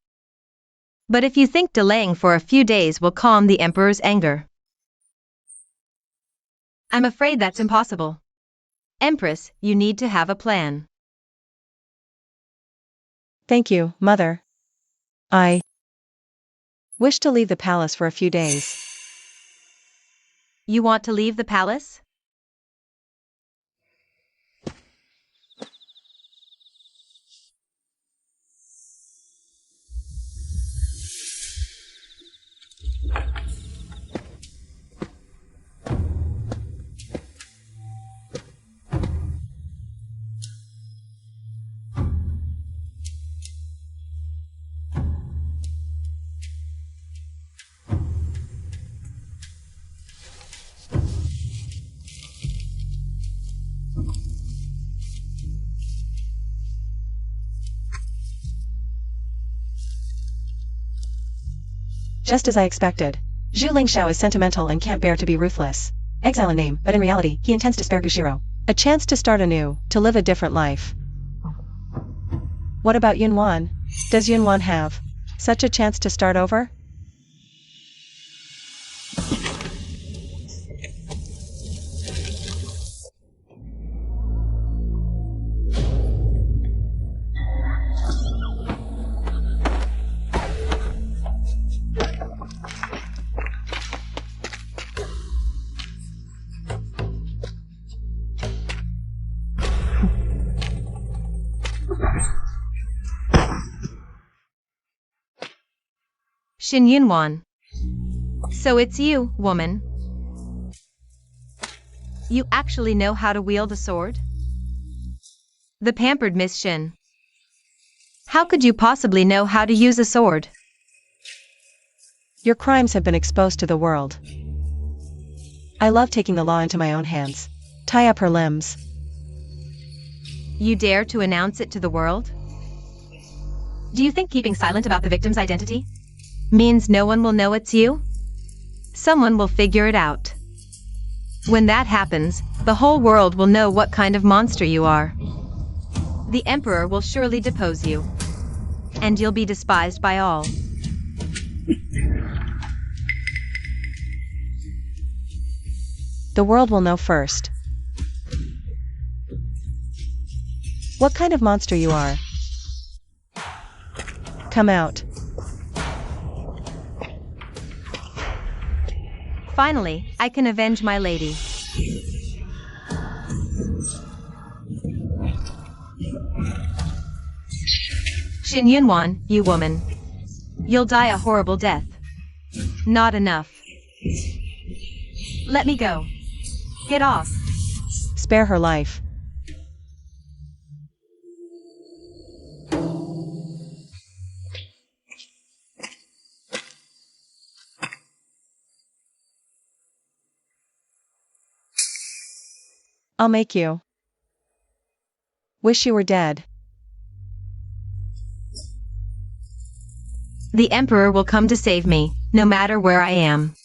But if you think delaying for a few days will calm the Emperor's anger, I'm afraid that's impossible. Empress, you need to have a plan. Thank you, Mother. I wish to leave the palace for a few days. You want to leave the palace? Just as I expected. Zhu Lingxiao is sentimental and can't bear to be ruthless. Exile in name, but in reality, he intends to spare Gushiro. A chance to start anew, to live a different life. What about Yunwan? Does Yunwan have such a chance to start over? Shin Yunwan. So it's you, woman. You actually know how to wield a sword? The pampered Miss Shin. How could you possibly know how to use a sword? Your crimes have been exposed to the world. I love taking the law into my own hands. Tie up her limbs. You dare to announce it to the world? Do you think keeping silent about the victim's identity means no one will know it's you? Someone will figure it out. When that happens, the whole world will know what kind of monster you are. The Emperor will surely depose you. And you'll be despised by all. The world will know first. What kind of monster you are? Come out. Finally, I can avenge my lady. Shin Yunwan, you woman. You'll die a horrible death. Not enough. Let me go. Get off. Spare her life. I'll make you wish you were dead. The Emperor will come to save me, no matter where I am.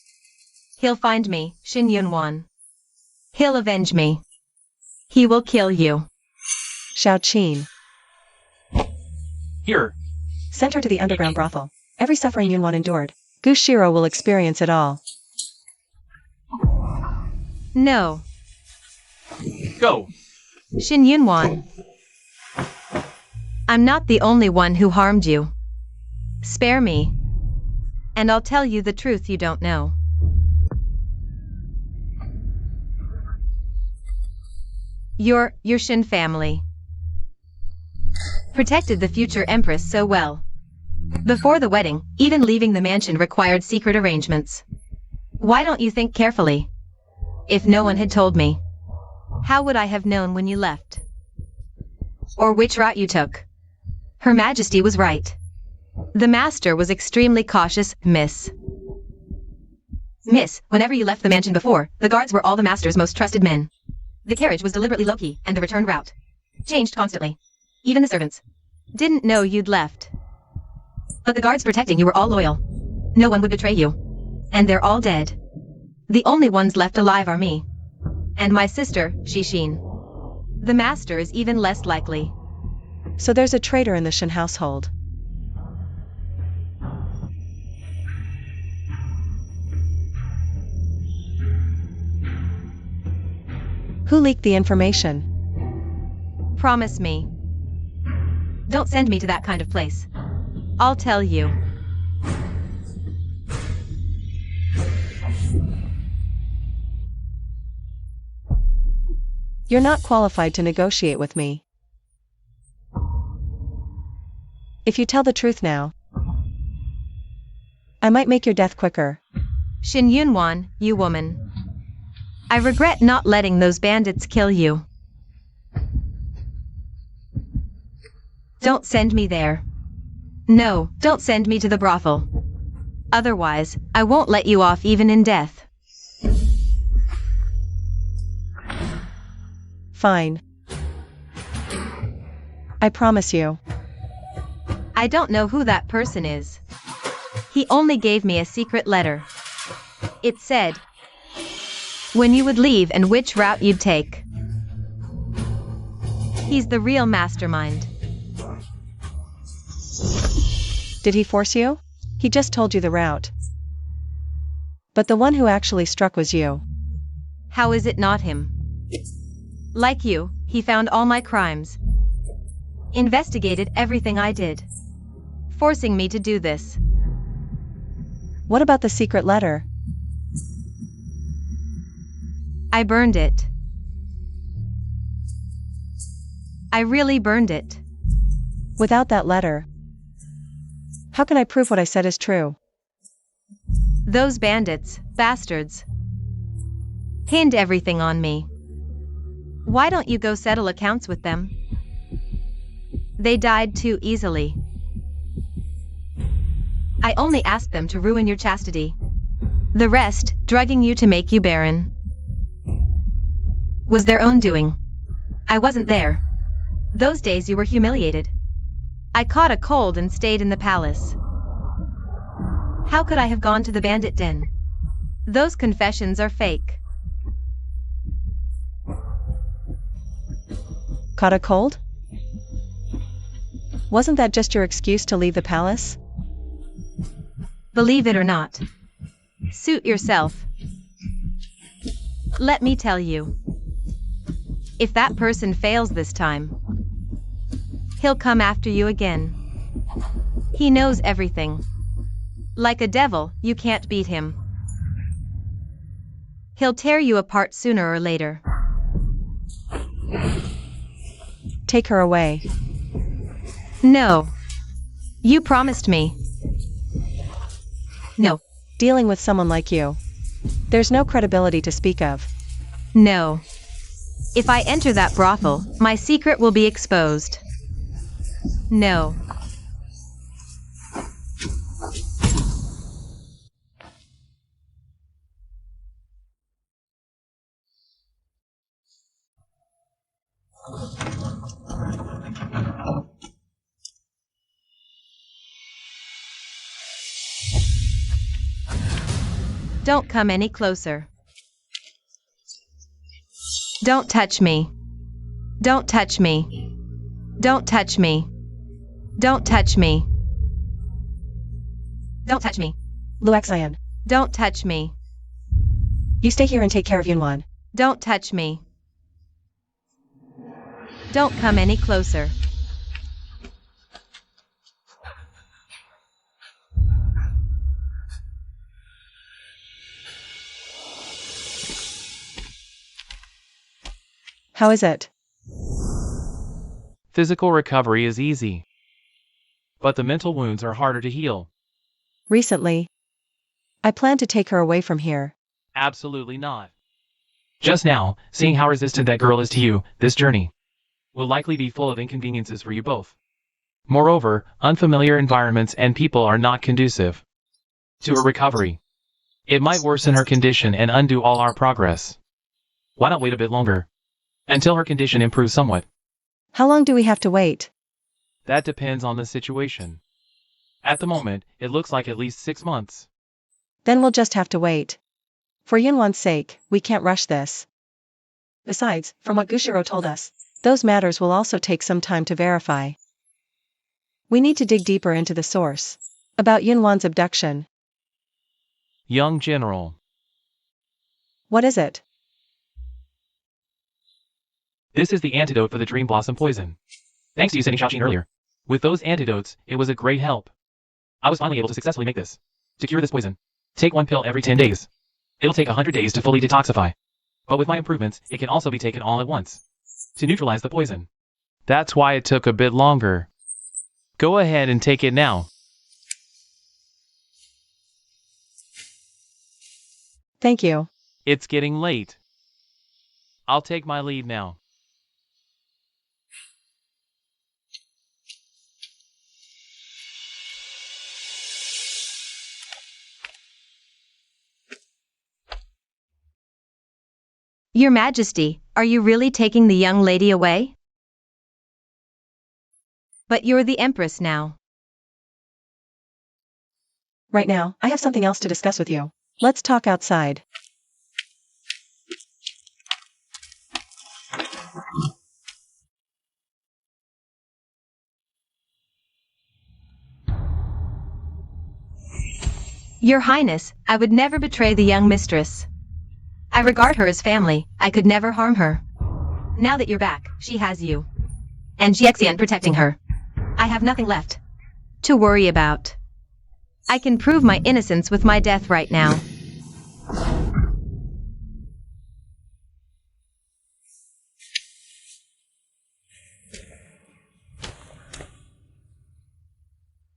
He'll find me, Shin Yunwan. He'll avenge me. He will kill you. Xiao Qin. Here. Send her to the underground brothel. Every suffering Yunwan endured, Gushiro will experience it all. No. Go. Shin Yunwan. I'm not the only one who harmed you. Spare me. And I'll tell you the truth you don't know. Your Shin family protected the future empress so well. Before the wedding, even leaving the mansion required secret arrangements. Why don't you think carefully? If no one had told me, how would I have known when you left? Or which route you took? Her Majesty was right. The master was extremely cautious, Miss. Whenever you left the mansion before, the guards were all the master's most trusted men. The carriage was deliberately low-key, and the return route changed constantly. Even the servants didn't know you'd left. But the guards protecting you were all loyal. No one would betray you. And they're all dead. The only ones left alive are me. And my sister, Shishin. The master is even less likely. So there's a traitor in the Shin household. Who leaked the information? Promise me. Don't send me to that kind of place. I'll tell you. You're not qualified to negotiate with me. If you tell the truth now, I might make your death quicker. Shin Yunwan, you woman. I regret not letting those bandits kill you. Don't send me there. No, don't send me to the brothel. Otherwise, I won't let you off even in death. Fine. I promise you. I don't know who that person is. He only gave me a secret letter. It said when you would leave and which route you'd take. He's the real mastermind. Did he force you? He just told you the route. But the one who actually struck was you. How is it not him? Like you, he found all my crimes. Investigated everything I did. Forcing me to do this. What about the secret letter? I burned it. I really burned it. Without that letter, how can I prove what I said is true? Those bandits, bastards, pinned everything on me. Why don't you go settle accounts with them? They died too easily. I only asked them to ruin your chastity. The rest, drugging you to make you barren, was their own doing. I wasn't there. Those days you were humiliated. I caught a cold and stayed in the palace. How could I have gone to the bandit den? Those confessions are fake. Caught a cold? Wasn't that just your excuse to leave the palace? Believe it or not. Suit yourself. Let me tell you. If that person fails this time, he'll come after you again. He knows everything. Like a devil, you can't beat him. He'll tear you apart sooner or later. Take her away. No. You promised me. No. Dealing with someone like you, there's no credibility to speak of. No. If I enter that brothel, my secret will be exposed. No. Don't come any closer. Don't touch me. Don't touch me. Don't touch me. Don't touch me. Don't touch me. Luoxian, Don't touch me. you stay here and take care of Yunwan. Don't touch me. Don't come any closer. How is it? Physical recovery is easy, but the mental wounds are harder to heal. Recently, I plan to take her away from here. Absolutely not. Just now, seeing how resistant that girl is to you, this journey will likely be full of inconveniences for you both. Moreover, unfamiliar environments and people are not conducive to her recovery. It might worsen her condition and undo all our progress. Why not wait a bit longer until her condition improves somewhat? How long do we have to wait? That depends on the situation. At the moment, it looks like at least 6 months. Then we'll just have to wait. For Yunwan's sake, we can't rush this. Besides, from what Gushiro told us, those matters will also take some time to verify. We need to dig deeper into the source. About Yunwan's abduction. Young General, What is it? this is the antidote for the Dream Blossom poison. Thanks to you sending Shaoxin earlier. With those antidotes, it was a great help. I was finally able to successfully make this. To cure this poison, take 1 pill every 10 days. It'll take 100 days to fully detoxify. But with my improvements, it can also be taken all at once to neutralize the poison. That's why it took a bit longer. Go ahead and take it now. Thank you. It's getting late. I'll take my leave now. Your Majesty, are you really taking the young lady away? But you're the Empress now. Right now, I have something else to discuss with you. Let's talk outside. Your Highness, I would never betray the young mistress. I regard her as family, I could never harm her. Now that you're back, she has you. And Jiaxian protecting her. I have nothing left to worry about. I can prove my innocence with my death right now.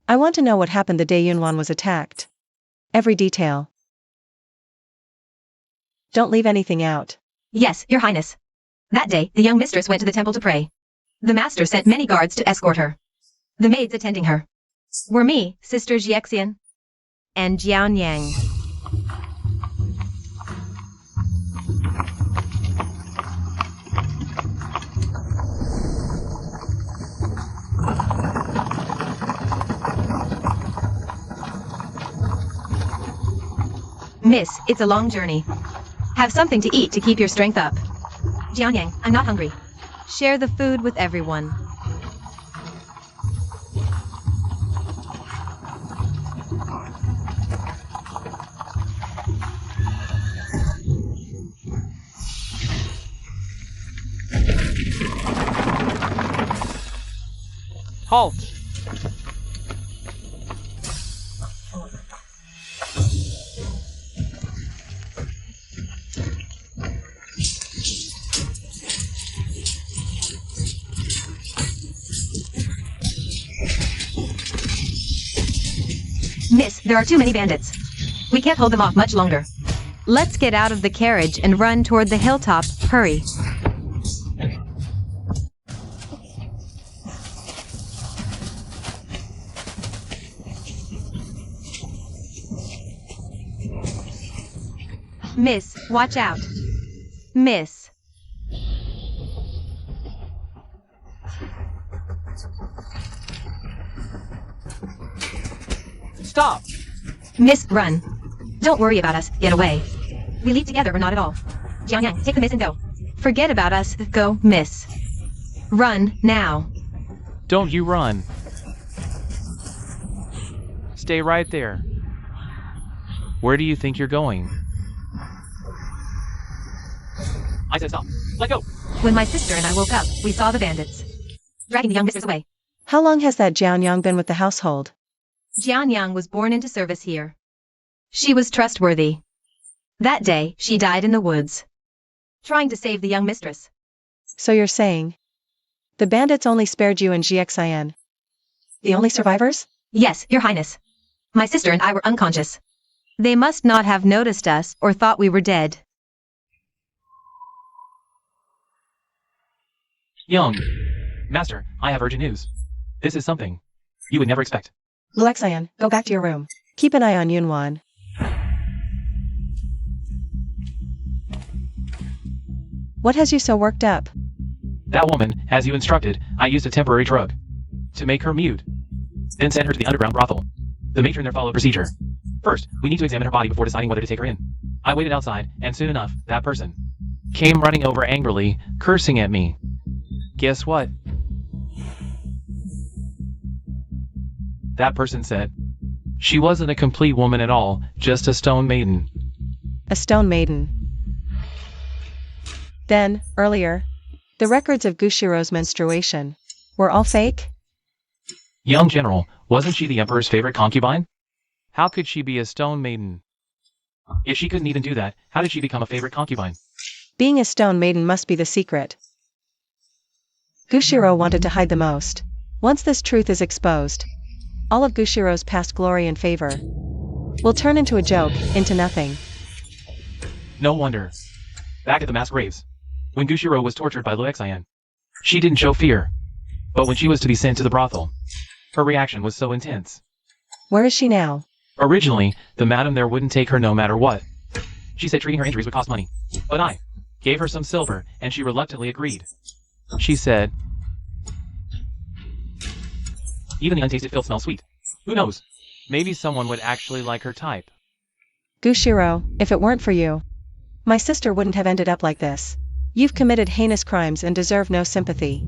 I want to know what happened the day Yunwan was attacked. Every detail. Don't leave anything out. Yes, Your Highness. That day, the young mistress went to the temple to pray. The master sent many guards to escort her. The maids attending her were me, Sister Jiaxian, and Jianyang. Miss, it's a long journey. Have something to eat to keep your strength up. Jianyang, I'm not hungry. Share the food with everyone. Halt! Miss, there are too many bandits. We can't hold them off much longer. Let's get out of the carriage and run toward the hilltop. Hurry. Miss, watch out. Miss. Stop! Miss, run. Don't worry about us, get away. We leave together or not at all. Jiangyang, take the miss and go. Forget about us, go, miss. Run, now. Don't you run. Stay right there. Where do you think you're going? I said stop. Let go! When my sister and I woke up, we saw the bandits dragging the young mistress away. How long has that Jianyang been with the household? Jianyang was born into service here. She was trustworthy. That day, she died in the woods, trying to save the young mistress. So you're saying the bandits only spared you and Gxin? The only survivors? Yes, Your Highness. My sister and I were unconscious. They must not have noticed us or thought we were dead. Young. Master, I have urgent news. This is something you would never expect. Luoxian, go back to your room. Keep an eye on Yunwan. What has you so worked up? That woman, as you instructed, I used a temporary drug to make her mute, then sent her to the underground brothel. The matron there followed procedure. First, we need to examine her body before deciding whether to take her in. I waited outside, and soon enough, that person came running over angrily, cursing at me. Guess what? That person said she wasn't a complete woman at all, just a stone maiden. A stone maiden. Then, earlier, the records of Gushiro's menstruation were all fake? Young general, wasn't she the emperor's favorite concubine? How could she be a stone maiden? If she couldn't even do that, how did she become a favorite concubine? Being a stone maiden must be the secret. Gushiro wanted to hide the most. Once this truth is exposed, all of Gushiro's past glory and favor will turn into a joke, into nothing. No wonder. Back at the mass graves, when Gushiro was tortured by Luoxian, she didn't show fear. But when she was to be sent to the brothel, her reaction was so intense. Where is she now? Originally, the madam there wouldn't take her no matter what. She said treating her injuries would cost money. But I gave her some silver, and she reluctantly agreed. She said, even the untasted filth smells sweet. Who knows? Maybe someone would actually like her type. Gushiro, if it weren't for you, my sister wouldn't have ended up like this. You've committed heinous crimes and deserve no sympathy.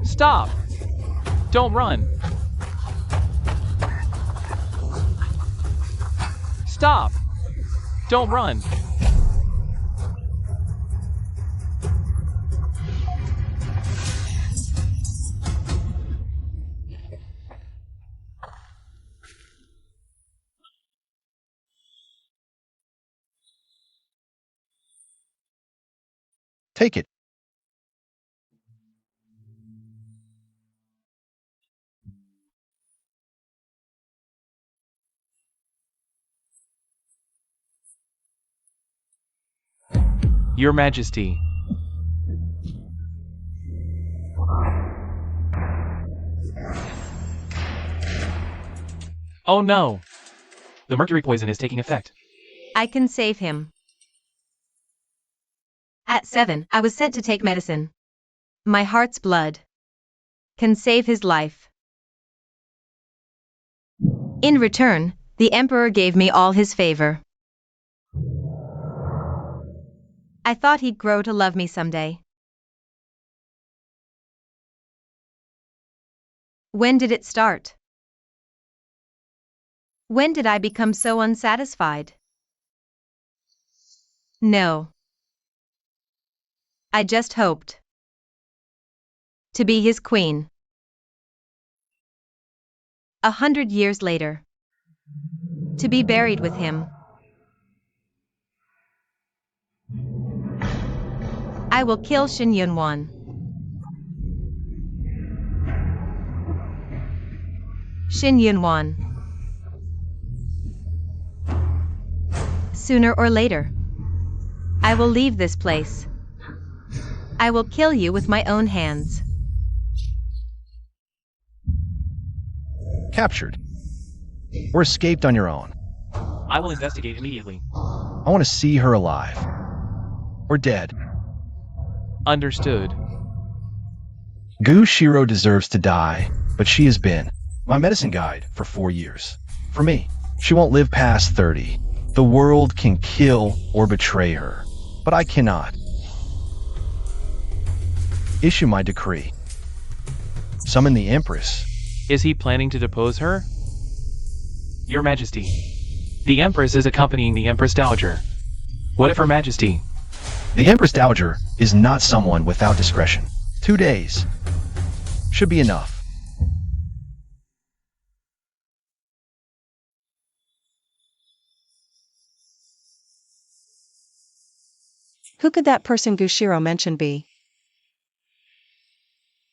Stop! Don't run! Stop! Don't run! Take it. Your Majesty. Oh no! The mercury poison is taking effect. I can save him. At 7, I was sent to take medicine. My heart's blood can save his life. In return, the emperor gave me all his favor. I thought he'd grow to love me someday. When did it start? When did I become so unsatisfied? No. I just hoped to be his queen. 100 years later, to be buried with him. I will kill Shin Yunwan. Shin Yunwan. Sooner or later, I will leave this place. I will kill you with my own hands. Captured. Or escaped on your own. I will investigate immediately. I want to see her alive. Or dead. Understood. Gushiro deserves to die, but she has been my medicine guide for 4 years. For me, she won't live past 30. The world can kill or betray her, but I cannot. Issue my decree. Summon the Empress. Is he planning to depose her? Your Majesty. The Empress is accompanying the Empress Dowager. What if Her Majesty? The Empress Dowager is not someone without discretion. 2 days should be enough. Who could that person Gushiro mentioned be?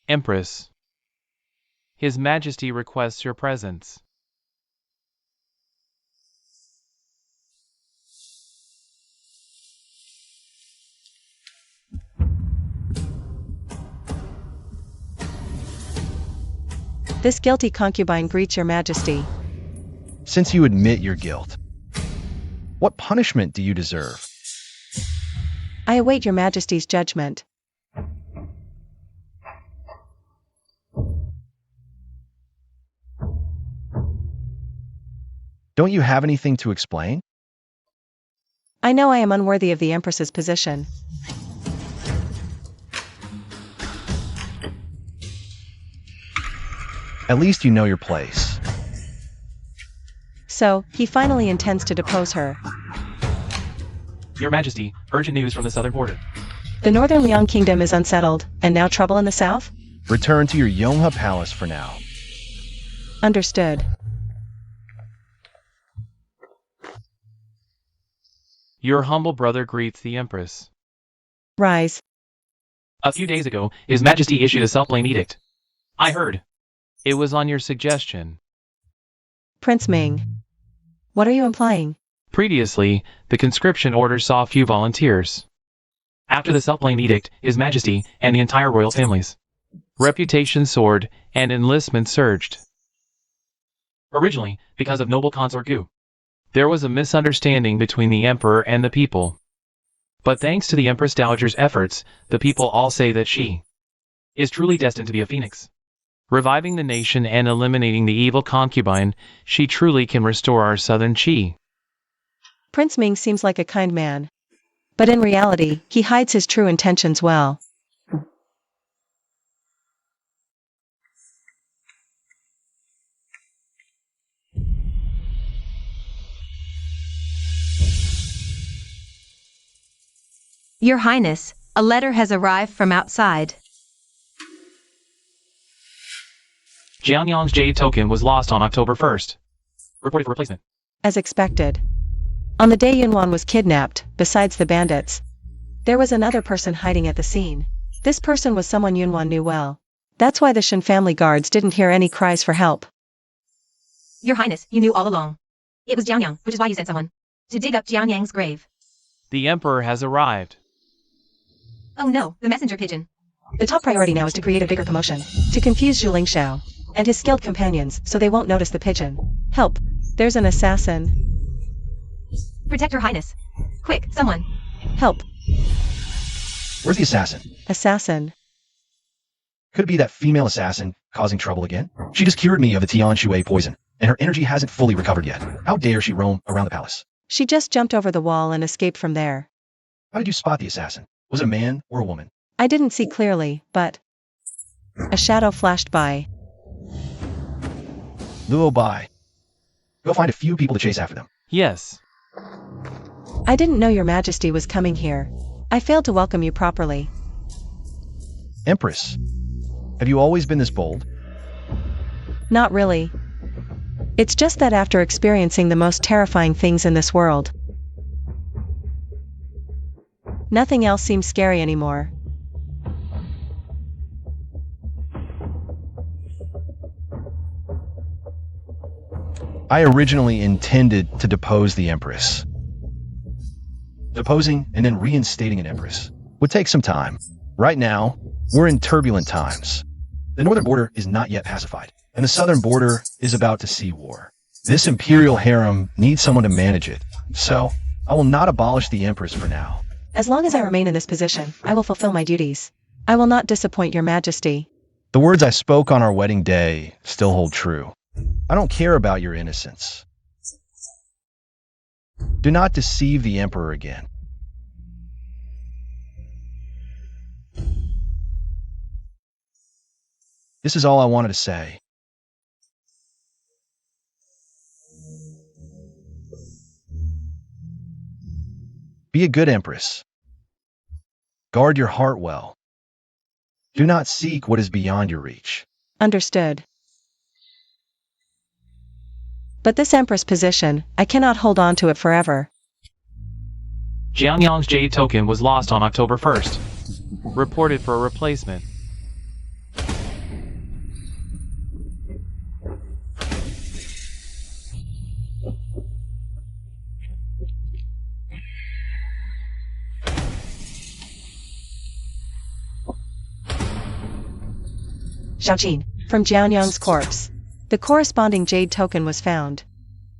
Empress. His Majesty requests your presence. This guilty concubine greets your Majesty. Since you admit your guilt, what punishment do you deserve? I await your Majesty's judgment. Don't you have anything to explain? I know I am unworthy of the Empress's position. At least you know your place. So, he finally intends to depose her. Your Majesty, urgent news from the southern border. The northern Liang kingdom is unsettled, and now trouble in the south? Return to your Yonghe palace for now. Understood. Your humble brother greets the Empress. Rise. A few days ago, His Majesty issued a self-blame edict. I heard. It was on your suggestion. Prince Ming. What are you implying? Previously, the conscription order saw few volunteers. After the self-blame edict, His Majesty and the entire royal families' reputation soared and enlistment surged. Originally, because of noble consort Gu, there was a misunderstanding between the emperor and the people. But thanks to the Empress Dowager's efforts, the people all say that she is truly destined to be a phoenix. Reviving the nation and eliminating the evil concubine, she truly can restore our southern Qi. Prince Ming seems like a kind man. But in reality, he hides his true intentions well. Your Highness, a letter has arrived from outside. Jianyang's jade token was lost on October 1st. Reported for replacement. As expected. On the day Yunwan was kidnapped, besides the bandits, there was another person hiding at the scene. This person was someone Yunwan knew well. That's why the Shen family guards didn't hear any cries for help. Your Highness, you knew all along. It was Jianyang, which is why you sent someone to dig up Jianyang's grave. The Emperor has arrived. Oh no, the messenger pigeon. The top priority now is to create a bigger commotion, to confuse Zhu Lingxiao and his skilled companions so they won't notice the pigeon. Help! There's an assassin. Protect Your Highness. Quick, someone. Help! Where's the assassin? Assassin. Could it be that female assassin causing trouble again? She just cured me of the Tian Shui poison, and her energy hasn't fully recovered yet. How dare she roam around the palace? She just jumped over the wall and escaped from there. How did you spot the assassin? Was it a man or a woman? I didn't see clearly, but a shadow flashed by. Luo Bai. Go find a few people to chase after them. Yes. I didn't know Your Majesty was coming here. I failed to welcome you properly. Empress, have you always been this bold? Not really. It's just that after experiencing the most terrifying things in this world, nothing else seems scary anymore. I originally intended to depose the Empress. Deposing and then reinstating an Empress would take some time. Right now, we're in turbulent times. The northern border is not yet pacified, and the southern border is about to see war. This imperial harem needs someone to manage it, so I will not abolish the Empress for now. As long as I remain in this position, I will fulfill my duties. I will not disappoint Your Majesty. The words I spoke on our wedding day still hold true. I don't care about your innocence. Do not deceive the Emperor again. This is all I wanted to say. Be a good empress. Guard your heart well. Do not seek what is beyond your reach. Understood. But this empress position, I cannot hold on to it forever. Jianyang's jade token was lost on October 1st. Reported for a replacement. Xiaoqin, from Jianyang's corpse. The corresponding jade token was found.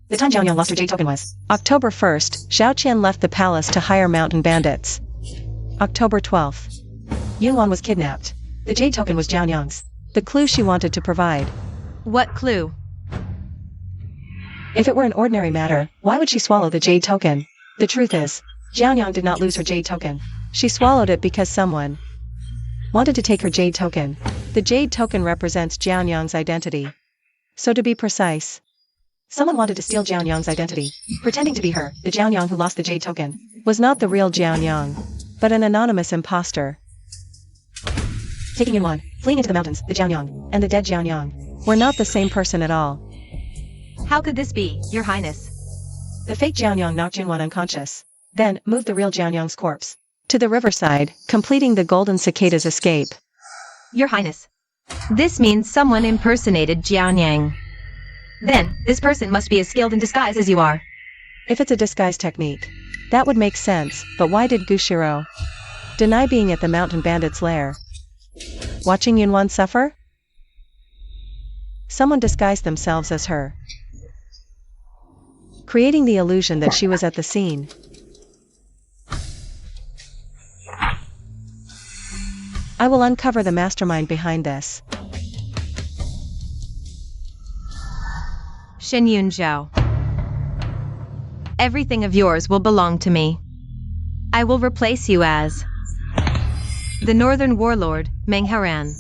The time Jianyang lost her jade token was October 1st, Xiaoqian left the palace to hire mountain bandits. October 12th. Yunwan was kidnapped. The jade token was Jianyang's. The clue she wanted to provide. What clue? If it were an ordinary matter, why would she swallow the jade token? The truth is, Jianyang did not lose her jade token. She swallowed it because someone wanted to take her jade token. The jade token represents Jianyang's identity. So to be precise, someone wanted to steal Jianyang's identity. Pretending to be her, the Jianyang who lost the jade token, was not the real Jianyang, but an anonymous imposter. Taking Yunwan, fleeing into the mountains, the Jianyang, and the dead Jianyang were not the same person at all. How could this be, Your Highness? The fake Jianyang knocked Yunwan unconscious, then moved the real Jianyang's corpse to the riverside, completing the golden cicada's escape. Your Highness. This means someone impersonated Jianyang. Then, this person must be as skilled in disguise as you are. If it's a disguise technique, that would make sense, but why did Gushiro deny being at the mountain bandit's lair? Watching Yunwan suffer? Someone disguised themselves as her, creating the illusion that she was at the scene. I will uncover the mastermind behind this. Shen Yunzhao. Everything of yours will belong to me. I will replace you as the Northern Warlord, Meng Haran.